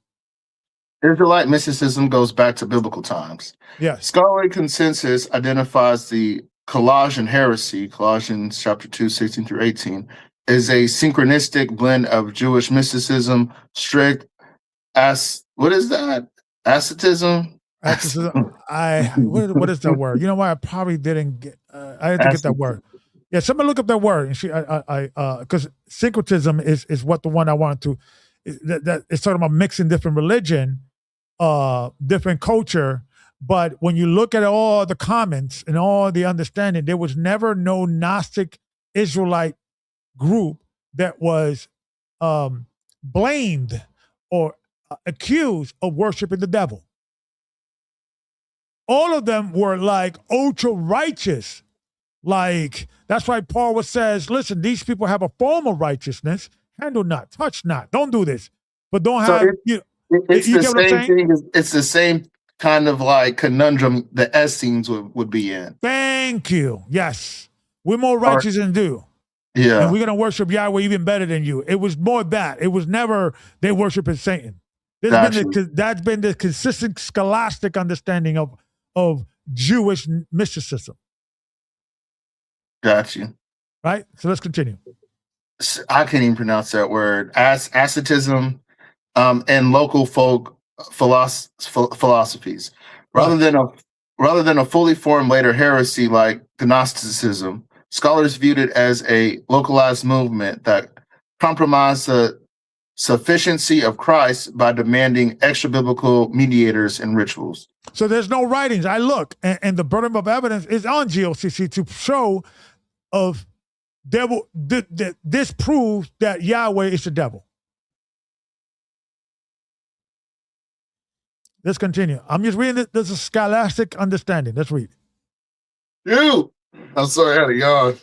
Israelite mysticism goes back to biblical times. Yes. Scholarly consensus identifies the Colossian heresy, Colossians chapter 2, 16 through 18, is a synchronistic blend of Jewish mysticism, strict what is that? Asceticism? What is that word? You know why I probably didn't get? I had to get that word. Yeah, somebody look up that word, and because syncretism is what the one I wanted to. That it's talking about mixing different religion, different culture. But when you look at all the comments and all the understanding, there was never no Gnostic Israelite group that was blamed or accused of worshiping the devil. All of them were like ultra righteous. Like, that's why Paul says, listen, these people have a form of righteousness. Handle not, touch not, don't do this. But don't have, it's the same thing. It's the same kind of like conundrum the Essenes would be in. Thank you. Yes. We're more righteous than you. Yeah. And we're going to worship Yahweh even better than you. It was more that. It was never they worshiping Satan. That's been the consistent scholastic understanding of Jewish mysticism. Got you. Right? So let's continue. I can't even pronounce that word. Asceticism and local folk philosophies. Rather than a fully formed later heresy like Gnosticism, scholars viewed it as a localized movement that compromised the sufficiency of Christ by demanding extra-biblical mediators and rituals. So there's no writings. I look, and the burden of evidence is on GOCC to show of devil. This proves that Yahweh is the devil. Let's continue. I'm just reading it. There's a scholastic understanding. Let's read. I'm sorry, I had a yawn.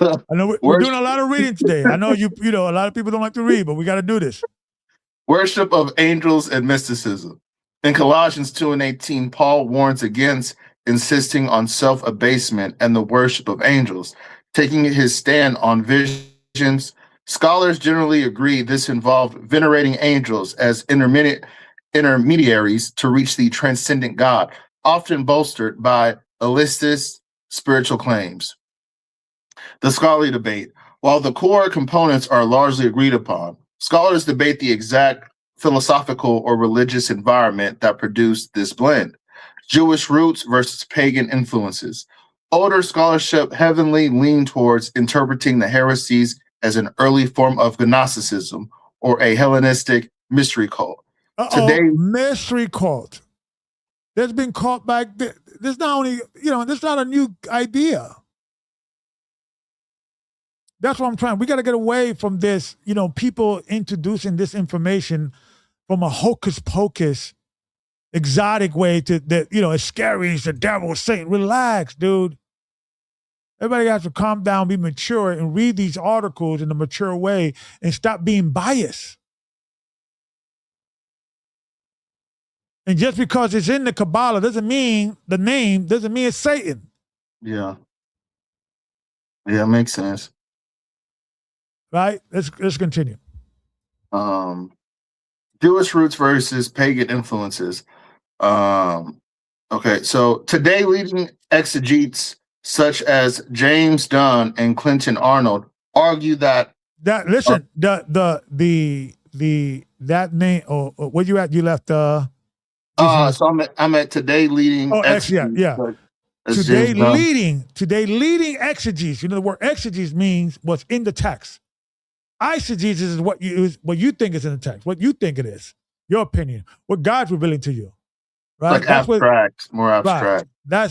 I know we're doing a lot of reading today. I know you know a lot of people don't like to read, but we got to do this. Worship of angels and mysticism. In Colossians 2:18, Paul warns against insisting on self-abasement and the worship of angels, taking his stand on visions. Scholars generally agree this involved venerating angels as intermediaries to reach the transcendent God, often bolstered by elitist spiritual claims. The scholarly debate. While the core components are largely agreed upon, scholars debate the exact philosophical or religious environment that produced this blend. Jewish roots versus pagan influences. Older scholarship heavily leaned towards interpreting the heresies as an early form of Gnosticism or a Hellenistic mystery cult. Today, mystery cult. There's been cult back there. There's not only, there's not a new idea. That's what I'm trying. We got to get away from this, people introducing this information from a hocus pocus, exotic way to that, it's scary, it's the devil, Satan. Relax, dude. Everybody has to calm down, be mature, and read these articles in a mature way and stop being biased. And just because it's in the Kabbalah doesn't mean it's Satan. Yeah. Yeah, makes sense. Right? Let's continue. Jewish roots versus pagan influences. Okay, so today leading exegetes such as James Dunn and Clinton Arnold argue that that name or where you at? You left so I'm at today leading exegetes. Today leading exegetes. The word exegetes means what's in the text. Eisegesis is what you think is in the text, what you think it is, your opinion, what God's revealing to you, right? Like abstract, more abstract. Right.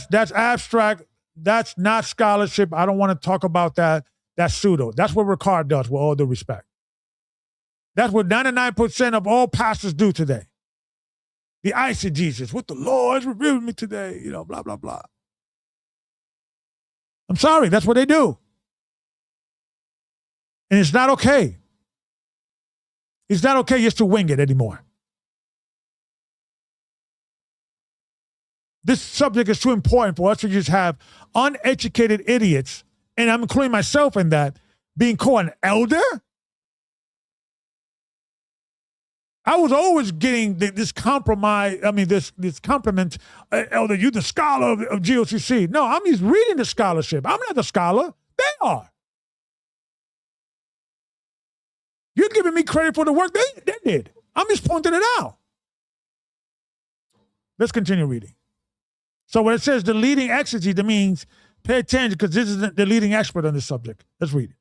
That's abstract. That's not scholarship. I don't want to talk about that. That's pseudo. That's what Ricard does, with all due respect. That's what 99% of all pastors do today. The eisegesis, what the Lord has revealed me today, blah, blah, blah. I'm sorry, that's what they do. And it's not okay. It's not okay just to wing it anymore. This subject is too important for us to just have uneducated idiots, and I'm including myself in that, being called an elder. I was always getting this compliment, elder, you the scholar of GOCC. No, I'm just reading the scholarship. I'm not the scholar. They are. You're giving me credit for the work they did. I'm just pointing it out. Let's continue reading. So when it says the leading exegete, that means pay attention because this is the leading expert on this subject. Let's read it.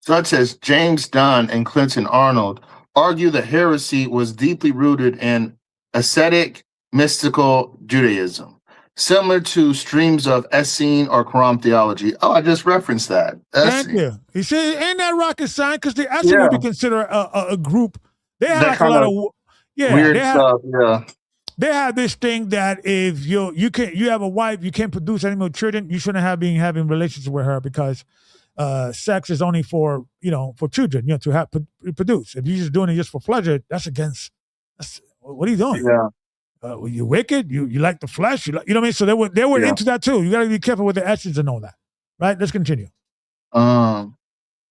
Such as James Dunn and Clinton Arnold argue the heresy was deeply rooted in ascetic mystical Judaism, similar to streams of Essene or Quran theology. Oh, I just referenced that. Thank Essene. you. You see, ain't that rocket science? Because the Essene Yeah, would be considered a group. They had that like a kind lot of of yeah. weird stuff. Yeah, They have this thing that if you have a wife, you can't produce any more children. You shouldn't have been having relations with her because sex is only for for children. To have produce. If you're just doing it just for pleasure, that's against. What are you doing? yeah, You're wicked. You like the flesh. You know what I mean. So they were yeah. into that too. You got to be careful with the essence and all that. Right. Let's continue. Or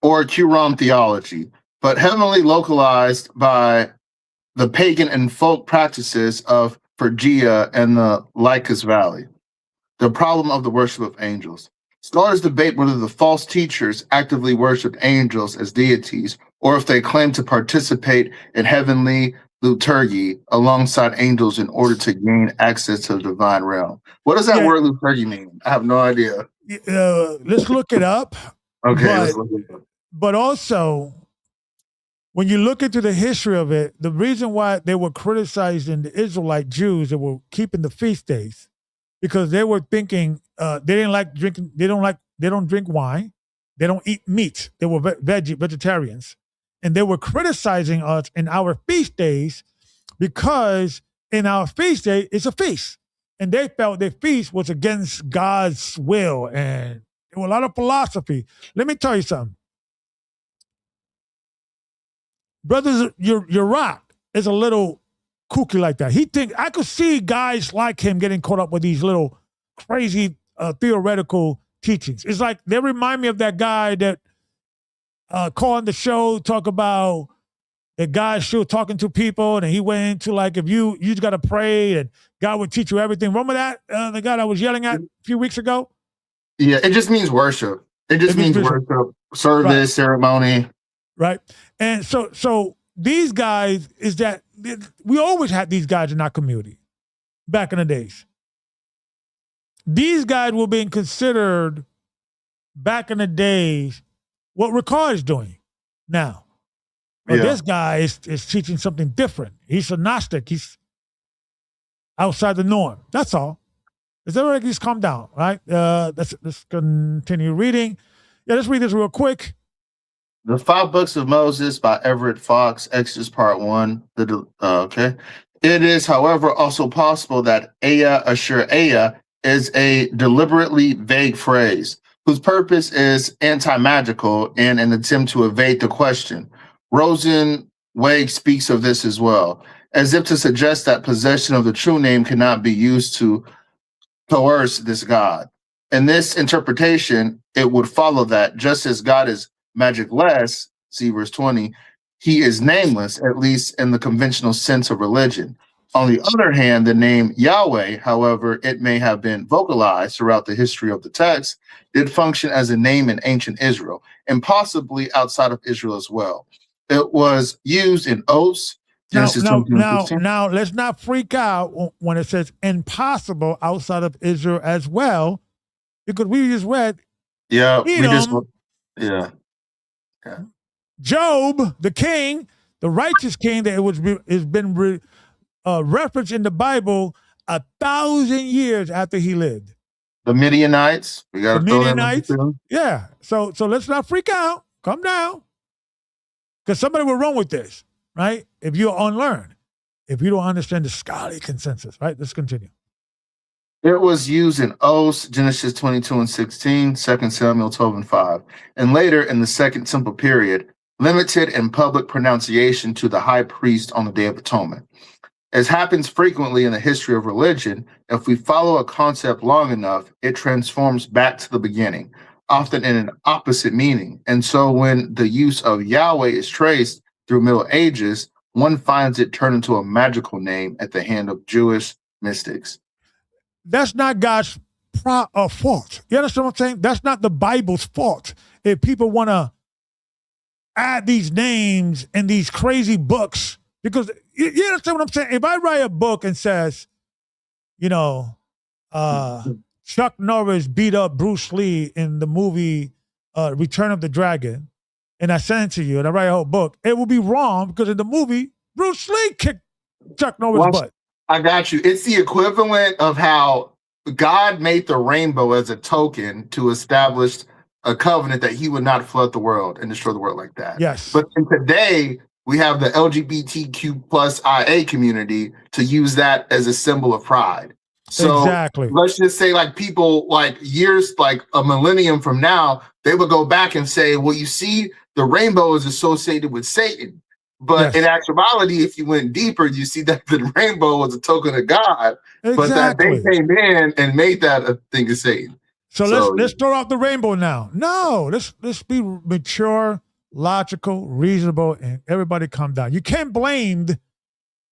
Qumran theology, but heavily localized by the pagan and folk practices of Phrygia and the Lycus Valley. The problem of the worship of angels. Scholars debate whether the false teachers actively worshiped angels as deities or if they claimed to participate in heavenly liturgy alongside angels in order to gain access to the divine realm. What does that Yeah. word liturgy mean? I have no idea. Let's look it up. Okay, But- let's look it up. But also, when you look into the history of it, the reason why they were criticizing the Israelite Jews that were keeping the feast days, because they were thinking they didn't like drinking. They don't drink wine. They don't eat meat. They were vegetarians, and they were criticizing us in our feast days because in our feast day it's a feast, and they felt their feast was against God's will, and there were a lot of philosophy. Let me tell you something. Brothers, your rock is a little kooky like that. I could see guys like him getting caught up with these little crazy theoretical teachings. It's like they remind me of that guy that called on the show, talk about the guy still talking to people, and he went into like if you just got to pray and God would teach you everything. Remember that the guy I was yelling at a few weeks ago? Yeah, it just means worship. It just means worship, service, Right. ceremony. Right. And so these guys is that we always had these guys in our community back in the days. These guys were being considered back in the days what Ricard is doing now. But Yeah. this guy is teaching something different. He's a Gnostic. He's outside the norm. That's all. Is everybody just calm down, right? Let's continue reading. Yeah, let's read this real quick. The Five Books of Moses by Everett Fox, Exodus Part 1. Okay. It is, however, also possible that AHAYAH is a deliberately vague phrase whose purpose is anti-magical in an attempt to evade the question. Rosenweg speaks of this as well, as if to suggest that possession of the true name cannot be used to coerce this God. In this interpretation, it would follow that just as God is magicless, see verse 20, he is nameless, at least in the conventional sense of religion. On the other hand, the name Yahweh, however it may have been vocalized throughout the history of the text, did function as a name in ancient Israel, and possibly outside of Israel as well. It was used in oaths. Genesis 22:16. Now, let's not freak out when it says impossible outside of Israel as well, because we just read Yeah, Edom, yeah. Job, the king, the righteous king that has been referenced in the Bible 1,000 years after he lived. The Midianites. We got The to throw them Midianites. in too. Yeah. So let's not freak out. Calm down. Because somebody will run with this, right? If you're unlearned, if you don't understand the scholarly consensus, right? Let's continue. It was used in oaths, Genesis 22:16, 2 Samuel 12:5, and later in the Second Temple period, limited in public pronunciation to the high priest on the Day of Atonement. As happens frequently in the history of religion, if we follow a concept long enough, it transforms back to the beginning, often in an opposite meaning. And so when the use of Yahweh is traced through Middle Ages, one finds it turned into a magical name at the hand of Jewish mystics. That's not God's fault. You understand what I'm saying? That's not the Bible's fault. If people want to add these names in these crazy books, because you understand what I'm saying? If I write a book and says, Chuck Norris beat up Bruce Lee in the movie Return of the Dragon, and I send it to you and I write a whole book, it will be wrong because in the movie, Bruce Lee kicked Chuck Norris' butt. I got you. It's the equivalent of how God made the rainbow as a token to establish a covenant that he would not flood the world and destroy the world like that. Yes. But today, we have the LGBTQ plus IA community to use that as a symbol of pride. So exactly. Let's just say like people like years, like a millennium from now, they would go back and say, well, you see, the rainbow is associated with Satan. But in actuality, if you went deeper, you see that the rainbow was a token of God, but that they came in and made that a thing of Satan. So let's throw out the rainbow now. No, let's be mature, logical, reasonable, and everybody calm down. You can't blame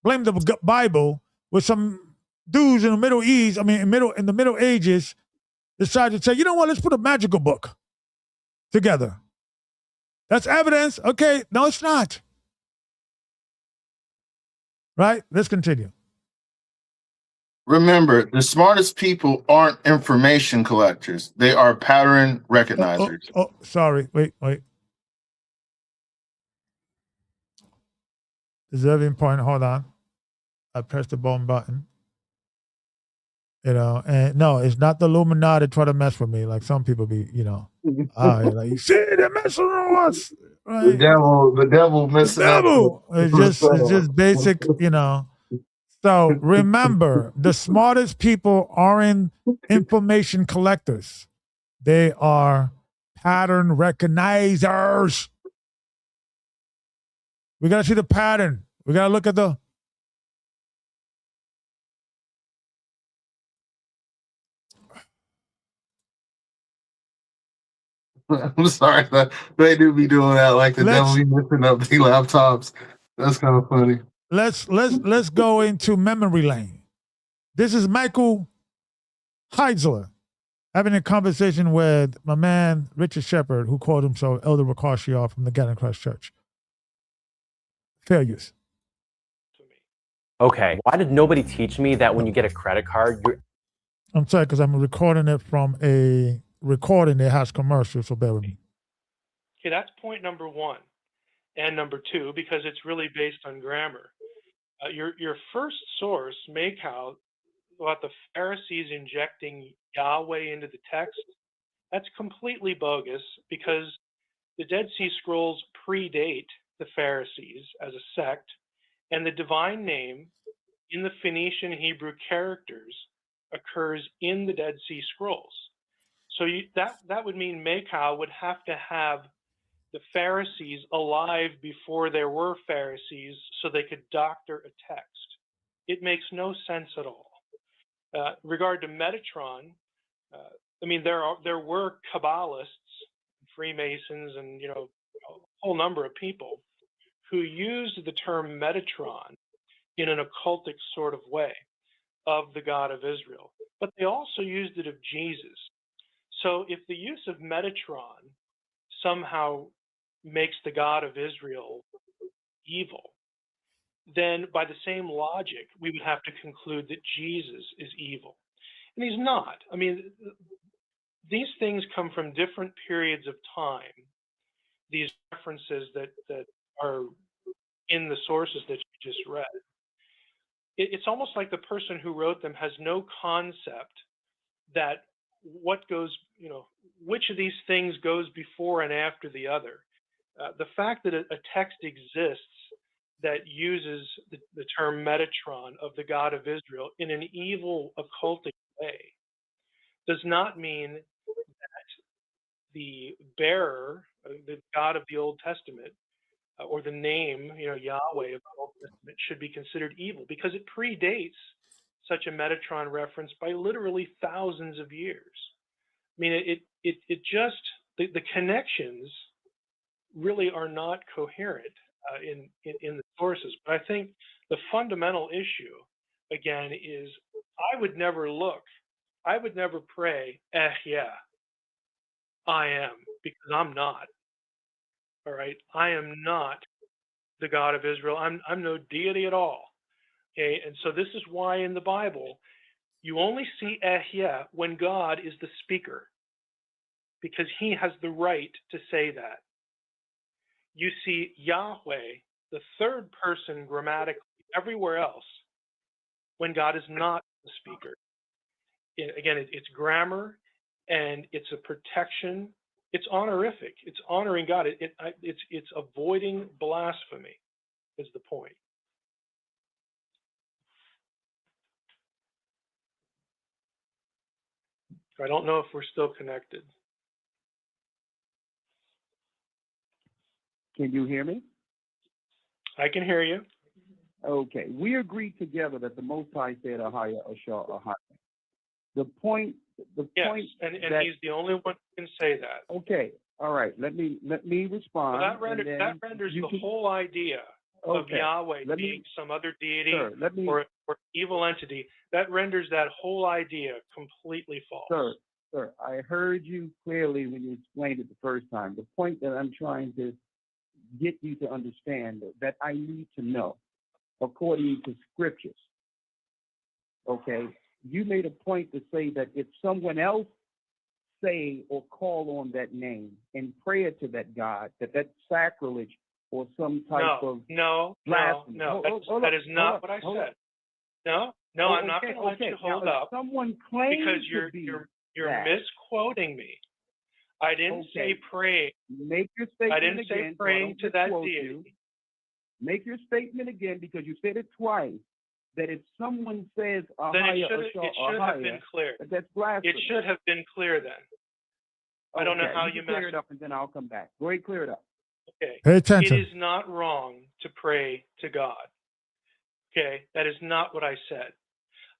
the Bible with some dudes in the Middle East. I mean, in the Middle Ages, decided to say, you know what? Let's put a magical book together. That's evidence. Okay, no, it's not. Right? Let's continue. Remember, the smartest people aren't information collectors. They are pattern recognizers. Oh, sorry. Wait. Deserving point. Hold on. I pressed the wrong button. And no, it's not the Illuminati try to mess with me like some people be, like, you see, they're messing with us. Right? The devil messing up. It's just basic, So remember, the smartest people aren't information collectors. They are pattern recognizers. We got to see the pattern. We got to look at the... I'm sorry, they do be doing that. Like the devil be messing up the laptops. That's kind of funny. Let's go into memory lane. This is Michael Heitzler having a conversation with my man Richard Shepard, who called himself Elder Rawchaa from the Gathering Christ Church. Fair use. Okay, why did nobody teach me that when you get a credit card, I'm sorry, because I'm recording it from a recording that has commercials, so bear with me. Okay, that's point number one. And number two, because it's really based on grammar. Your first source, Makau, about the Pharisees injecting Yahweh into the text, that's completely bogus because the Dead Sea Scrolls predate the Pharisees as a sect, and the divine name in the Phoenician Hebrew characters occurs in the Dead Sea Scrolls. So that would mean Makau would have to have the Pharisees alive before there were Pharisees so they could doctor a text. It makes no sense at all. Regard to Metatron, there were Kabbalists, Freemasons, and a whole number of people who used the term Metatron in an occultic sort of way of the God of Israel, but they also used it of Jesus. So if the use of Metatron somehow makes the God of Israel evil, then by the same logic, we would have to conclude that Jesus is evil. And he's not. I mean, these things come from different periods of time, these references that are in the sources that you just read. It's almost like the person who wrote them has no concept that what goes, which of these things goes before and after the other. The fact that a text exists that uses the term Metatron of the God of Israel in an evil occultic way does not mean that the bearer, the God of the Old Testament, or the name, Yahweh of the Old Testament should be considered evil because it predates such a Metatron reference by literally thousands of years. I mean, it just, the connections really are not coherent in the sources. But I think the fundamental issue, again, is I would never pray, yeah, I am, because I'm not. All right, I am not the God of Israel. I'm no deity at all. Okay, and so this is why in the Bible you only see AHAYAH when God is the speaker, because he has the right to say that. you see Yahweh, the third person grammatically, everywhere else when God is not the speaker. Again, it's grammar and it's a protection. It's honorific. It's honoring God. It's avoiding blasphemy is the point. I don't know if we're still connected. Can you hear me? I can hear you. Okay. We agreed together that the Most High said, AHAYAH, AHAYAH. The point, Yes, point and that, he's the only one who can say that. okay. All right. Let me respond. Well, that renders the whole idea of Yahweh being some other deity or evil entity. That renders that whole idea completely false. Sir, I heard you clearly when you explained it the first time. The point that I'm trying to get you to understand that I need to know, according to scriptures, okay, you made a point to say that if someone else say or call on that name in prayer to that God, that's sacrilege or some type of blasphemy. That is not what I said. No, I'm not going to let you hold up someone claims because you're misquoting me. I didn't say pray. Make your statement I didn't again, say praying to that deity. You. Make your statement again because you said it twice. That if someone says AHAYAH, then it should have been clear. That's blasphemy. It should have been clear then. I don't know how you clear it up, and then I'll come back. Go ahead, clear it up. Okay. Pay attention. It is not wrong to pray to God. Okay, that is not what I said.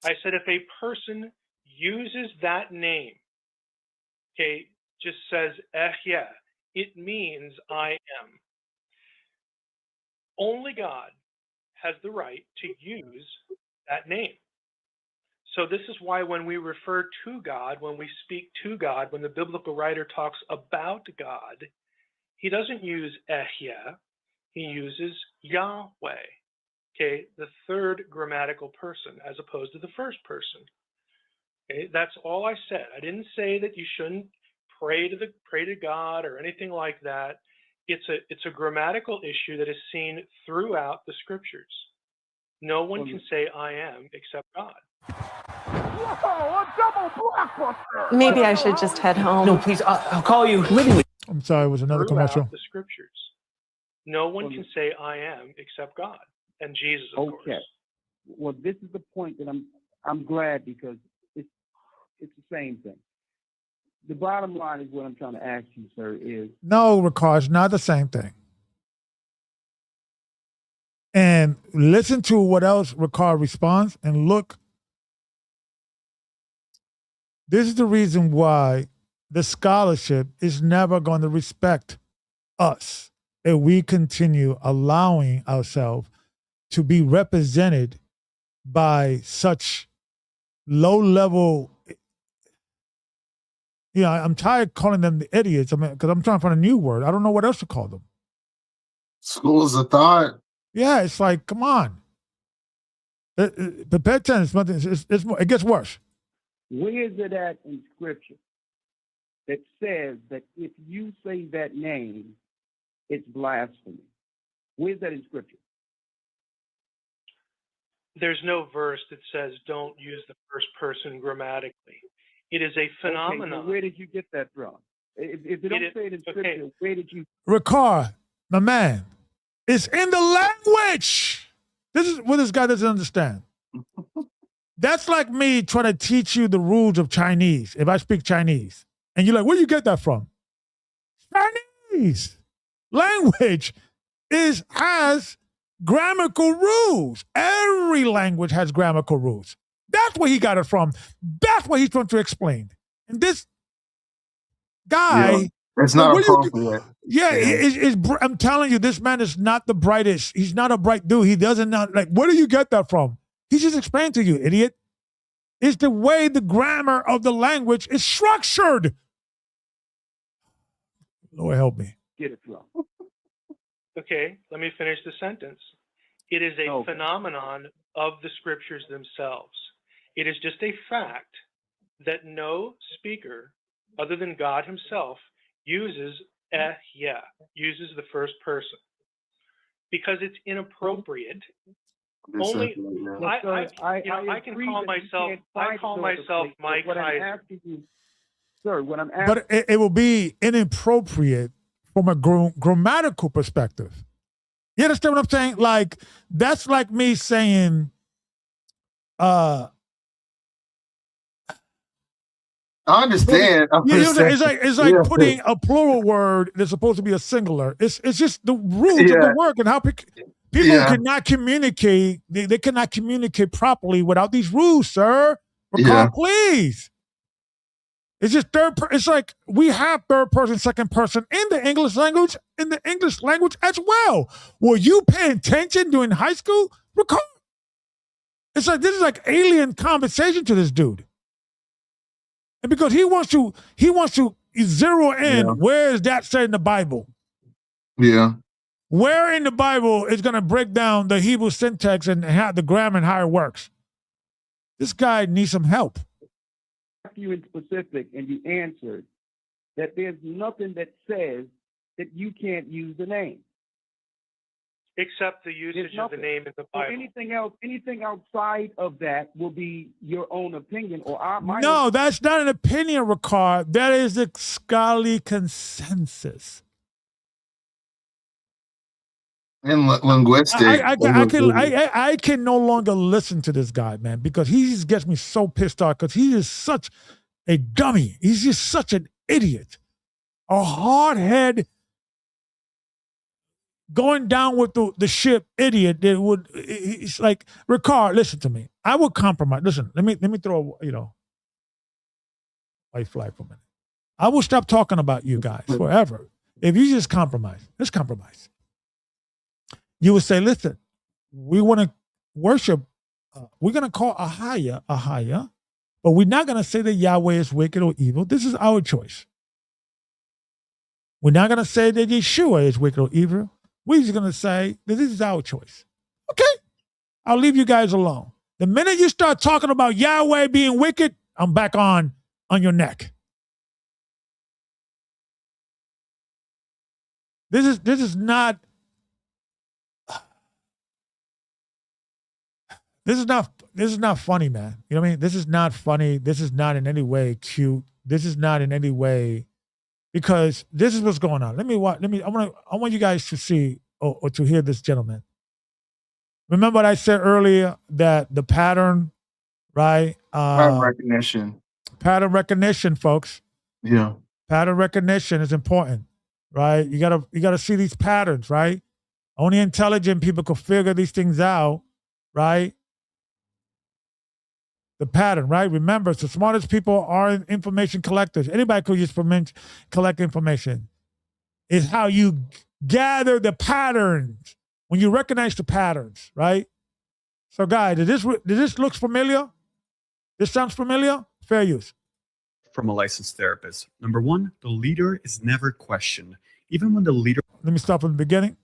I said if a person uses that name, okay, just says AHAYAH, it means I am. Only God has the right to use that name. So this is why when we refer to God, when we speak to God, when the biblical writer talks about God, he doesn't use AHAYAH, he uses Yahweh, okay, the third grammatical person as opposed to the first person. Okay, that's all I said. I didn't say that you shouldn't pray to God or anything like that. It's a grammatical issue that is seen throughout the scriptures. No one can say I am except God. Maybe I should just head home. No, please, I'll call you. I'm sorry, it was another commercial. Throughout the scriptures. No one can say I am except God and Jesus, of course. Well, this is the point that I'm glad because it's the same thing. The bottom line is what I'm trying to ask you, sir, is... No, Ricard, it's not the same thing. And listen to what else Ricard responds and look. This is the reason why the scholarship is never going to respect us if we continue allowing ourselves to be represented by such low-level... I'm tired of calling them the idiots. I mean, because I'm trying to find a new word. I don't know what else to call them. Schools of thought. Yeah, it's like, come on. The pay attention. It gets worse. Where is it at in Scripture that says that if you say that name, it's blasphemy? Where's that in Scripture? There's no verse that says don't use the first person grammatically. It is a phenomenon. Okay, so where did you get that from? If you don't say it in Scripture, where did you... Ricard, my man, it's in the language. This is what this guy doesn't understand. That's like me trying to teach you the rules of Chinese, if I speak Chinese. And you're like, where do you get that from? Chinese. Language has grammatical rules. Every language has grammatical rules. That's where he got it from. That's what he's trying to explain. And this guy... It's not appropriate. I'm telling you, this man is not the brightest. He's not a bright dude. He doesn't know, where do you get that from? He just explained to you, idiot. It's the way the grammar of the language is structured. Lord help me. Get it from. Okay, let me finish the sentence. It is a phenomenon of the scriptures themselves. It is just a fact that no speaker, other than God himself, uses AHAYAH uses the first person because it's inappropriate. Only I can call myself Mike Kaiser. Sir, what I'm asking, but it will be inappropriate from a grammatical perspective. You understand what I'm saying? Like, that's like me saying, I understand. it's like putting a plural word that's supposed to be a singular. It's just the rules of the work and how people cannot communicate. They cannot communicate properly without these rules, sir. Please. It's just it's like we have third person, second person in the English language, as well. Were you paying attention during high school? Record. It's like this is like alien conversation to this dude. And because he wants to zero in where is that said in the Bible? Yeah. Where in the Bible is going to break down the Hebrew syntax and how the grammar and how it works? This guy needs some help. You in specific, and you answered that there's nothing that says that you can't use the name. Except the usage of the name in the Bible. Anything outside of that will be your own opinion or No, that's not an opinion, Ricard. That is the scholarly consensus. In linguistics, I can no longer listen to this guy, man, because he just gets me so pissed off because he is such a dummy. He's just such an idiot. A hardhead going down with the ship idiot that would, it's like, Ricard, listen to me. I will compromise. Listen, let me throw, white flag for a minute. I will stop talking about you guys forever. If you just compromise, let's compromise. You would say, listen, we want to worship, we're going to call AHAYAH, but we're not going to say that Yahweh is wicked or evil. This is our choice. We're not going to say that Yeshua is wicked or evil. We're just going to say that this is our choice. Okay? I'll leave you guys alone. The minute you start talking about Yahweh being wicked, I'm back on your neck. This is not funny, man. You know what I mean? This is not funny. This is not in any way cute. This is not in any way, because this is what's going on. I want you guys to see or to hear this gentleman. Remember what I said earlier, that the pattern, right? Pattern recognition. Pattern recognition, folks. Yeah. Pattern recognition is important, right? You gotta see these patterns, right? Only intelligent people can figure these things out, right? The pattern, right? Remember, the smartest people are information collectors. Anybody could just collect information. It's how you gather the patterns. When you recognize the patterns, right? So, guys, did this look familiar? This sounds familiar? Fair use. From a licensed therapist. Number one, the leader is never questioned. Even when the leader... Let me start from the beginning.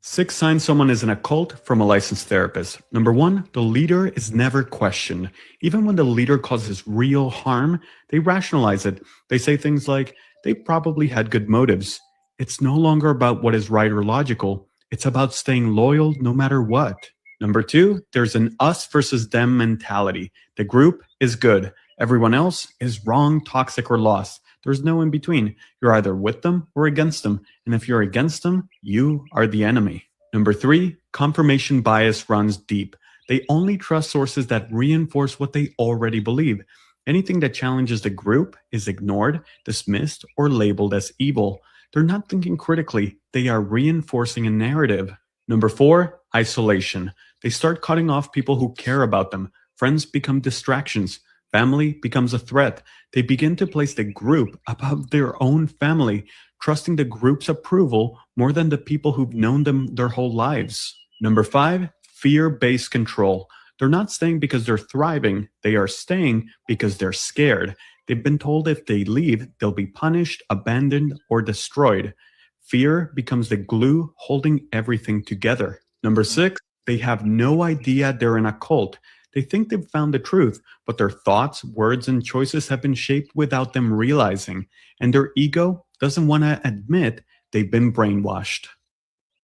6 signs someone is in a cult from a licensed therapist. Number one, the leader is never questioned. Even when the leader causes real harm, they rationalize it. They say things like, they probably had good motives. It's no longer about what is right or logical. It's about staying loyal no matter what. Number two, there's an us versus them mentality. The group is good. Everyone else is wrong, toxic, or lost. There's no in between. You're either with them or against them. And if you're against them, you are the enemy. Number three, confirmation bias runs deep. They only trust sources that reinforce what they already believe. Anything that challenges the group is ignored, dismissed, or labeled as evil. They're not thinking critically. They are reinforcing a narrative. Number four, isolation. They start cutting off people who care about them. Friends become distractions. Family becomes a threat. They begin to place the group above their own family, trusting the group's approval more than the people who've known them their whole lives. Number five, fear-based control. They're not staying because they're thriving. They are staying because they're scared. They've been told if they leave, they'll be punished, abandoned, or destroyed. Fear becomes the glue holding everything together. Number six, they have no idea they're in a cult. They think they've found the truth, but their thoughts, words, and choices have been shaped without them realizing. And their ego doesn't want to admit they've been brainwashed.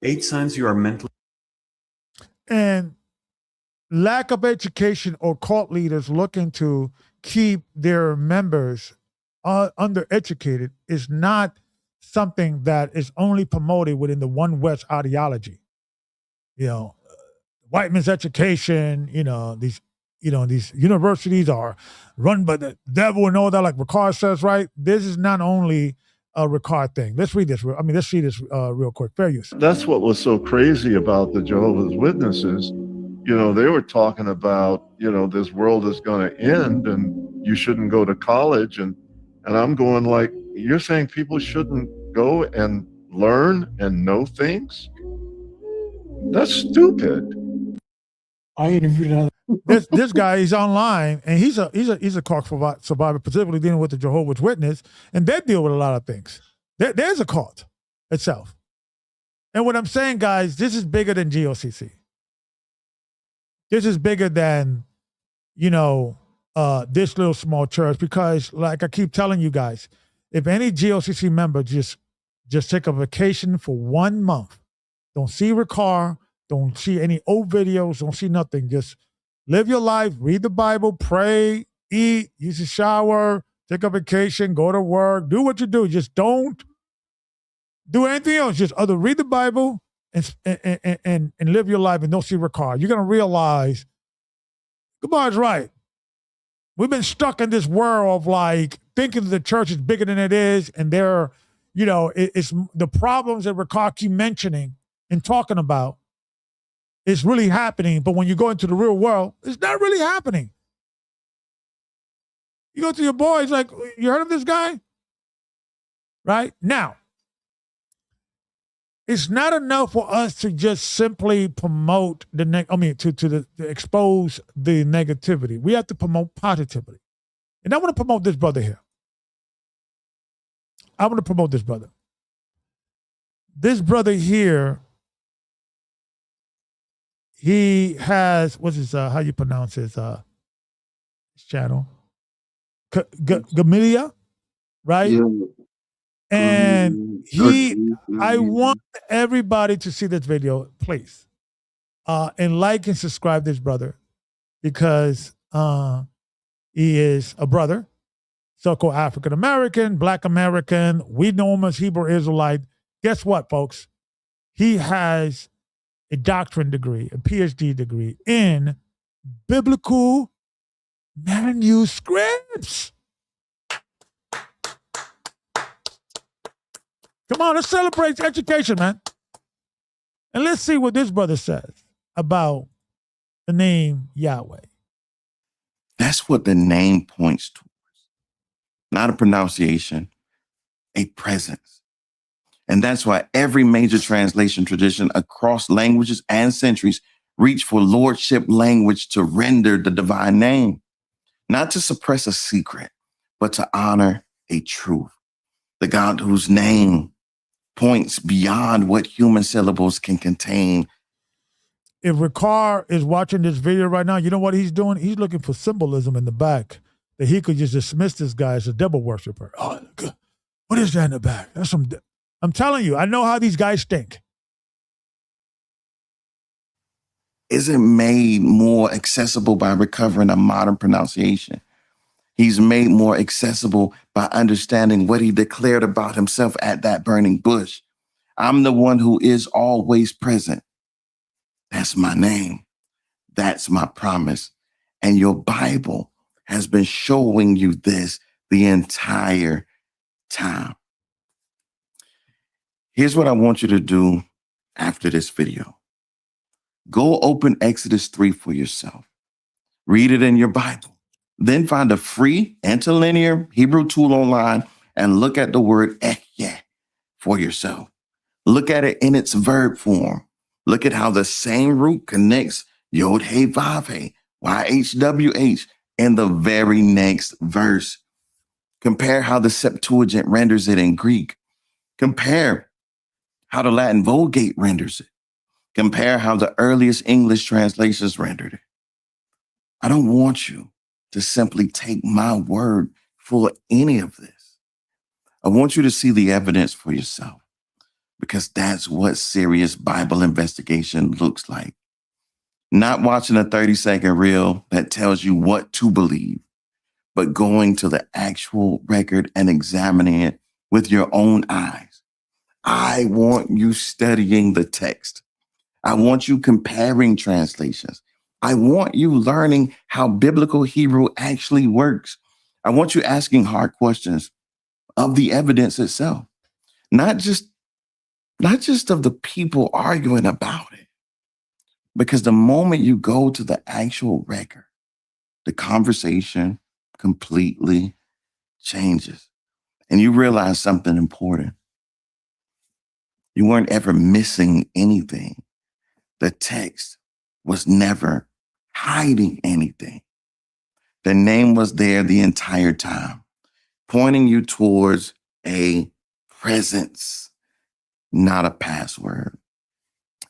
8 signs you are mentally. And lack of education or cult leaders looking to keep their members undereducated is not something that is only promoted within the One West ideology. White man's education, these universities are run by the devil and all that, like Ricard says, right? This is not only a Ricard thing. Let's read this. Let's see this real quick. Fair use. That's what was so crazy about the Jehovah's Witnesses. They were talking about, this world is going to end and you shouldn't go to college. And I'm going like, you're saying people shouldn't go and learn and know things? That's stupid. I interviewed another. This guy, he's online, and he's a cult survivor, particularly dealing with the Jehovah's Witness, and they deal with a lot of things. There's a cult itself, and what I'm saying, guys, this is bigger than GOCC. This is bigger than, this little small church, because, like I keep telling you guys, if any GOCC member just take a vacation for 1 month, don't see Ricard, don't see any old videos, don't see nothing, just live your life, read the Bible, pray, eat, use a shower, take a vacation, go to work, do what you do. Just don't do anything else. Just either read the Bible and live your life and don't see Ricard. You're going to realize, Gabar's right. We've been stuck in this world of like thinking the church is bigger than it is, and it's the problems that Ricard keep mentioning and talking about is really happening, but when you go into the real world, it's not really happening. You go to your boy, he's like, you heard of this guy? Right? Now, it's not enough for us to just simply promote to expose the negativity. We have to promote positivity. And I want to promote this brother here. I want to promote this brother. This brother here, he has, what's his, how you pronounce his channel? Gamilia, right? Yeah. And I want everybody to see this video, please. And like and subscribe this brother, because he is a brother, so-called African-American, Black American. We know him as Hebrew Israelite. Guess what, folks? He has a doctorate degree, a PhD degree in biblical manuscripts. Come on, let's celebrate education, man. And let's see what this brother says about the name Yahweh. That's what the name points towards. Not a pronunciation, a presence. And that's why every major translation tradition across languages and centuries reach for lordship language to render the divine name, not to suppress a secret, but to honor a truth. The God whose name points beyond what human syllables can contain. If Ricard is watching this video right now, you know what he's doing? He's looking for symbolism in the back that he could just dismiss this guy as a devil worshiper. Oh, what is that in the back? That's some. I'm telling you, I know how these guys think. Isn't made more accessible by recovering a modern pronunciation. He's made more accessible by understanding what he declared about himself at that burning bush. I'm the one who is always present. That's my name. That's my promise. And your Bible has been showing you this the entire time. Here's what I want you to do after this video. Go open Exodus 3 for yourself. Read it in your Bible. Then find a free interlinear Hebrew tool online and look at the word AHAYAH for yourself. Look at it in its verb form. Look at how the same root connects Yod He Vav He, YHWH in the very next verse. Compare how the Septuagint renders it in Greek. Compare how the Latin Vulgate renders it. Compare how the earliest English translations rendered it. I don't want you to simply take my word for any of this. I want you to see the evidence for yourself, because that's what serious Bible investigation looks like. Not watching a 30-second reel that tells you what to believe, but going to the actual record and examining it with your own eyes. I want you studying the text. I want you comparing translations. I want you learning how biblical Hebrew actually works. I want you asking hard questions of the evidence itself, not just of the people arguing about it. Because the moment you go to the actual record, the conversation completely changes. And you realize something important. You weren't ever missing anything. The text was never hiding anything. The name was there the entire time, pointing you towards a presence, not a password.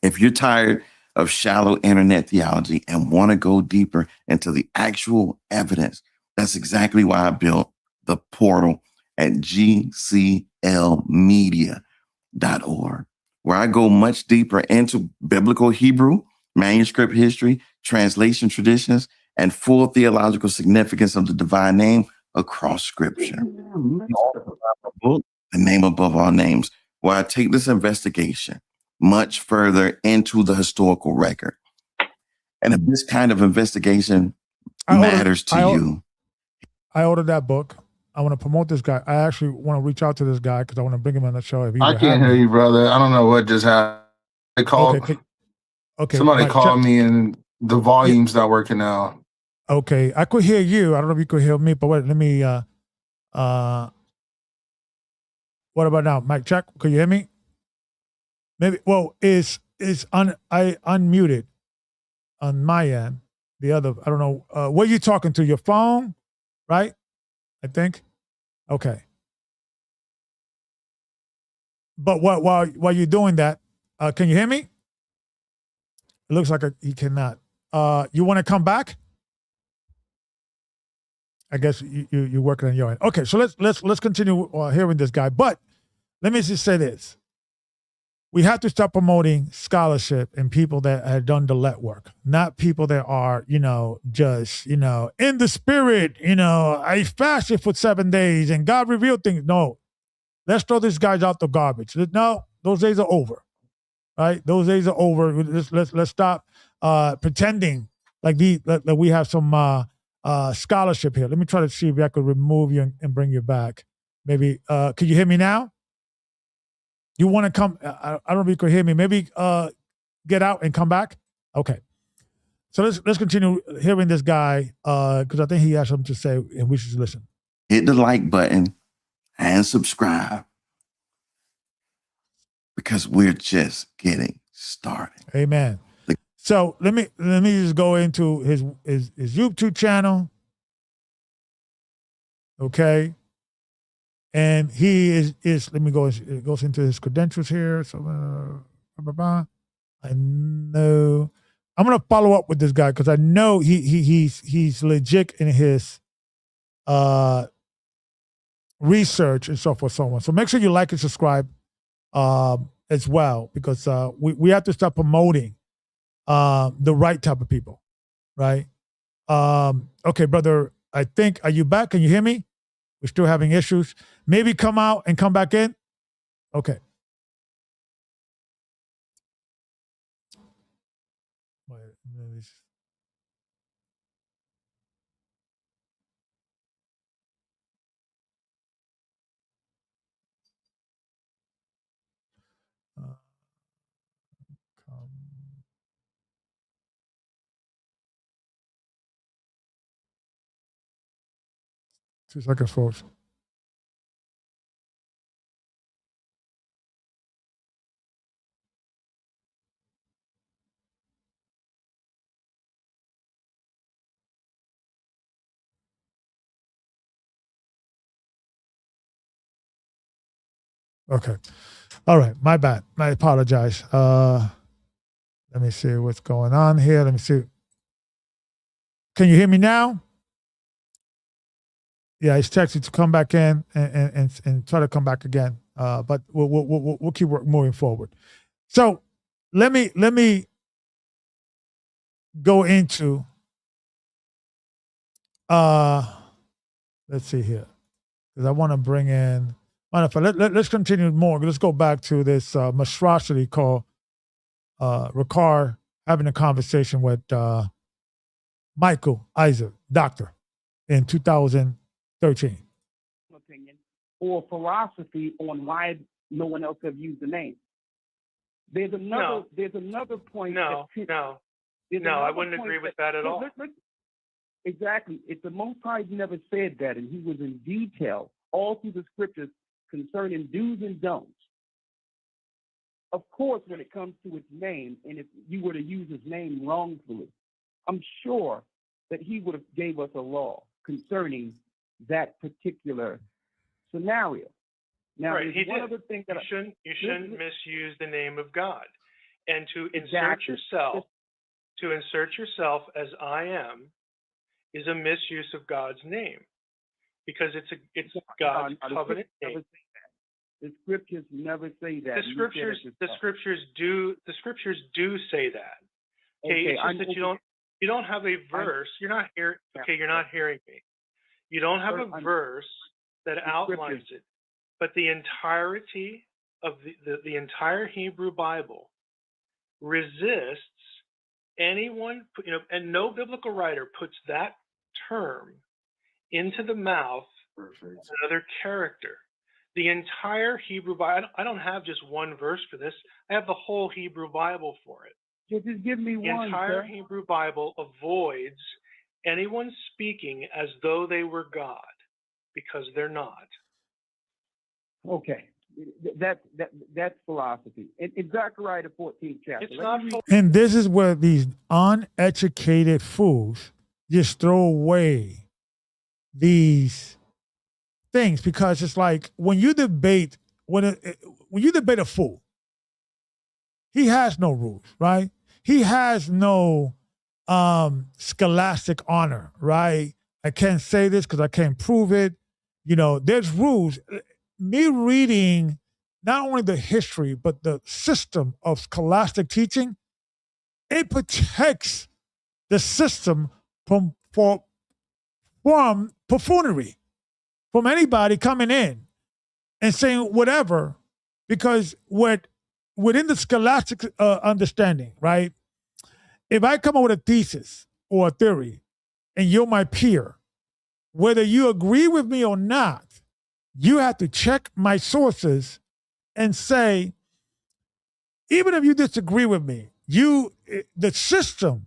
If you're tired of shallow internet theology and want to go deeper into the actual evidence, that's exactly why I built the portal at gclmedia.org, where I go much deeper into biblical Hebrew, manuscript history, translation traditions, and full theological significance of the divine name across Scripture. The Name Above All Names, where I take this investigation much further into the historical record. And if this kind of investigation matters to you. I ordered that book. I want to promote this guy. I actually want to reach out to this guy because I want to bring him on the show. If he I can't hear you, brother. I don't know what just happened. They called. Okay. Somebody Mike, called me and the volume's not working now. Okay. I could hear you. I don't know if you could hear me, but wait, let me, what about now? Mike, check. Could you hear me? Maybe, well, I unmuted on my end. The other, I don't know. What are you talking to? Your phone, right? I think. Okay. But while you're doing that, can you hear me? It looks like he cannot. You want to come back? I guess you're working on your end. Okay, so let's continue hearing this guy. But let me just say this. We have to start promoting scholarship and people that have done the legwork, not people that are, just, in the spirit, I fasted for 7 days and God revealed things. No, let's throw these guys out the garbage. No, those days are over, right? Those days are over. Let's stop pretending like we have some scholarship here. Let me try to see if I could remove you and bring you back. Maybe, could you hear me now? You want to come? I don't know if you could hear me. Maybe get out and come back. Okay. So let's continue hearing this guy because I think he has something to say and we should listen. Hit the like button and subscribe because we're just getting started. Amen. So let me just go into his YouTube channel. Okay. And he is let me go, it goes into his credentials here. So, I know I'm going to follow up with this guy because I know he's legit in his research and so forth, so on. So make sure you like and subscribe as well because we have to start promoting the right type of people, right? Okay, brother, I think, are you back? Can you hear me? We're still having issues. Maybe come out and come back in. Okay. Wait, maybe 2 seconds, folks. Okay. All right. My bad. I apologize. Let me see what's going on here. Let me see. Can you hear me now? Yeah, he's texting to come back in and try to come back again. But we'll keep moving forward. So let me go into let's see here, because I want to bring in. Let's continue more. Let's go back to this monstrosity called Ricard having a conversation with Michael Isaac, doctor, in 2013. Opinion or philosophy on why no one else have used the name. There's another point. No, I wouldn't agree with that at all. Exactly. It's the Most High never said that, and he was in detail all through the scriptures concerning do's and don'ts. Of course, when it comes to its name, and if you were to use his name wrongfully, I'm sure that he would have gave us a law concerning that particular scenario. Now, right, he one did. other thing that you shouldn't misuse the name of God, and to insert yourself as I am is a misuse of God's name, because it's God's covenant name. The scriptures never say that. The scriptures do say that. Okay, it's just that you don't have a verse. You're not here. Okay, you're not hearing me. You don't have a verse that outlines it, but the entirety of the entire Hebrew Bible resists anyone, and no biblical writer puts that term into the mouth of another character. The entire Hebrew Bible, I don't have just one verse for this. I have the whole Hebrew Bible for it. Just give me the one. Entire Hebrew Bible avoids anyone speaking as though they were God, because they're not. Okay. That's philosophy. In Zechariah the 14th chapter. It's not. And this is where these uneducated fools just throw away these things, because it's like when you debate a fool, he has no rules, right? He has no scholastic honor, right? I can't say this because I can't prove it. There's rules. Me reading not only the history, but the system of scholastic teaching, it protects the system from buffoonery, from anybody coming in and saying whatever, because within the scholastic understanding, right? If I come up with a thesis or a theory and you're my peer, whether you agree with me or not, you have to check my sources and say, even if you disagree with me, the system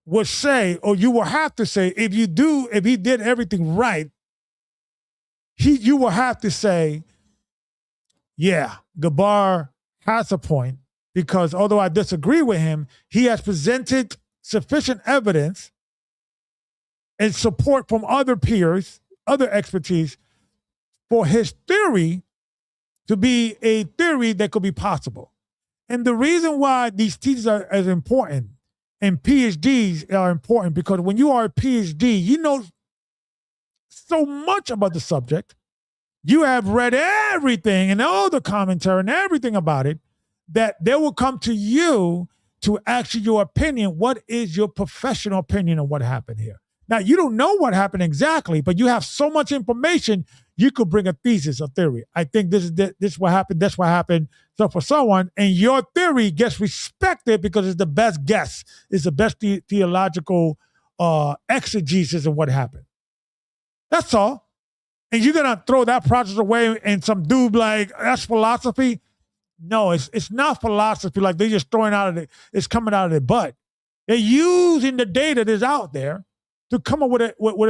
will say, or you will have to say, if he did everything right, you will have to say, yeah, Gabar has a point, because although I disagree with him, he has presented sufficient evidence and support from other peers, other expertise, for his theory to be a theory that could be possible. And the reason why these teachers are as important and PhDs are important, because when you are a PhD, you know so much about the subject. You have read everything and all the commentary and everything about it, that they will come to you to ask you your opinion. What is your professional opinion on what happened here? Now, you don't know what happened exactly, but you have so much information, you could bring a thesis, a theory. I think this is what happened, that's what happened. So for someone, and your theory gets respected because it's the best guess, it's the best theological exegesis of what happened. That's all. And you're going to throw that process away and some dude like, that's philosophy? No, it's not philosophy like they're just throwing out of it. It's coming out of their butt. They're using the data that's out there to come up with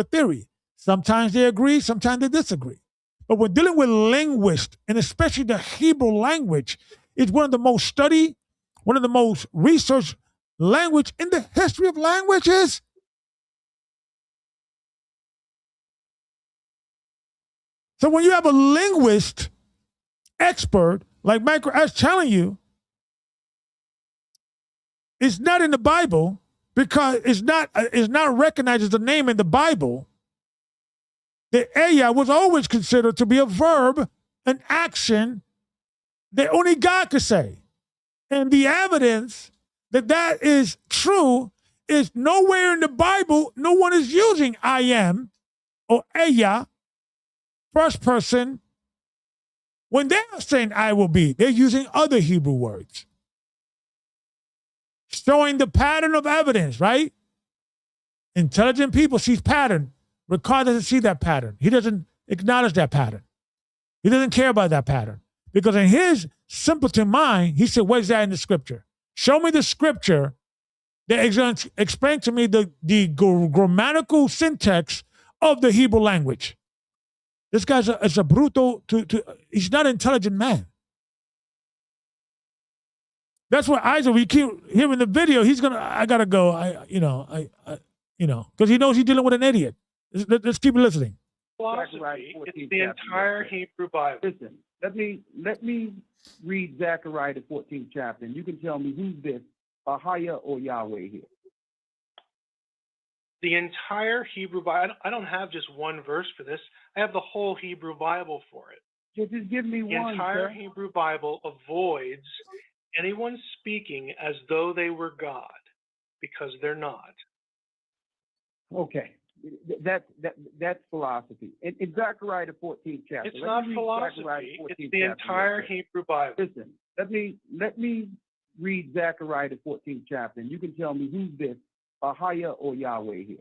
a theory. Sometimes they agree, sometimes they disagree. But we're dealing with linguists, and especially the Hebrew language. It's one of the most studied, one of the most researched language in the history of languages. So when you have a linguist expert like Michael S. telling you, it's not in the Bible because it's not recognized as the name in the Bible, The AHAYAH was always considered to be a verb, an action that only God could say. And the evidence that that is true is nowhere in the Bible, no one is using I am or AHAYAH, first person, when they're saying I will be. They're using other Hebrew words. Showing the pattern of evidence, right? Intelligent people see pattern. Ricard doesn't see that pattern. He doesn't acknowledge that pattern. He doesn't care about that pattern. Because in his simpleton mind, he said, where's that in the scripture? Show me the scripture that is going to explain to me the grammatical syntax of the Hebrew language. This guy's a brutal, he's not an intelligent man. That's what Isaac, we keep hearing the video, I gotta go, because he knows he's dealing with an idiot. Let's keep listening. Philosophy, it's the entire Hebrew Bible. Listen, let me read Zechariah the 14th chapter, and you can tell me who's this, AHAYAH or Yahweh here. The entire Hebrew Bible. I don't have just one verse for this. I have the whole Hebrew Bible for it. Just give me the one. The entire sir. Hebrew Bible avoids anyone speaking as though they were God, because they're not. Okay. That's philosophy. In Zechariah the 14th chapter. It's not philosophy. It's the entire Hebrew Bible. Listen, let me read Zechariah the 14th chapter, and you can tell me who's this, AHAYAH or Yahweh here.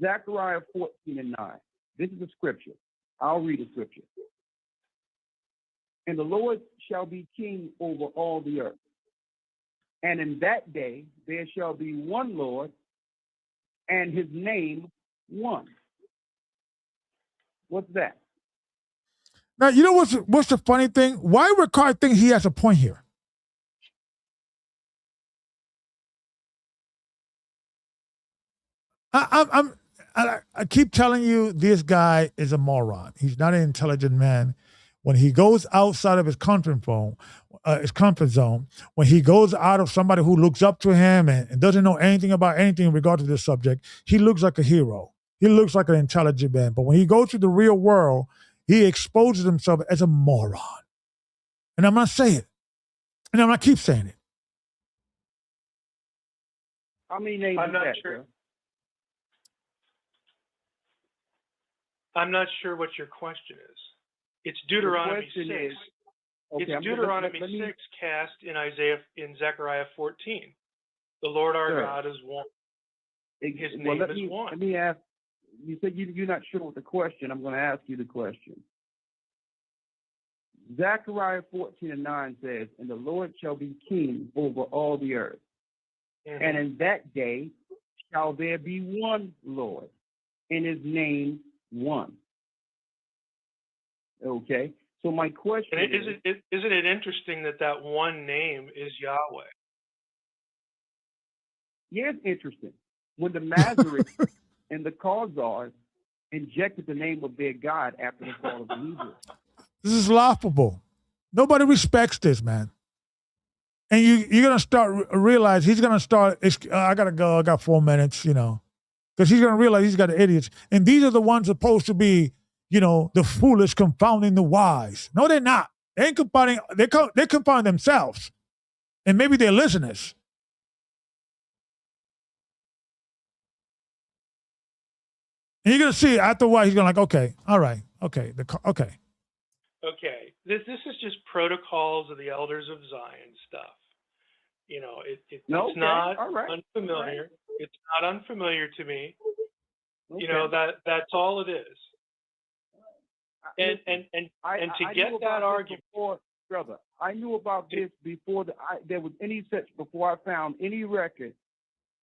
Zechariah 14:9. This is a scripture. I'll read the scripture. And the Lord shall be king over all the earth. And in that day there shall be one Lord, and his name one. What's that? Now, you know what's the funny thing? Why Ricard think he has a point here? I keep telling you this guy is a moron. He's not an intelligent man. When he goes outside of his comfort zone, when he goes out of somebody who looks up to him and doesn't know anything about anything in regard to this subject, he looks like a hero. He looks like an intelligent man. But when he goes to the real world, he exposes himself as a moron. And I'm going to say it. And I'm going to keep saying it. How many names I'm is not that, sure. sir? I'm not sure what your question is. It's Deuteronomy 6. Okay, it's Deuteronomy 6 cast in Zechariah 14. The Lord our God is one. His name is one. Let me ask, you said you're not sure what the question. I'm going to ask you the question. Zechariah 14:9 says, and the Lord shall be king over all the earth. Mm-hmm. And in that day shall there be one Lord, and his name one. Okay, so my question isn't it interesting that one name is Yahweh? Yes, interesting. When the Masoretes and the Khazars injected the name of their God after the fall of the Hebrews. This is laughable. Nobody respects this, man. And you're going to start realize he's going to start, I got to go, I got 4 minutes, because he's going to realize he's got idiots. And these are the ones supposed to be, the foolish confounding the wise. No, they're not. They ain't confounding, they confound themselves. And maybe their listeners. And you're going to see after a while, he's going to okay, all right, okay. Okay, this is just protocols of the elders of Zion stuff. It's not unfamiliar. Right. It's not unfamiliar to me. Okay. That's all it is. And to get that argument, brother, I knew about this before there was any such. Before I found any record,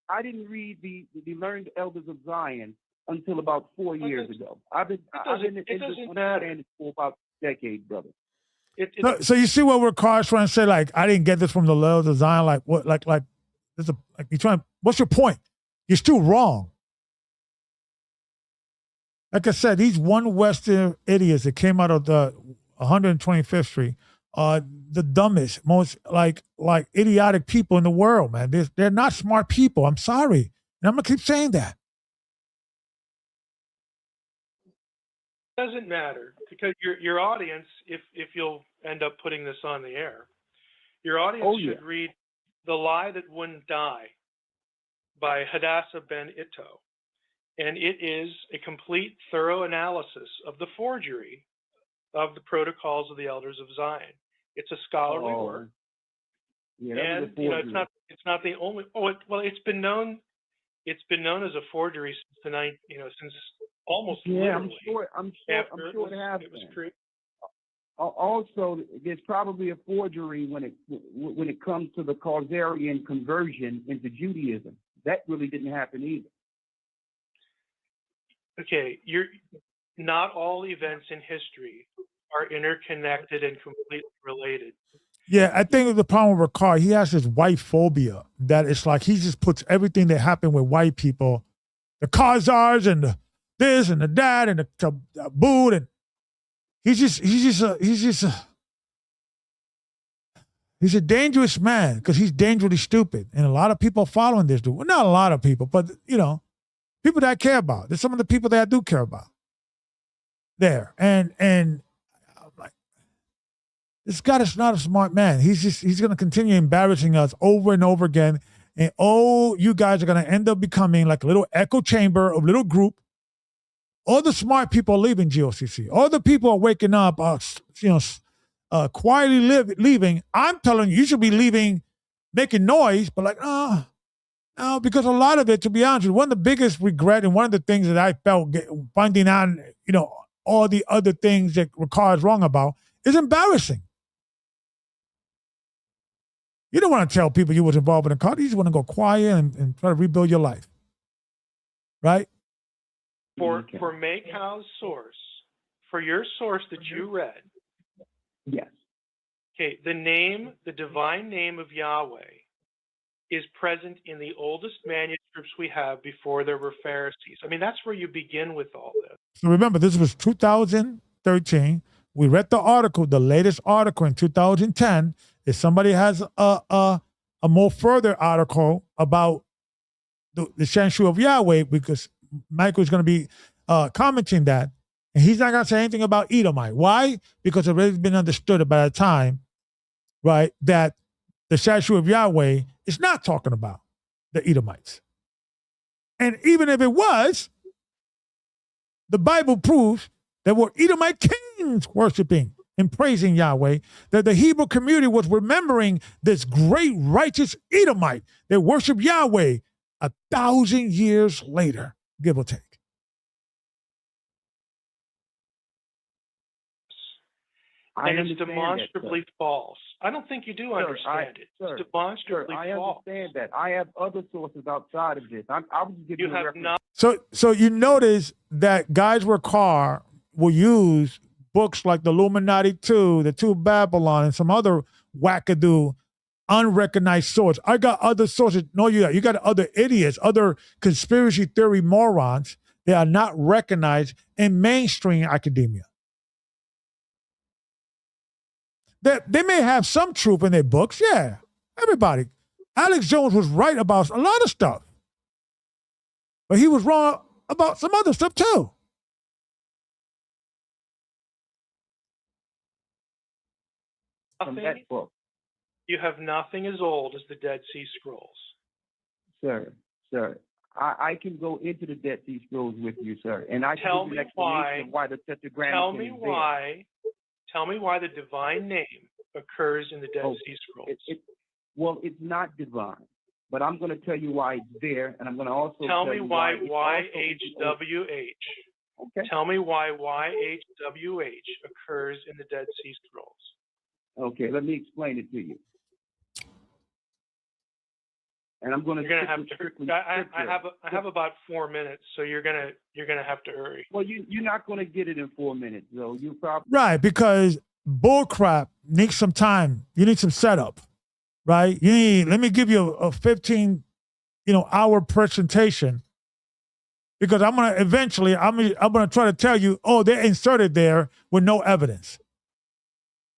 I didn't read the learned elders of Zion until about 4 years ago. I've been in this understanding for about decades, brother. So you see what we're trying to say? I didn't get this from the elders of Zion. You're trying. What's your point? You're still wrong. Like I said, these one Western idiots that came out of the 125th Street are the dumbest, most idiotic people in the world, man. They're not smart people. I'm sorry. And I'm going to keep saying that. Doesn't matter because your audience, if you'll end up putting this on the air, your audience should read "The Lie That Wouldn't Die" by Hadassah Ben Itto, and it is a complete, thorough analysis of the forgery of the Protocols of the Elders of Zion. It's a scholarly work, and it's not the only. It's been known as a forgery since since almost literally. I'm sure it has been. Also, there's probably a forgery when it comes to the Khazarian conversion into Judaism. That really didn't happen either. Okay, not all events in history are interconnected and completely related. Yeah, I think the problem with Ricard, he has this white phobia that it's like he just puts everything that happened with white people, the Khazars and the this and the that and the boot, and he's a dangerous man because he's dangerously stupid, and a lot of people are following this dude. Well, not a lot of people, but people that I care about. There's some of the people that I do care about. There and I'm like, this guy is not a smart man. He's going to continue embarrassing us over and over again, and you guys are going to end up becoming like a little echo chamber of a little group. All the smart people are leaving GOCC. All the people are waking up, quietly leaving. I'm telling you, you should be leaving, making noise, but like, no, because a lot of it, to be honest with you, one of the biggest regret and one of the things that I felt finding out, all the other things that Ricard is wrong about is embarrassing. You don't want to tell people you was involved in a car. You just want to go quiet and try to rebuild your life, right? For Maycow's source, for your source that you read, yes. Okay, the divine name of Yahweh is present in the oldest manuscripts we have before there were Pharisees. I mean, that's where you begin with all this. So remember, this was 2013. We read the article, the latest article in 2010. If somebody has a more further article about the Shanshu of Yahweh, because Michael's going to be commenting that, and he's not going to say anything about Edomite. Why? Because it's already been understood by the time, right, that the Shanshu of Yahweh is not talking about the Edomites. And even if it was, the Bible proves that were Edomite kings worshiping and praising Yahweh, that the Hebrew community was remembering this great righteous Edomite that worshiped Yahweh 1,000 years later, give or take. And it's demonstrably false. I don't think you do understand it. It's demonstrably false. I understand that. I have other sources outside of this. I was just giving you a reference. So you notice that guys with car will use books like the Illuminati 2, the 2 of Babylon, and some other wackadoo unrecognized source. I got other sources. No, you got other idiots, other conspiracy theory morons that are not recognized in mainstream academia. They may have some truth in their books, yeah. Everybody. Alex Jones was right about a lot of stuff. But he was wrong about some other stuff too. You have nothing as old as the Dead Sea Scrolls. Sir, I can go into the Dead Sea Scrolls with you, sir. And I can give you an explanation of why the Tetragrammaton is there. Tell me why the divine name occurs in the Dead Sea Scrolls. It's not divine, but I'm going to tell you why it's there, and I'm going to also tell me why YHWH. Okay. Tell me why YHWH occurs in the Dead Sea Scrolls. Okay, let me explain it to you. And I'm going to. You're going to have to. I have about 4 minutes, so you're going to have to hurry. Well, you're not going to get it in 4 minutes, though. You probably right, because bullcrap needs some time. You need some setup, right? Let me give you a 15, hour presentation, because I'm going to try to tell you, they're inserted there with no evidence.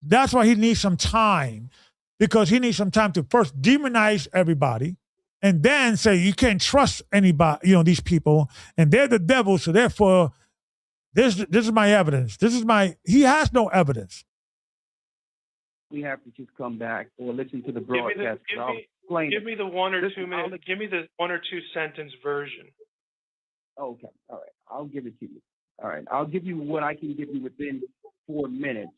That's why he needs some time, because he needs some time to first demonize everybody. And then say you can't trust anybody, these people, and they're the devil, so therefore This is my evidence. He has no evidence. We have to just come back or listen to the broadcast. Give me the 1 or 2 minute. Give me the 1 or 2 sentence version. Okay. All right. I'll give it to you. All right. I'll give you what I can give you within 4 minutes.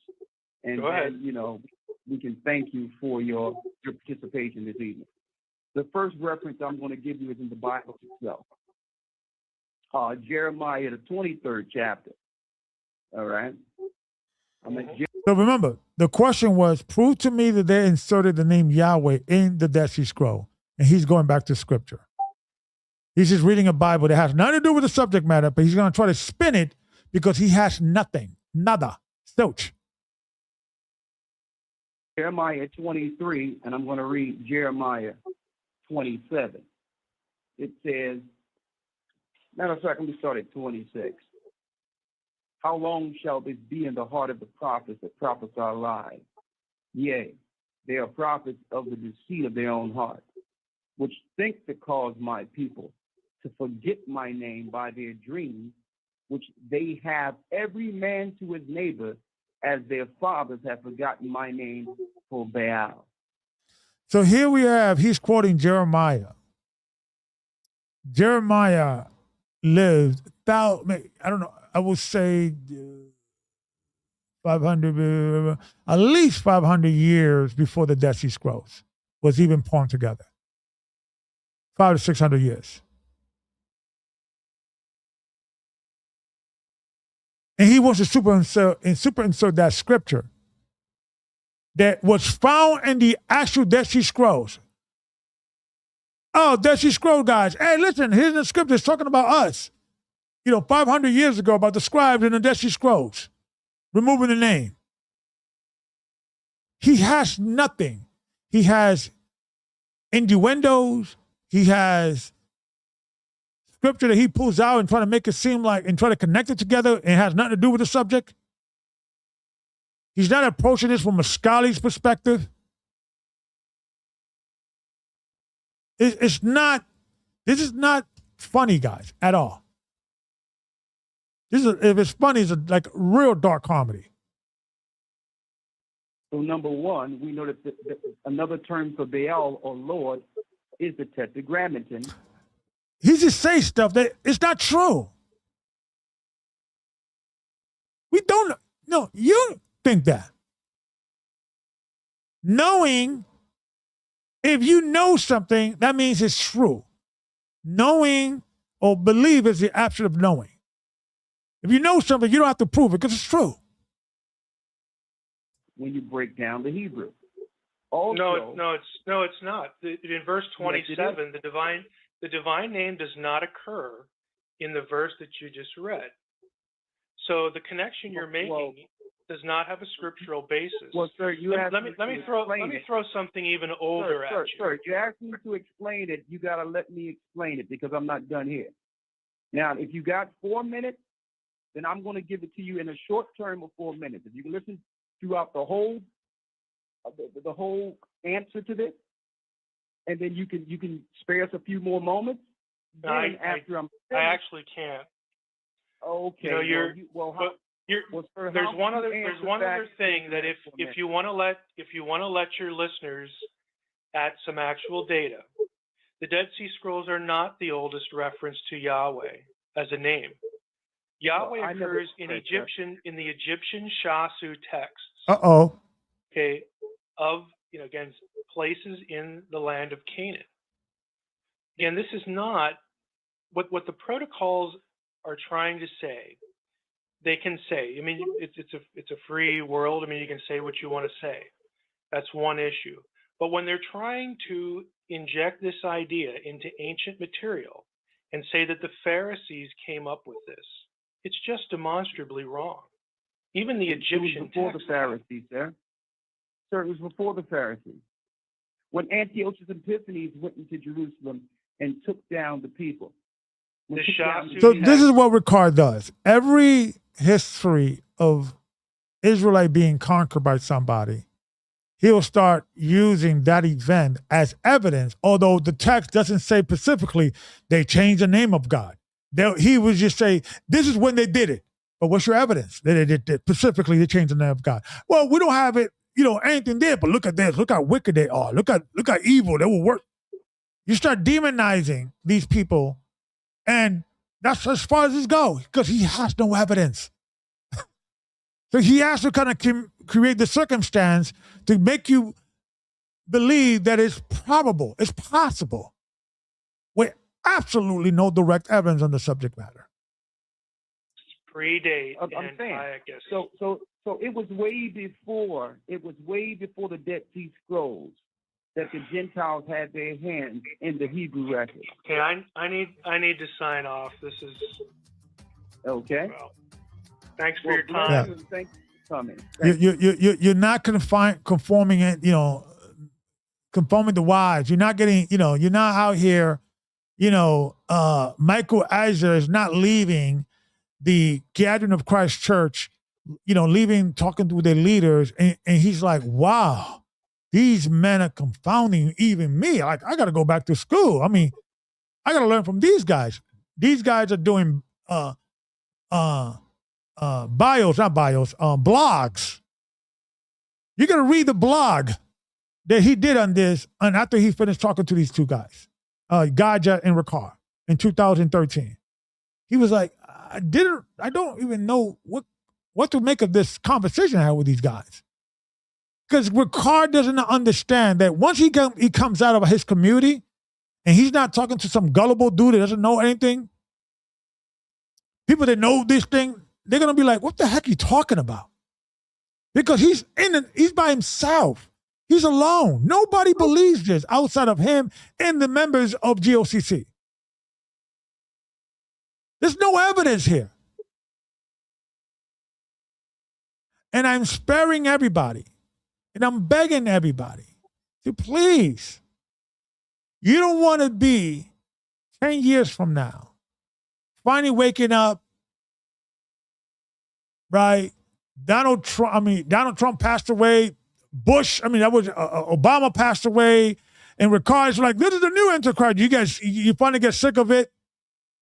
And Go ahead. then, we can thank you for your participation this evening. The first reference I'm going to give you is in the Bible itself. Jeremiah, the 23rd chapter. All right. So remember, the question was, prove to me that they inserted the name Yahweh in the Dead Sea Scroll. And he's going back to scripture. He's just reading a Bible that has nothing to do with the subject matter, but he's going to try to spin it because he has nothing. Nada. Zilch. Jeremiah 23, and I'm going to read Jeremiah 27. It says, matter of fact, let me start at 26. How long shall this be in the heart of the prophets that prophesy lies? Yea, they are prophets of the deceit of their own heart, which think to cause my people to forget my name by their dreams, which they have every man to his neighbor, as their fathers have forgotten my name for Baal. So here we have, he's quoting Jeremiah. Jeremiah lived, I don't know, I would say 500, at least 500 years before the Dead Sea Scrolls was even put together. 500 to 600 years. And he wants to superinsert that scripture that was found in the actual Dead Sea Scrolls. Oh, Dead Sea Scroll guys. Hey, listen, here's the scripture. It's talking about us. 500 years ago, about the scribes in the Dead Sea Scrolls, removing the name. He has nothing. He has innuendos. He has scripture that he pulls out and try to make it seem like, and try to connect it together, and it has nothing to do with the subject. He's not approaching this from a scholarly's perspective. This is not funny, guys, at all. If it's funny, it's like real dark comedy. So number one, we know that another term for Baal or Lord is the Tetragrammaton. He just says stuff that it's not true. We don't know. No, you think that. Knowing, if you know something, that means it's true. Knowing or believe is the opposite of knowing. If you know something, you don't have to prove it because it's true. When you break down the Hebrew. Also, no, it's not. In verse 27, the divine name does not occur in the verse that you just read. So the connection you're making does not have a scriptural basis. Well, sir, let me throw something even older at you. Sir, you asked me to explain it. You got to let me explain it because I'm not done here. Now, if you got 4 minutes, then I'm going to give it to you in a short term of 4 minutes. If you can listen throughout the whole answer to this, and then you can spare us a few more moments. I actually can't. Okay. There's one other thing that if you want to let your listeners add some actual data, the Dead Sea Scrolls are not the oldest reference to Yahweh as a name. Yahweh occurs in the Egyptian Shasu texts. Okay, again, places in the land of Canaan. Again, this is not what the protocols are trying to say. They can say, I mean, it's a free world. I mean, you can say what you want to say. That's one issue. But when they're trying to inject this idea into ancient material and say that the Pharisees came up with this, it's just demonstrably wrong. Even the Egyptian it was before the Pharisees, sir. Sir, it was before the Pharisees. When Antiochus Epiphanes went into Jerusalem and took down the people. So this is what Ricard does. Every history of Israelite being conquered by somebody, he'll start using that event as evidence, although the text doesn't say specifically they changed the name of God. He would just say, this is when they did it. But what's your evidence? That specifically they changed the name of God. Well, we don't have it, anything there, but look at this. Look how wicked they are. Look how evil they will work. You start demonizing these people, and that's as far as it goes, because he has no evidence. So he has to kind of create the circumstance to make you believe that it's probable, it's possible, with absolutely no direct evidence on the subject matter. Predate. I'm saying. So it was way before the Dead Sea Scrolls that the Gentiles had their hands in the Hebrew record. Okay, I need to sign off. This is okay. Well, thanks for your time. Yeah. Thanks for coming. You're not conforming it, conforming the wise. You're not getting, you're not out here, Michael Eisner is not leaving the Gathering of Christ Church, leaving, talking to their leaders, and he's like, wow, these men are confounding even me. Like, I got to go back to school. I mean, I got to learn from these guys. These guys are doing blogs. You got to read the blog that he did on this, and after he finished talking to these two guys, Gaja and Ricard, in 2013. He was like, I don't even know what to make of this conversation I had with these guys. Because Ricard doesn't understand that once he comes out of his community and he's not talking to some gullible dude that doesn't know anything, people that know this thing, they're going to be like, what the heck are you talking about? Because he's by himself. He's alone. Nobody believes this outside of him and the members of GOCC. There's no evidence here. And I'm sparing everybody. And I'm begging everybody to please, you don't want to be 10 years from now, finally waking up, right? Donald Trump passed away. Bush, Obama passed away. And Ricard's like, this is the new Antichrist. You guys, you finally get sick of it.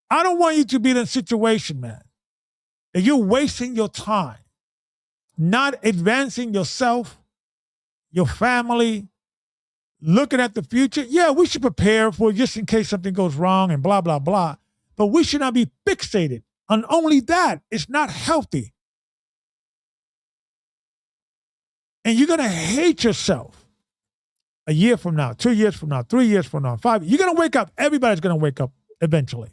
I don't want you to be in a situation, man, that you're wasting your time, not advancing yourself, your family, looking at the future. Yeah, we should prepare for just in case something goes wrong and blah, blah, blah. But we should not be fixated on only that. It's not healthy. And you're going to hate yourself a year from now, 2 years from now, 3 years from now, 5. You're going to wake up. Everybody's going to wake up eventually.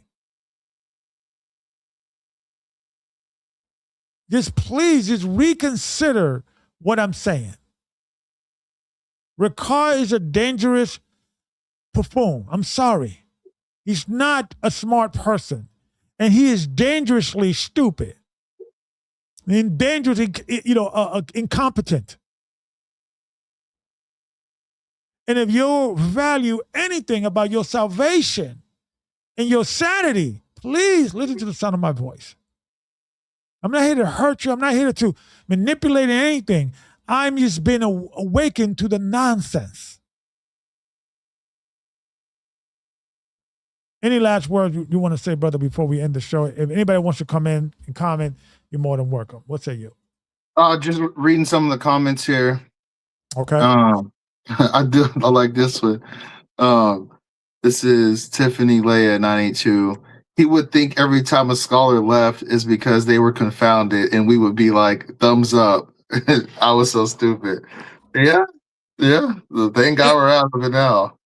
Please reconsider what I'm saying. Ricard is a dangerous buffoon. I'm sorry. He's not a smart person. And he is dangerously stupid. And dangerously, incompetent. And if you value anything about your salvation and your sanity, please listen to the sound of my voice. I'm not here to hurt you. I'm not here to manipulate anything. I'm just being awakened to the nonsense. Any last words you want to say, brother, before we end the show? If anybody wants to come in and comment, you're more than welcome. What say you? Just reading some of the comments here. Okay. I like this one. This is Tiffany Leia 982. He would think every time a scholar left is because they were confounded, and we would be like, thumbs up. I was so stupid. Yeah. Thank God we're out of it now.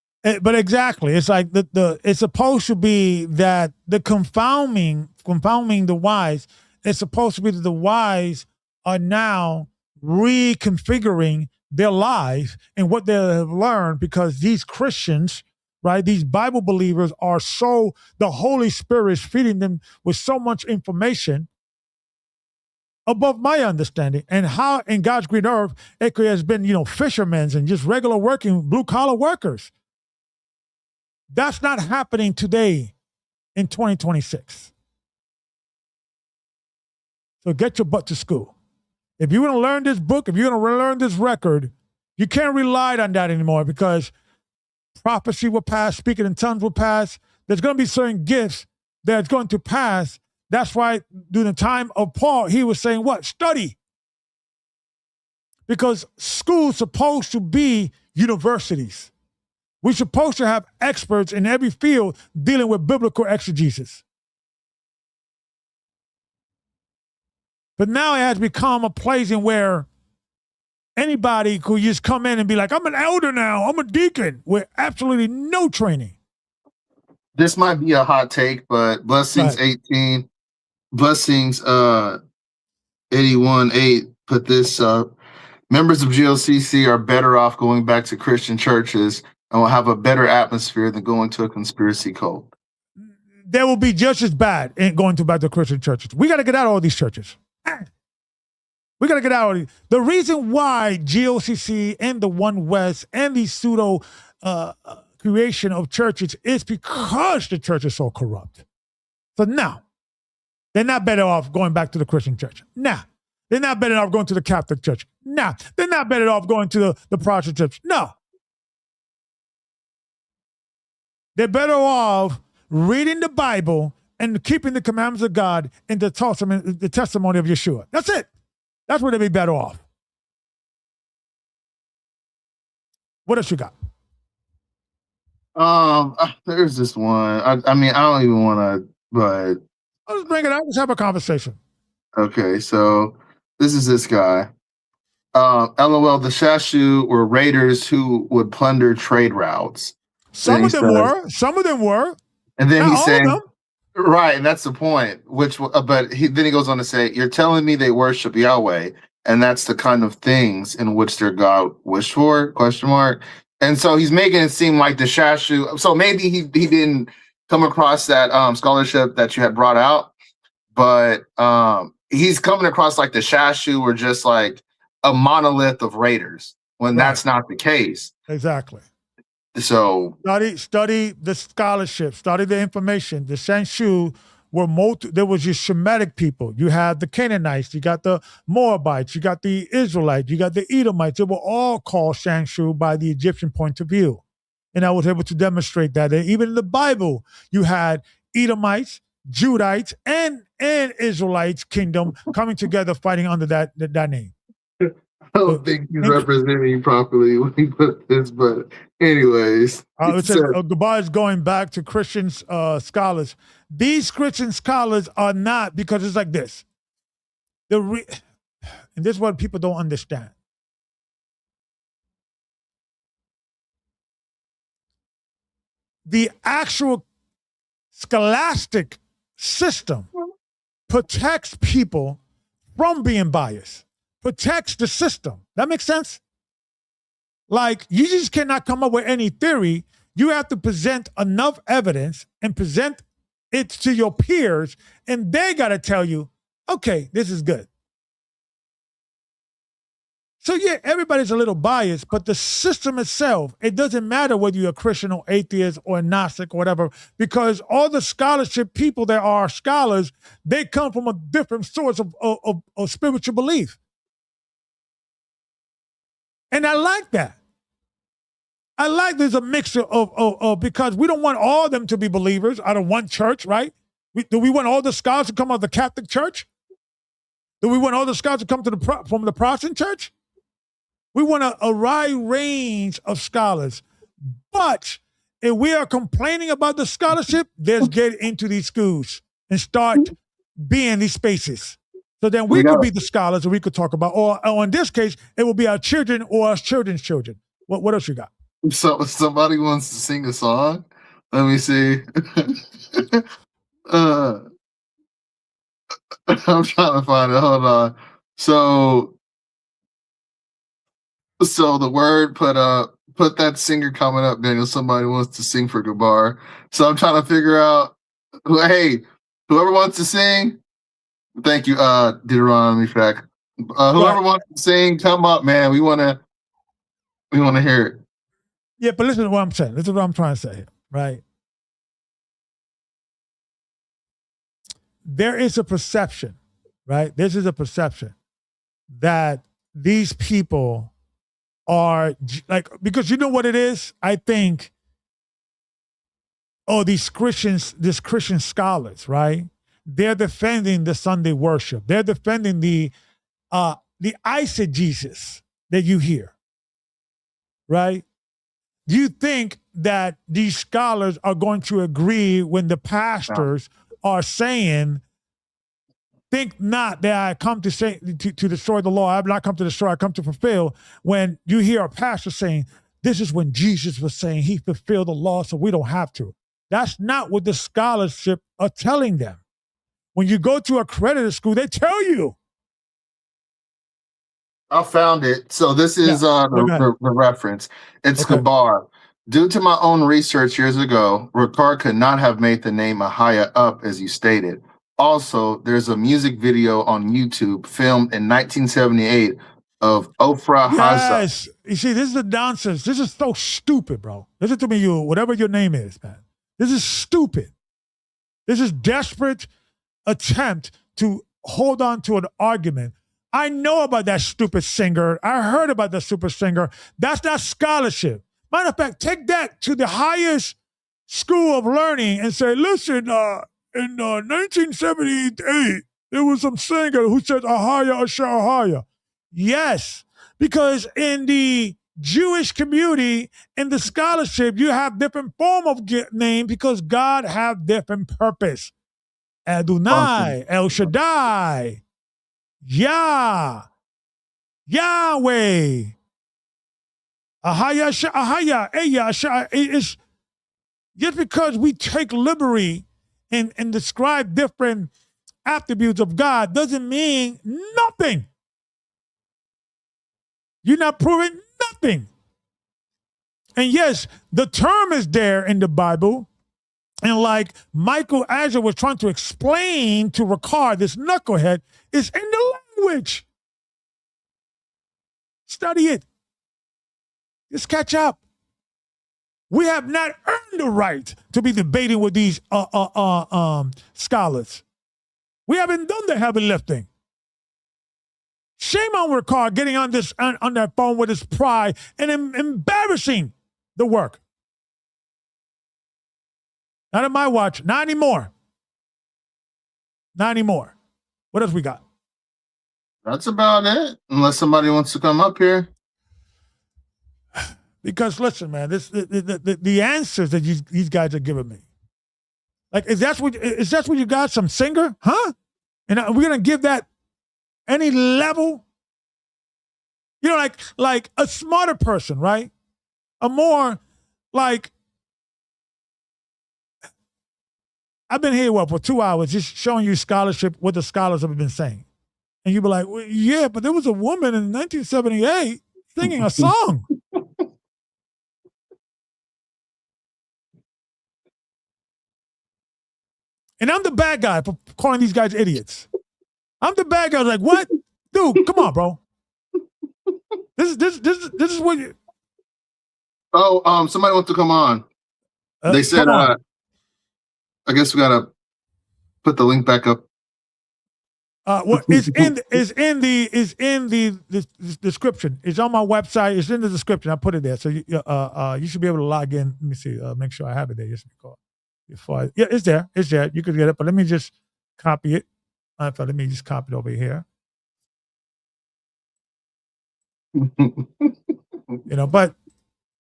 But exactly, it's like it's supposed to be that the confounding the wise. It's supposed to be that the wise are now reconfiguring their life and what they have learned, because these Christians, right, these Bible believers the Holy Spirit is feeding them with so much information above my understanding. And how in God's green earth, it has been, fishermen and just regular working blue collar workers. That's not happening today in 2026. So get your butt to school. If you want to learn this book, if you're going to learn this record, you can't rely on that anymore, because prophecy will pass, speaking in tongues will pass. There's going to be certain gifts that's going to pass, That's why during the time of Paul, he was saying what? Study. Because school's supposed to be universities. We're supposed to have experts in every field dealing with biblical exegesis. But now it has become a place in where anybody could just come in and be like, I'm an elder now, I'm a deacon, with absolutely no training. This might be a hot take, but Blessings 18, Blessings 81:8 put this up. Members of GOCC are better off going back to Christian churches and will have a better atmosphere than going to a conspiracy cult. They will be just as bad in going back to Christian churches. We got to get out of all these churches. We got to get out of these. The reason why GOCC and the One West and these pseudo creation of churches is because the church is so corrupt. So now, they're not better off going back to the Christian church. Nah. They're not better off going to the Catholic church. Nah. They're not better off going to the Protestant church. No. They're better off reading the Bible and keeping the commandments of God and the testimony of Yeshua. That's it. That's where they'd be better off. What else you got? There's this one. I mean, I don't even want to, but Let's bring it out. Let's have a conversation. Okay, so this is this guy. LOL, the Shashu were raiders who would plunder trade routes. Some of them were. And then Not he's all saying, of them. right, and that's the point. Then he goes on to say, "You're telling me they worship Yahweh, and that's the kind of things in which their God wished for?" Question mark. And so he's making it seem like the Shashu. So maybe he didn't come across that scholarship that you had brought out, but he's coming across like the Shashu were just like a monolith of raiders when that's not the case. Exactly. So study the scholarship, study the information. The Shanshu were there was your Shemitic people. You had the Canaanites, you got the Moabites, you got the Israelites, you got the Edomites. They were all called Shanshu by the Egyptian point of view. And I was able to demonstrate that. And even in the Bible, you had Edomites, Judites, and Israelites kingdom coming together fighting under that name. I don't think he's representing you properly when he put this, but anyways. It says Gabar is going back to Christian scholars. These Christian scholars are not, because it's like this. And this is what people don't understand. The actual scholastic system protects people from being biased. Protects the system. That makes sense? Like, you just cannot come up with any theory. You have to present enough evidence and present it to your peers, and they got to tell you, okay, this is good. So yeah, everybody's a little biased, but the system itself, it doesn't matter whether you're a Christian or atheist or Gnostic or whatever, because all the scholarship people that are scholars, they come from a different source of spiritual belief. And I like that. I like there's a mixture of because we don't want all of them to be believers out of one church, right? Do we want all the scholars to come out of the Catholic Church? Do we want all the scholars to come from the Protestant Church? We want a wide range of scholars. But if we are complaining about the scholarship, let's get into these schools and start being these spaces. So then we could be the scholars and we could talk about, or in this case, it will be our children or our children's children. What else you got? So somebody wants to sing a song? Let me see. I'm trying to find it. Hold on. So the word put that singer coming up, Daniel. Somebody wants to sing for Gabar. So I'm trying to figure out, hey, whoever wants to sing, thank you, Deuteronomy fact. Whoever wants to sing, come up, man. We want to hear it. Yeah, but listen to what I'm saying. This is what I'm trying to say here, right? There is a perception, right? This is a perception that these people are like, because you know what it is? I think, these Christian scholars, right? they're defending the Sunday worship. They're defending the eisegesis that you hear, right? Do you think that these scholars are going to agree when the pastors are saying, think not that I come to say to destroy the law. I have not come to destroy, I come to fulfill. When you hear a pastor saying, this is when Jesus was saying he fulfilled the law, so we don't have to. That's not what the scholarship are telling them. When you go to accredited school, they tell you. I found it. So this is the reference. It's Okay. Kabar. Due to my own research years ago, Ricard could not have made the name AHAYAH up as you stated. Also, there's a music video on YouTube filmed in 1978 of Ofra Haza. Yes. You see, this is the nonsense. This is so stupid, bro. Listen to me, you, whatever your name is, man. This is stupid. This is desperate attempt to hold on to an argument. I know about that stupid singer. I heard about that super singer. That's not scholarship. Matter of fact, take that to the highest school of learning and say, listen, in 1978, there was some singer who said, AHAYAH, AHAYAH. Yes, because in the Jewish community, in the scholarship, you have different form of name because God have different purpose. Adonai, El Shaddai, Yah, Yahweh, AHAYAH, AHAYAH. It's just because we take liberty and describe different attributes of God doesn't mean nothing. You're not proving nothing. And yes, the term is there in the Bible. And like Michael Azure was trying to explain to Ricard, this knucklehead, is in the language. Study it. Just catch up. We have not earned the right to be debating with these scholars. We haven't done the heavy lifting. Shame on Ricard getting on that phone with his pride and embarrassing the work. Not on my watch. Not anymore. Not anymore. What else we got? That's about it. Unless somebody wants to come up here. Because listen, man, the answers that these guys are giving me. Like, is that what you got? Some singer? Huh? And we're gonna give that any level? You know, like a smarter person, right? A more like, I've been here, for 2 hours just showing you scholarship, what the scholars have been saying. And you be like, well, yeah, but there was a woman in 1978 singing a song. And I'm the bad guy for calling these guys idiots. I'm the bad guy. Like, what? Dude, come on, bro. This is what you... Oh, somebody wants to come on. They said, I guess we gotta put the link back up. Well, it's in the description. It's on my website. It's in the description. I put it there, so you should be able to log in. Let me see. Make sure I have it there. Yes, yeah, it's there. It's there. You could get it, but let me just copy it. Let me just copy it over here. But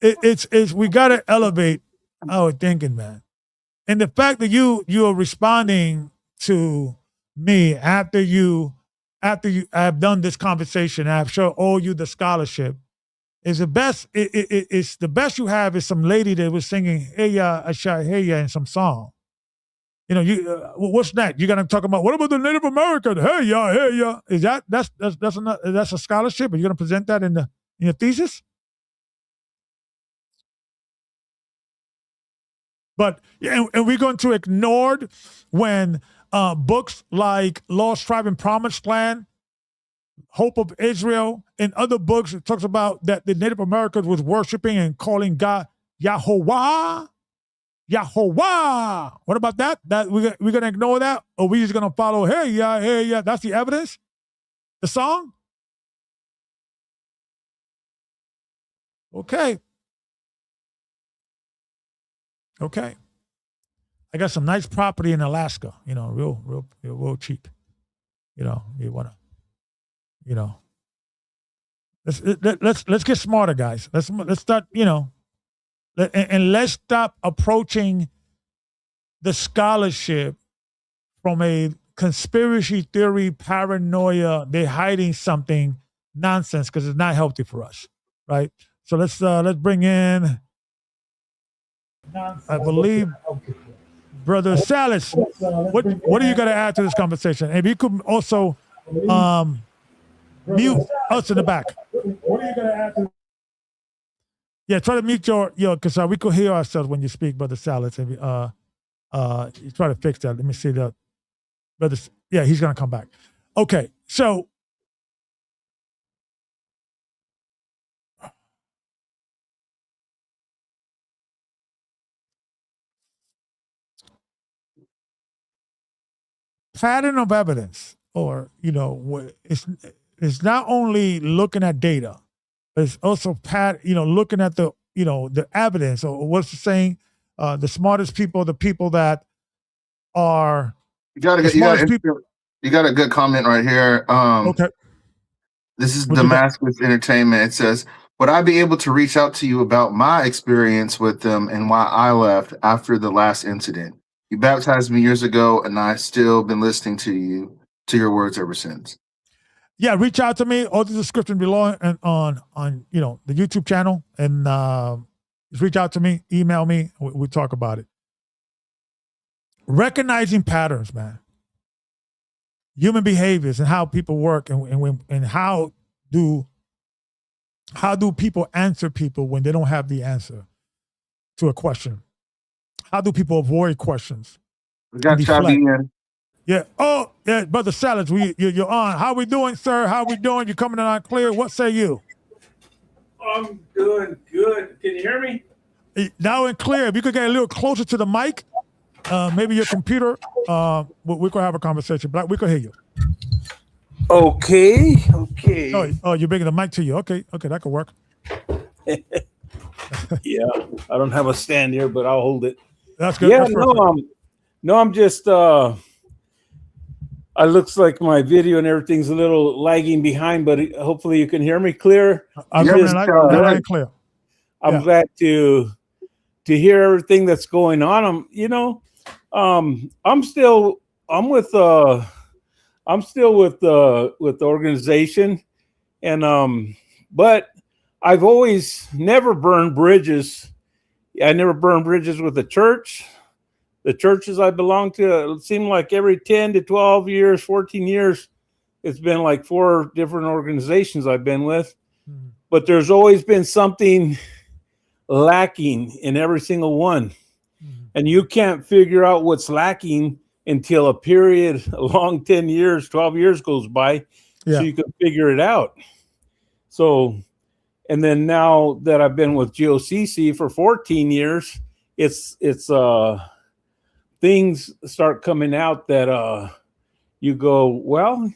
it's we gotta elevate our thinking, man. And the fact that you are responding to me after I've done this conversation, I've shown all you the scholarship, is the best. It's the best you have is some lady that was singing AHAYAH, AHAYAH in some song. What's that? You're gonna talk about what about the Native American? AHAYAH, Is that's a scholarship? Are you gonna present that in your thesis? But and we're going to ignore when books like Lost Tribe and Promised Land, Hope of Israel, and other books, it talks about that the Native Americans was worshiping and calling God Yahovah. Yahovah. What about that? That we're going to ignore that? Or we just going to follow, hey, yeah. That's the evidence? The song? Okay. I got some nice property in Alaska, real cheap. You want to, you know, let's get smarter, guys. Let's start, and let's stop approaching the scholarship from a conspiracy theory, paranoia, they're hiding something nonsense because it's not healthy for us, right? So let's bring in, I believe, Brother Salas. What are you going to add to this conversation? And if you could also mute us in the back. What are you going to add to? Yeah, try to mute your because we could hear ourselves when you speak, Brother Salas. And you try to fix that. Let me see that. Brother, yeah, he's going to come back. Okay, so pattern of evidence, or it's not only looking at data, but it's also looking at the evidence, or what's the saying? The smartest people, the people that are you got a good comment right here. Okay. This is Damascus Entertainment. It says, would I be able to reach out to you about my experience with them and why I left after the last incident? You baptized me years ago, and I've still been listening to your words ever since. Yeah, reach out to me. All the description below and on the YouTube channel, and just reach out to me, email me. We'll talk about it. Recognizing patterns, man. Human behaviors and how people work, and how do people answer people when they don't have the answer to a question? How do people avoid questions? We got Chavi in. Yeah. Oh, yeah, Brother Salas, you're on. How we doing, sir? How we doing? You coming in on clear? What say you? I'm doing good. Can you hear me? Now and clear. If you could get a little closer to the mic, maybe your computer, we could have a conversation. Black, we could hear you. Okay. Oh, you're bringing the mic to you. Okay, that could work. Yeah, I don't have a stand here, but I'll hold it. That's good. Yeah, That's I'm just. It looks like my video and everything's a little lagging behind, but hopefully you can hear me clear. I'm clear. I'm glad to hear everything that's going on. I'm still with the organization, and but I've always never burned bridges. I never burned bridges with the church. The churches I belong to, it seemed like every 10 to 12 years, 14 years, it's been like 4 different organizations I've been with. Mm-hmm. But there's always been something lacking in every single one. Mm-hmm. And you can't figure out what's lacking until a long 10 years, 12 years goes by, so you can figure it out. So, and then now that I've been with GOCC for 14 years, it's things start coming out that you go, well,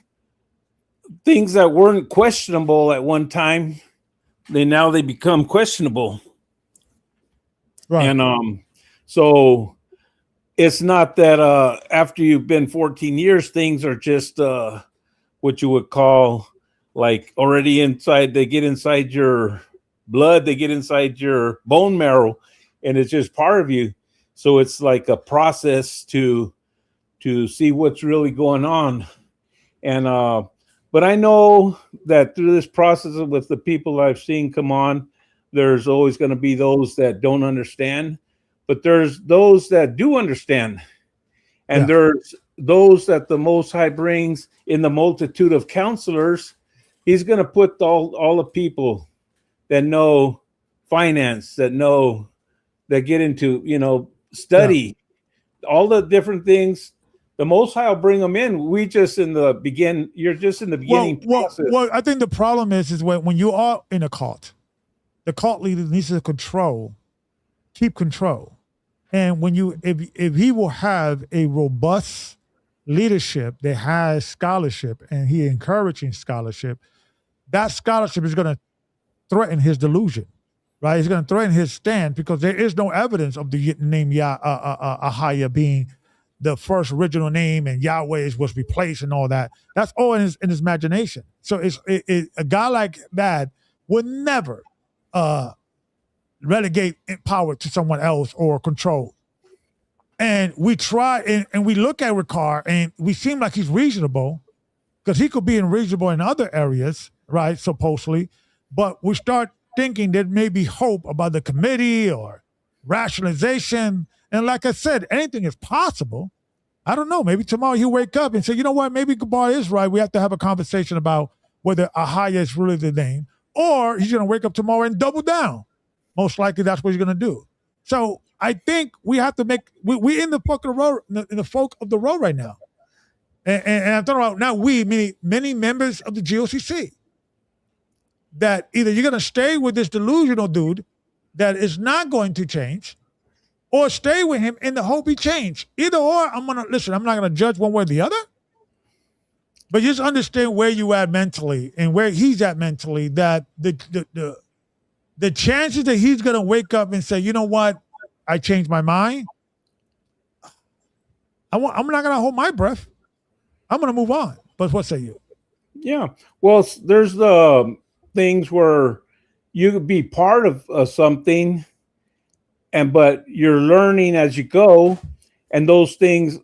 things that weren't questionable at one time, they become questionable. Right. And so it's not that after you've been 14 years, things are just what you would call like already inside. They get inside your blood, they get inside your bone marrow, and it's just part of you. So it's like a process to see what's really going on. And but I know that through this process with the people I've seen come on, there's always going to be those that don't understand, but there's those that do understand. And there's those that the Most High brings in the multitude of counselors. He's going to put all the people that know finance, that get into, study, all the different things. The Most High will bring them in. You're just in the beginning process. Well, I think the problem is when you are in a cult, the cult leader needs to keep control. And if he will have a robust leadership that has scholarship and he encouraging scholarship, that scholarship is going to threaten his delusion. right? He's going to threaten his stand because there is no evidence of the name AHAYAH being the first original name and Yahweh was replaced and all that. That's all in his imagination. So a guy like that would never relegate power to someone else or control. And we try and we look at Ricard and we seem like he's reasonable because he could be unreasonable in other areas, right? Supposedly, but we start thinking there may be hope about the committee or rationalization. And like I said, anything is possible. I don't know. Maybe tomorrow he'll wake up and say, you know what? Maybe Gabar is right. We have to have a conversation about whether AHAYAH is really the name. Or he's going to wake up tomorrow and double down. Most likely that's what he's going to do. So I think we have to make, we're in the fork of the road, in the fork of the road right now. And I'm talking about not we, many members of the GOCC. That either you're going to stay with this delusional dude that is not going to change, or stay with him in the hope he change. Either or, I'm not going to judge one way or the other. But just understand where you at mentally and where he's at mentally, that the chances that he's going to wake up and say, you know what, I changed my mind, I'm not going to hold my breath. I'm going to move on. But what say you? Yeah. Well, there's the things where you could be part of something, but you're learning as you go, and those things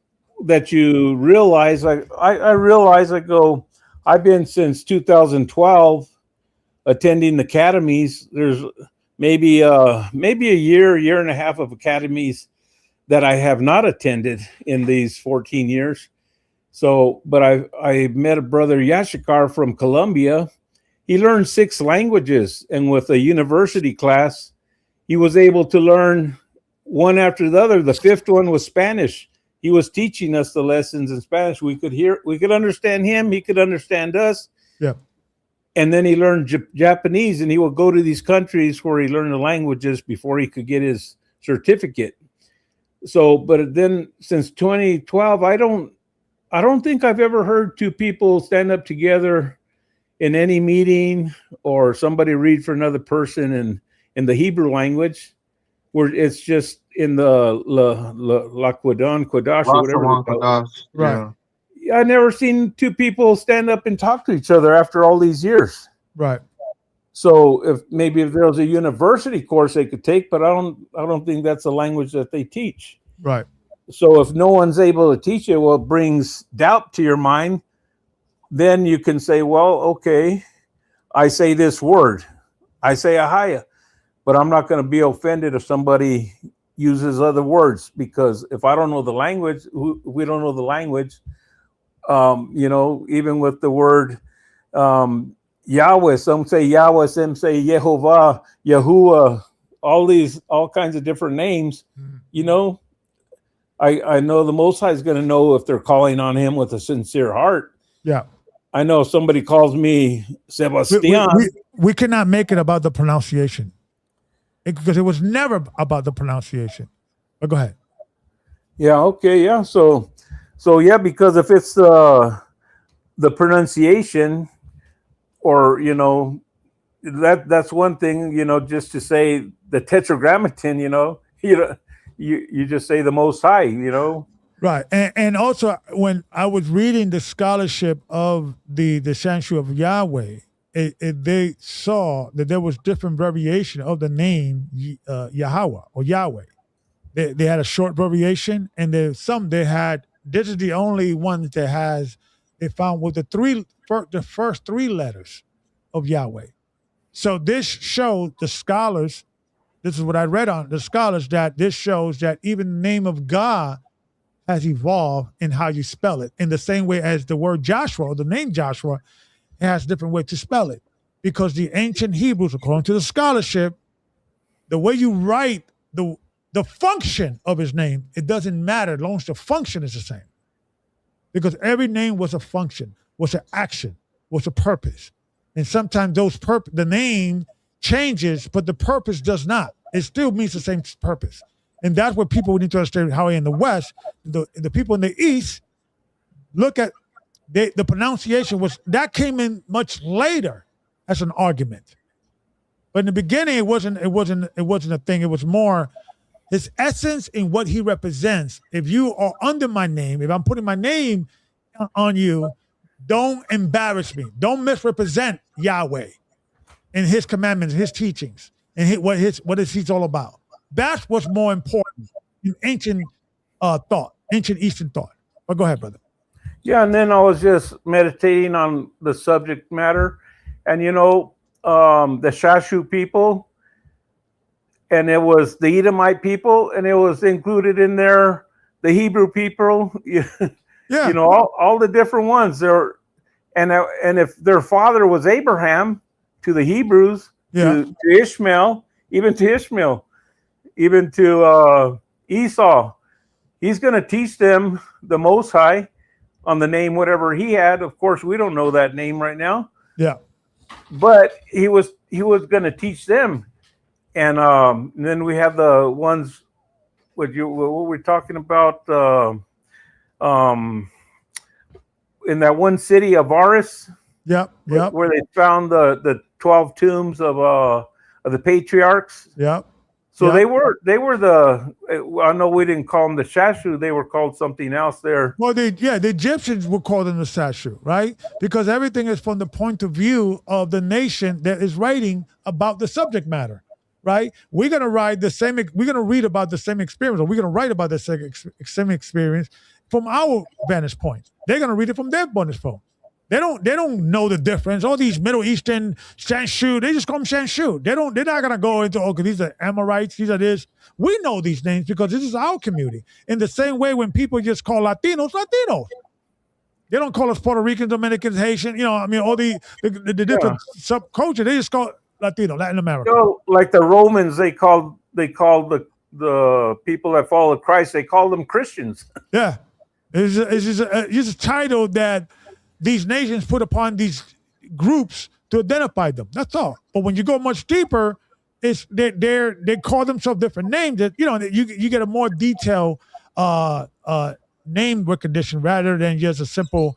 that you realize, I realize, I've been since 2012 attending academies. There's maybe a year and a half of academies that I have not attended in these 14 years. So, but I met a brother Yashikar from Colombia. He learned 6 languages, and with a university class, he was able to learn one after the other. The 5th one was Spanish. He was teaching us the lessons in Spanish. We could understand him. He could understand us. Yeah. And then he learned Japanese, and he would go to these countries where he learned the languages before he could get his certificate. So, but then since 2012, I don't think I've ever heard 2 people stand up together in any meeting or somebody read for another person in the Hebrew language, where it's just in the Laquadon, Kodash, or whatever. Right. Yeah, I never seen 2 people stand up and talk to each other after all these years. Right. So if there was a university course they could take, but I don't think that's a language that they teach. Right. So if no one's able to teach it, well, it brings doubt to your mind. Then you can say, well, okay, I say this word, I say AHAYAH, but I'm not going to be offended if somebody uses other words, because if I don't know the language, we don't know the language. Even with the word Yahweh, some say Yahweh, some say Yehovah, Yahuwah, all kinds of different names. I know the Most High is going to know if they're calling on him with a sincere heart. Yeah. I know if somebody calls me Sebastian. We cannot make it about the pronunciation, because it was never about the pronunciation. But go ahead. Yeah. Okay. Yeah. So yeah, because if it's the pronunciation, or that's one thing. Just to say the Tetragrammaton, you just say the Most High. Right. And also, when I was reading the scholarship of the sanctuary of Yahweh, they saw that there was different variation of the name Yahweh or Yahweh. They had a short variation, and this is the only one that they found with the first 3 letters of Yahweh. So this showed the scholars, this is what I read on the scholars, that this shows that even the name of God has evolved in how you spell it, in the same way as the word Joshua, or the name Joshua, has a different way to spell it. Because the ancient Hebrews, according to the scholarship, the way you write the function of his name, it doesn't matter as long as the function is the same. Because every name was a function, was an action, was a purpose. And sometimes the name changes, but the purpose does not. It still means the same purpose. And that's what people need to understand. How in the West, the people in the East look at the pronunciation that came in much later as an argument. But in the beginning, it wasn't a thing. It was more his essence in what he represents. If you are under my name, if I'm putting my name on you, don't embarrass me. Don't misrepresent Yahweh and his commandments, his teachings, and what he's all about. That's what's more important in ancient thought, ancient Eastern thought. But go ahead, brother. Yeah, and then I was just meditating on the subject matter, and the Shashu people, and it was the Edomite people, and it was included in there the Hebrew people. Yeah. All the different ones there, and if their father was Abraham to the Hebrews, to Ishmael, even to Esau, he's going to teach them the Most High on the name whatever he had. Of course, we don't know that name right now. Yeah. But he was going to teach them, and then we have the ones. What we're talking about in that one city of Aris. Yep. Where they found the 12 tombs of the patriarchs. Yep. So they were the. I know we didn't call them the Shashu. They were called something else there. Well, the Egyptians were called them the Shashu, right? Because everything is from the point of view of the nation that is writing about the subject matter, right? We're gonna read about the same experience, or we're gonna write about the same experience from our vantage point. They're gonna read it from their vantage point. They don't know the difference. All these Middle Eastern Shanshu, they just call them Shanshu. They're not gonna go into, okay, these are Amorites, these are this. We know these names because this is our community. In the same way when people just call Latinos. They don't call us Puerto Ricans, Dominicans, Haitian, all the different subculture, they just call Latino, Latin America. Like the Romans, they called the people that follow Christ, they called them Christians. Yeah. It's just a title that these nations put upon these groups to identify them. That's all. But when you go much deeper, it's they call themselves different names. That you get a more detailed name recognition rather than just a simple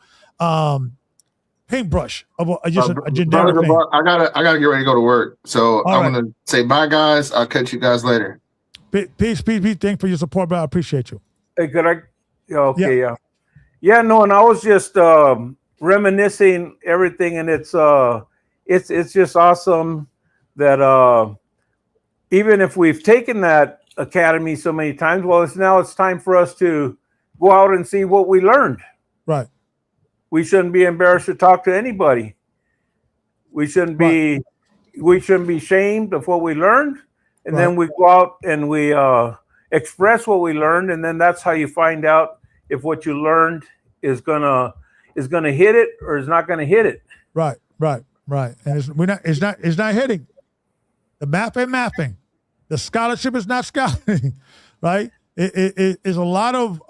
paintbrush of a generic name. I gotta get ready to go to work. So I'm gonna say bye, guys. I'll catch you guys later. Peace. Thanks for your support, bro. I appreciate you. Hey, could I? Okay, yeah. No, and I was just reminiscing everything, and it's just awesome that even if we've taken that academy so many times, it's time for us to go out and see what we learned. Right. We shouldn't be embarrassed to talk to anybody. We shouldn't be ashamed of what we learned, and then we go out and we express what we learned, and then that's how you find out if what you learned is gonna hit it or is not gonna hit it. Right. And it's not hitting. The math ain't mathing. The scholarship is not scholarship, right? It is a lot of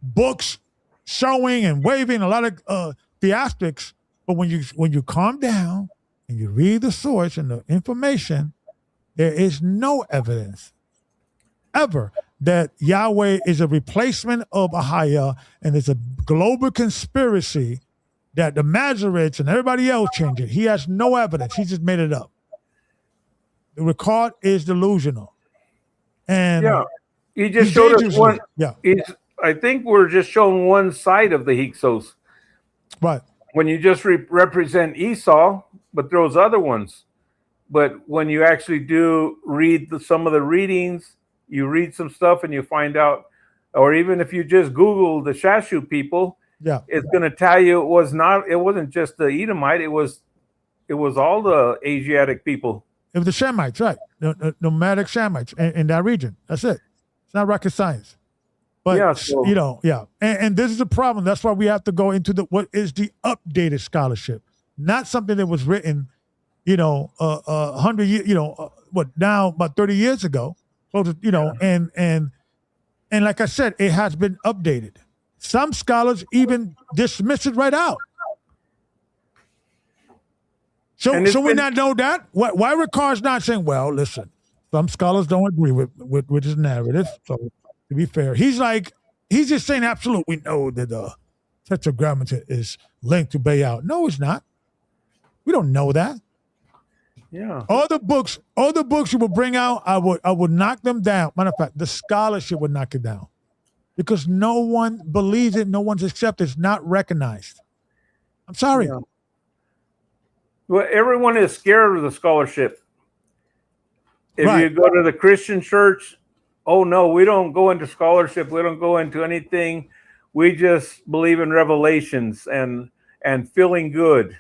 books showing and waving, a lot of theatrics. But when you calm down and you read the source and the information, there is no evidence ever that Yahweh is a replacement of AHAYAH, and it's a global conspiracy that the Masoretes and everybody else changed it. He has no evidence. He just made it up. The record is delusional. And he just showed us one. Yeah. I think we're just showing one side of the Hyksos. Right. When you just represent Esau, but those other ones. But when you actually do read some of the readings, you read some stuff and you find out, or even if you just Google the Shashu people, it's going to tell you it wasn't just the Edomite, it was all the Asiatic people. It was the Shemites, right? The nomadic Shemites in that region. That's it. It's not rocket science. But and this is the problem. That's why we have to go into what is the updated scholarship, not something that was written, 100 years, now about 30 years ago. And like I said, it has been updated. Some scholars even dismiss it right out. So we not know that? Why Ricard's not saying, well, listen, some scholars don't agree with his narrative. So to be fair, he's just saying absolute. We know that the Tetragrammaton is linked to Baal. No, it's not. We don't know that. Yeah. All the books you would bring out, I would knock them down. Matter of fact, the scholarship would knock it down. Because no one believes it, no one's accepted, it's not recognized. I'm sorry. Yeah. Well, everyone is scared of the scholarship. If Right. you go to the Christian church, oh no, we don't go into scholarship. We don't go into anything. We just believe in revelations and feeling good.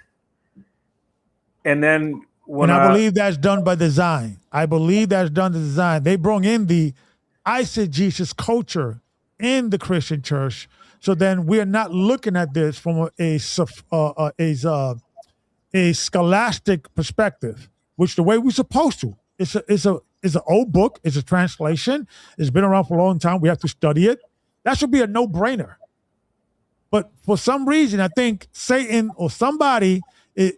And then when I believe that's done by design. I believe that's done by design. They brought in the eisegesis culture in the Christian church. So then we're not looking at this from a scholastic perspective, which the way we're supposed to. It's an old book. It's a translation. It's been around for a long time. We have to study it. That should be a no-brainer. But for some reason, I think Satan or somebody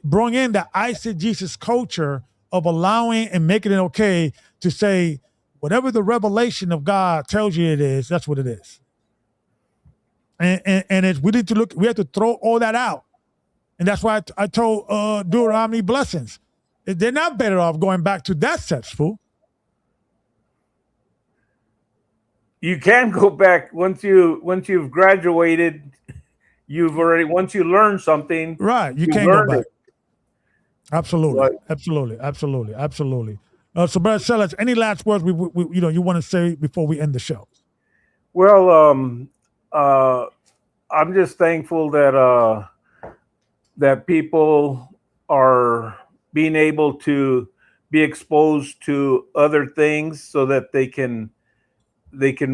brought in the eisegesis culture of allowing and making it okay to say whatever the revelation of God tells you it is, that's what it is. And we need to look. We have to throw all that out. And that's why I told Deuteronomy blessings. They're not better off going back to that set, fool. you can go back once you've graduated. Once you learn something, right? You can't go back. It. Absolutely, right. absolutely. So, Brother Sellers, any last words you want to say before we end the show? Well, I'm just thankful that that people are being able to be exposed to other things, so that they can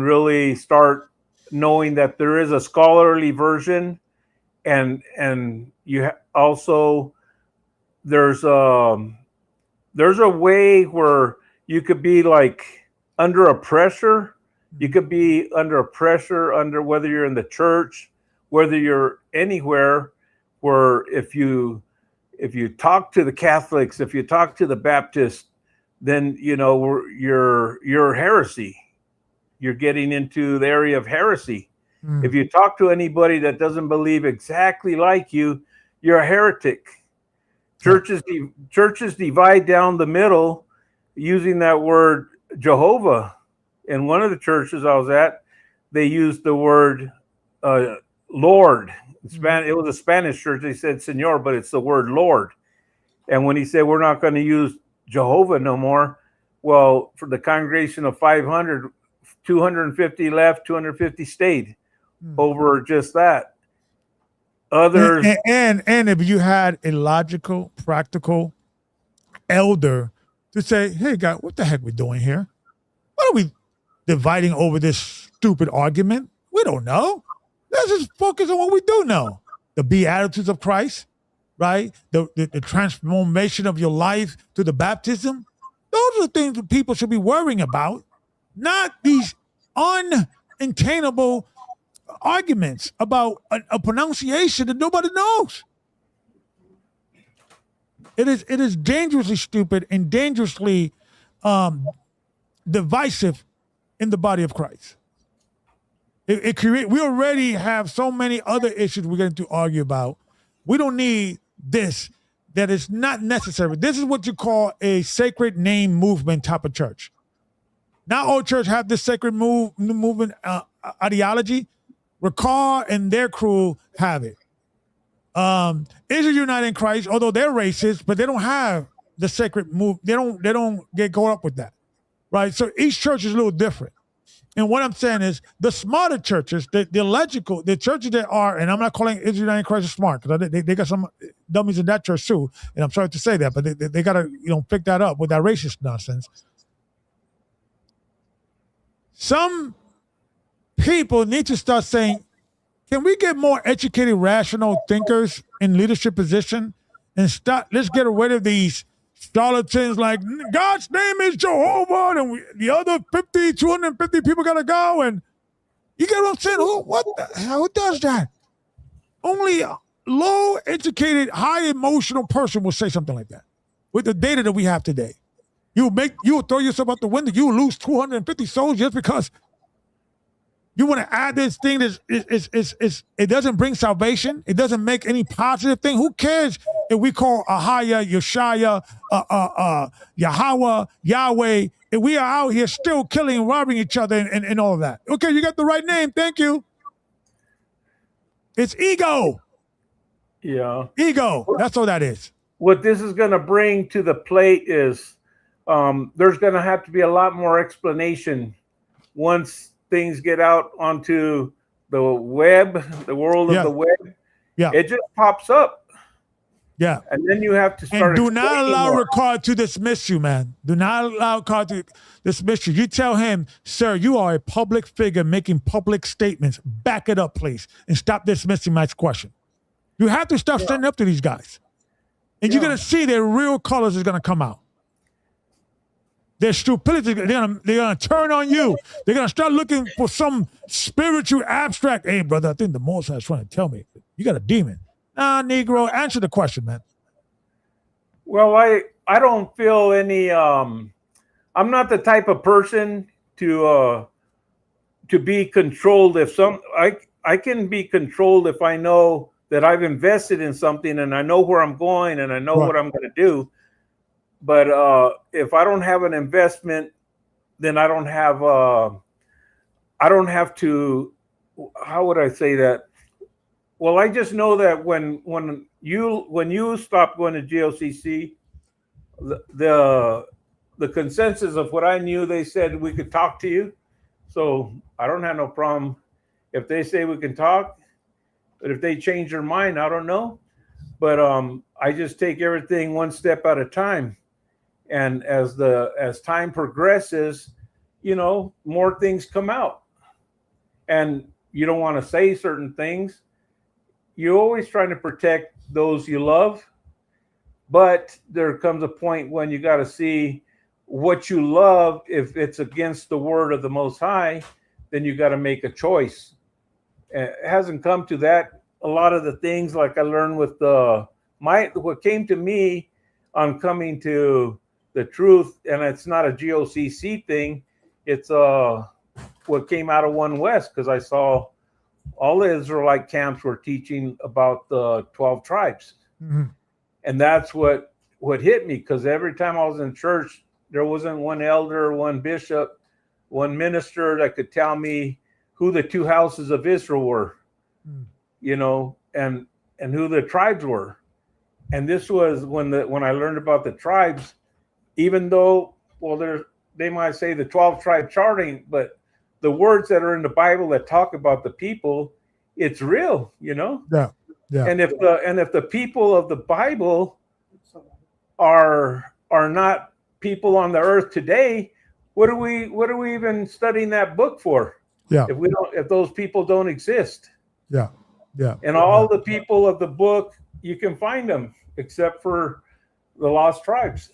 really start knowing that there is a scholarly version, and you also there's a way where you could be like under a pressure. You could be under a pressure under whether you're in the church, whether you're anywhere, where if you talk to the Catholics, if you talk to the Baptists, then you're heresy. You're getting into the area of heresy. If you talk to anybody that doesn't believe exactly like you, you're a heretic. Churches divide down the middle using that word Jehovah. In one of the churches I was at, they used the word Lord. It was a Spanish church. They said Señor, but it's the word Lord. And when he said, we're not going to use Jehovah no more, well, for the congregation of 500, 250 left, 250 stayed over just that. Others. And if you had a logical, practical elder to say, hey, God, what the heck are we doing here? What are we dividing over this stupid argument? We don't know. Let's just focus on what we do know. The Beatitudes of Christ, right? The transformation of your life to the baptism. Those are the things that people should be worrying about, not these unattainable arguments about a pronunciation that nobody knows. It is dangerously stupid and dangerously divisive in the body of Christ. We already have so many other issues we're going to argue about. We don't need this. That is not necessary. This is what you call a sacred name movement type of church. Not all church have this sacred movement ideology. Ricard and their crew have it. Israel United in Christ, although they're racist, but they don't have the sacred move. They don't get caught up with that, right? So each church is a little different. And what I'm saying is the smarter churches, the logical, the churches that are, and I'm not calling Israel United in Christ smart, because they got some dummies in that church too. And I'm sorry to say that, but they got to pick that up with that racist nonsense. Some people need to start saying, can we get more educated, rational thinkers in leadership position and let's get rid of these charlatans like God's name is Jehovah and the other 250 people got to go. And you get what I'm saying? Who does that? Only a low educated, high emotional person will say something like that with the data that we have today. You will throw yourself out the window. You will lose 250 souls just because You want to add this thing that it doesn't bring salvation. It doesn't make any positive thing. Who cares if we call AHAYAH, Yeshaya, Yahweh, Yahweh, if we are out here still killing and robbing each other and all of that? Okay, you got the right name. Thank you. It's ego. Yeah. Ego. That's all that is. What this is going to bring to the plate is there's going to have to be a lot more explanation once things get out onto the web, the world of the web. Yeah. It just pops up. Yeah. And then you have to start. And do not allow more. Ricard to dismiss you, man. Do not allow Ricard to dismiss you. You tell him, sir, you are a public figure making public statements. Back it up, please, and stop dismissing my question. You have to stop standing up to these guys. And you're going to see their real colors is going to come out. Their stupidity, they're gonna turn on you. They're gonna start looking for some spiritual abstract. Hey, brother, I think the Most High is trying to tell me you got a demon. Nah, Negro, answer the question, man. Well, I don't feel any. I'm not the type of person to be controlled. If I can be controlled if I know that I've invested in something and I know where I'm going and I know what I'm going to do. But if I don't have an investment, then I don't have to. How would I say that? Well, I just know that when you stop going to GOCC, the consensus of what I knew, they said we could talk to you. So I don't have no problem if they say we can talk. But if they change their mind, I don't know. But I just take everything one step at a time. And as time progresses, more things come out. And you don't want to say certain things. You're always trying to protect those you love. But there comes a point when you got to see what you love. If it's against the word of the Most High, then you got to make a choice. It hasn't come to that. A lot of the things like I learned with what came to me on coming to the truth, and it's not a GOCC thing. It's what came out of One West, because I saw all the Israelite camps were teaching about the 12 tribes. Mm-hmm. And that's what hit me, because every time I was in church, there wasn't one elder, one bishop, one minister that could tell me who the two houses of Israel were, and who the tribes were. And this was when I learned about the tribes. Even though, they might say the 12 tribe charting, but the words that are in the Bible that talk about the people, it's real, Yeah. And if the people of the Bible are not people on the earth today, what are we even studying that book for? Yeah. If those people don't exist. Yeah. And all the people of the book, you can find them except for the lost tribes.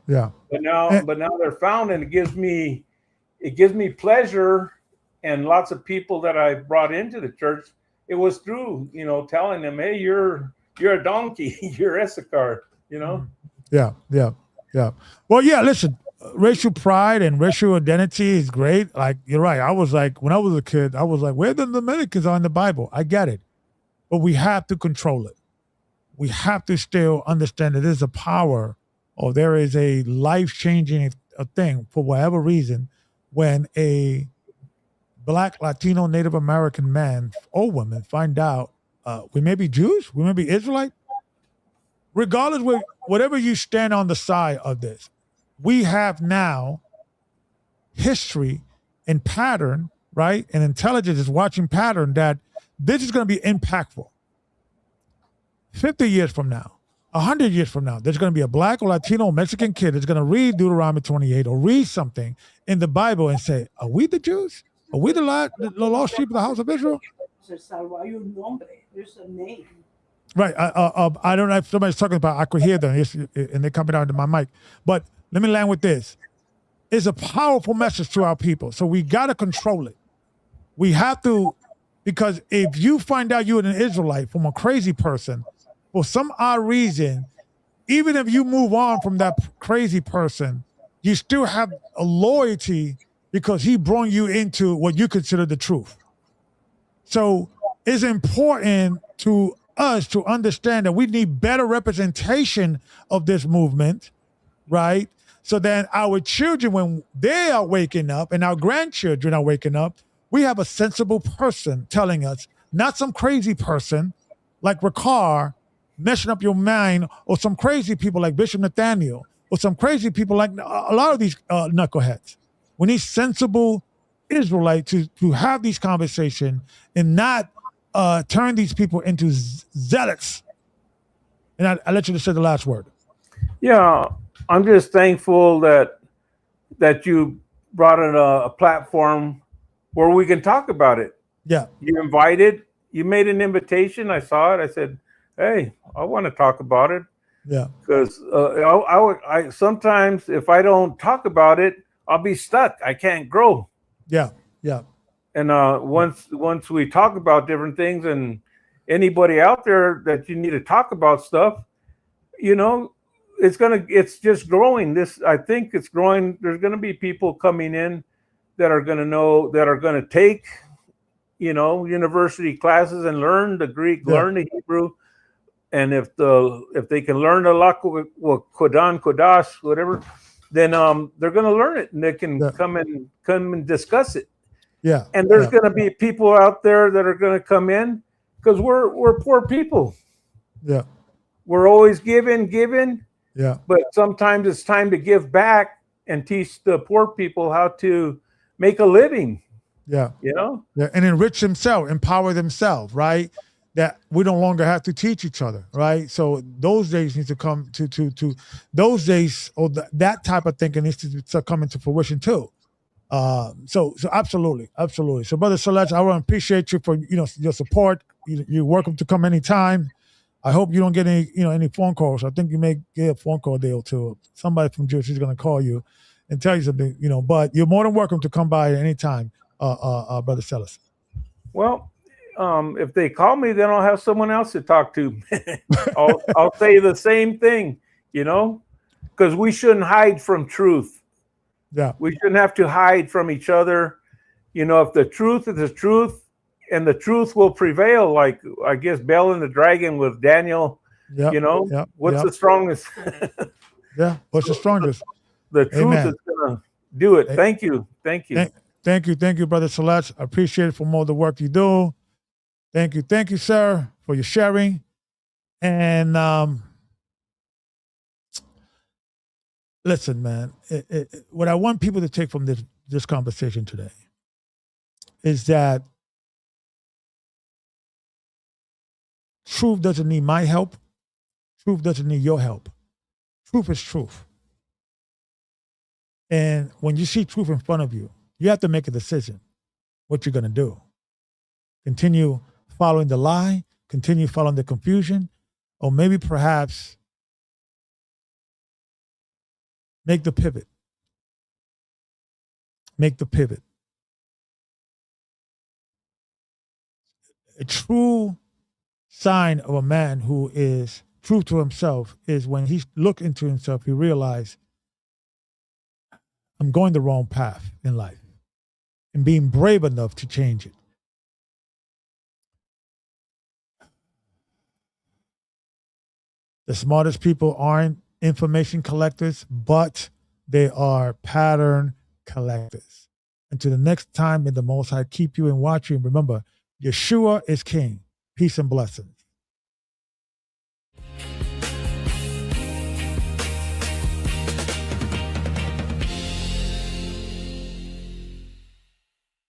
Yeah. But now they're found, and it gives me pleasure. And lots of people that I brought into the church, it was through telling them, hey, you're a donkey, you're Issachar, Yeah. Well, yeah. Listen, racial pride and racial identity is great. Like, you're right. I was like, when I was a kid, I was like, where the Dominicans are in the Bible? I get it, but we have to control it. We have to still understand that there's a power, or there is a life-changing thing for whatever reason when a Black, Latino, Native American man or woman find out we may be Jews, we may be Israelite. Regardless, whatever you stand on the side of this, we have now history and pattern, right? And intelligence is watching pattern that this is going to be impactful. 50 years from now, 100 years from now, there's going to be a Black or Latino or Mexican kid that's going to read Deuteronomy 28 or read something in the Bible and say, are we the Jews? Are we the lost sheep of the house of Israel? There's a name. Right. I don't know if somebody's talking about, I could hear them and they're coming out into my mic. But let me land with this. It's a powerful message to our people. So we got to control it. We have to, because if you find out you're an Israelite from a crazy person, for some odd reason, even if you move on from that crazy person, you still have a loyalty because he brought you into what you consider the truth. So it's important to us to understand that we need better representation of this movement, right? So then our children, when they are waking up and our grandchildren are waking up, we have a sensible person telling us, not some crazy person like Rawchaa messing up your mind, or some crazy people like Bishop Nathaniel, or some crazy people like a lot of these knuckleheads. We need sensible Israelites to have these conversations and not turn these people into zealots. And I let you just say the last word. Yeah, I'm just thankful that you brought in a platform where we can talk about it. Yeah. You made an invitation. I saw it. I said, hey, I want to talk about it. Yeah. Because I sometimes if I don't talk about it, I'll be stuck. I can't grow. Yeah. Yeah. And once we talk about different things, and anybody out there that you need to talk about stuff, it's just growing. I think it's growing. There's going to be people coming in that are going to take, university classes and learn the Greek, learn the Hebrew. And if they can learn the Kodan, Kodash, whatever, then they're going to learn it, and they can come and discuss it. Yeah. And there's going to be people out there that are going to come in, because we're poor people. Yeah. We're always giving. Yeah. But sometimes it's time to give back and teach the poor people how to make a living. Yeah. Yeah. And enrich themselves, empower themselves, right? That we no longer have to teach each other, right? So those days need to come to those days, or that type of thinking needs to start coming to fruition too. So absolutely. So Brother Celeste, I want to appreciate you for your support. You're welcome to come anytime. I hope you don't get any phone calls. I think you may get a phone call a day or two. Somebody from Jewish is going to call you and tell you something, but you're more than welcome to come by at any time, Brother Celeste. Well, if they call me, then I'll have someone else to talk to. I'll say the same thing, because we shouldn't hide from truth. Yeah. We shouldn't have to hide from each other. If the truth is the truth, and the truth will prevail, like I guess Bel and the Dragon with Daniel, what's the strongest? Yeah. What's the strongest? The truth is going to do it. Thank you. Thank you, Brother Celeste. I appreciate it for more of the work you do. Thank you, sir, for your sharing. And listen, man, what I want people to take from this conversation today is that truth doesn't need my help. Truth doesn't need your help. Truth is truth. And when you see truth in front of you, you have to make a decision what you're going to do. Continue following the lie, continue following the confusion, or maybe perhaps make the pivot. Make the pivot. A true sign of a man who is true to himself is when he looks into himself, he realizes, I'm going the wrong path in life, and being brave enough to change it. The smartest people aren't information collectors, but they are pattern collectors. Until the next time, may the Most High keep you and watch you. And remember, Yeshua is King. Peace and blessings.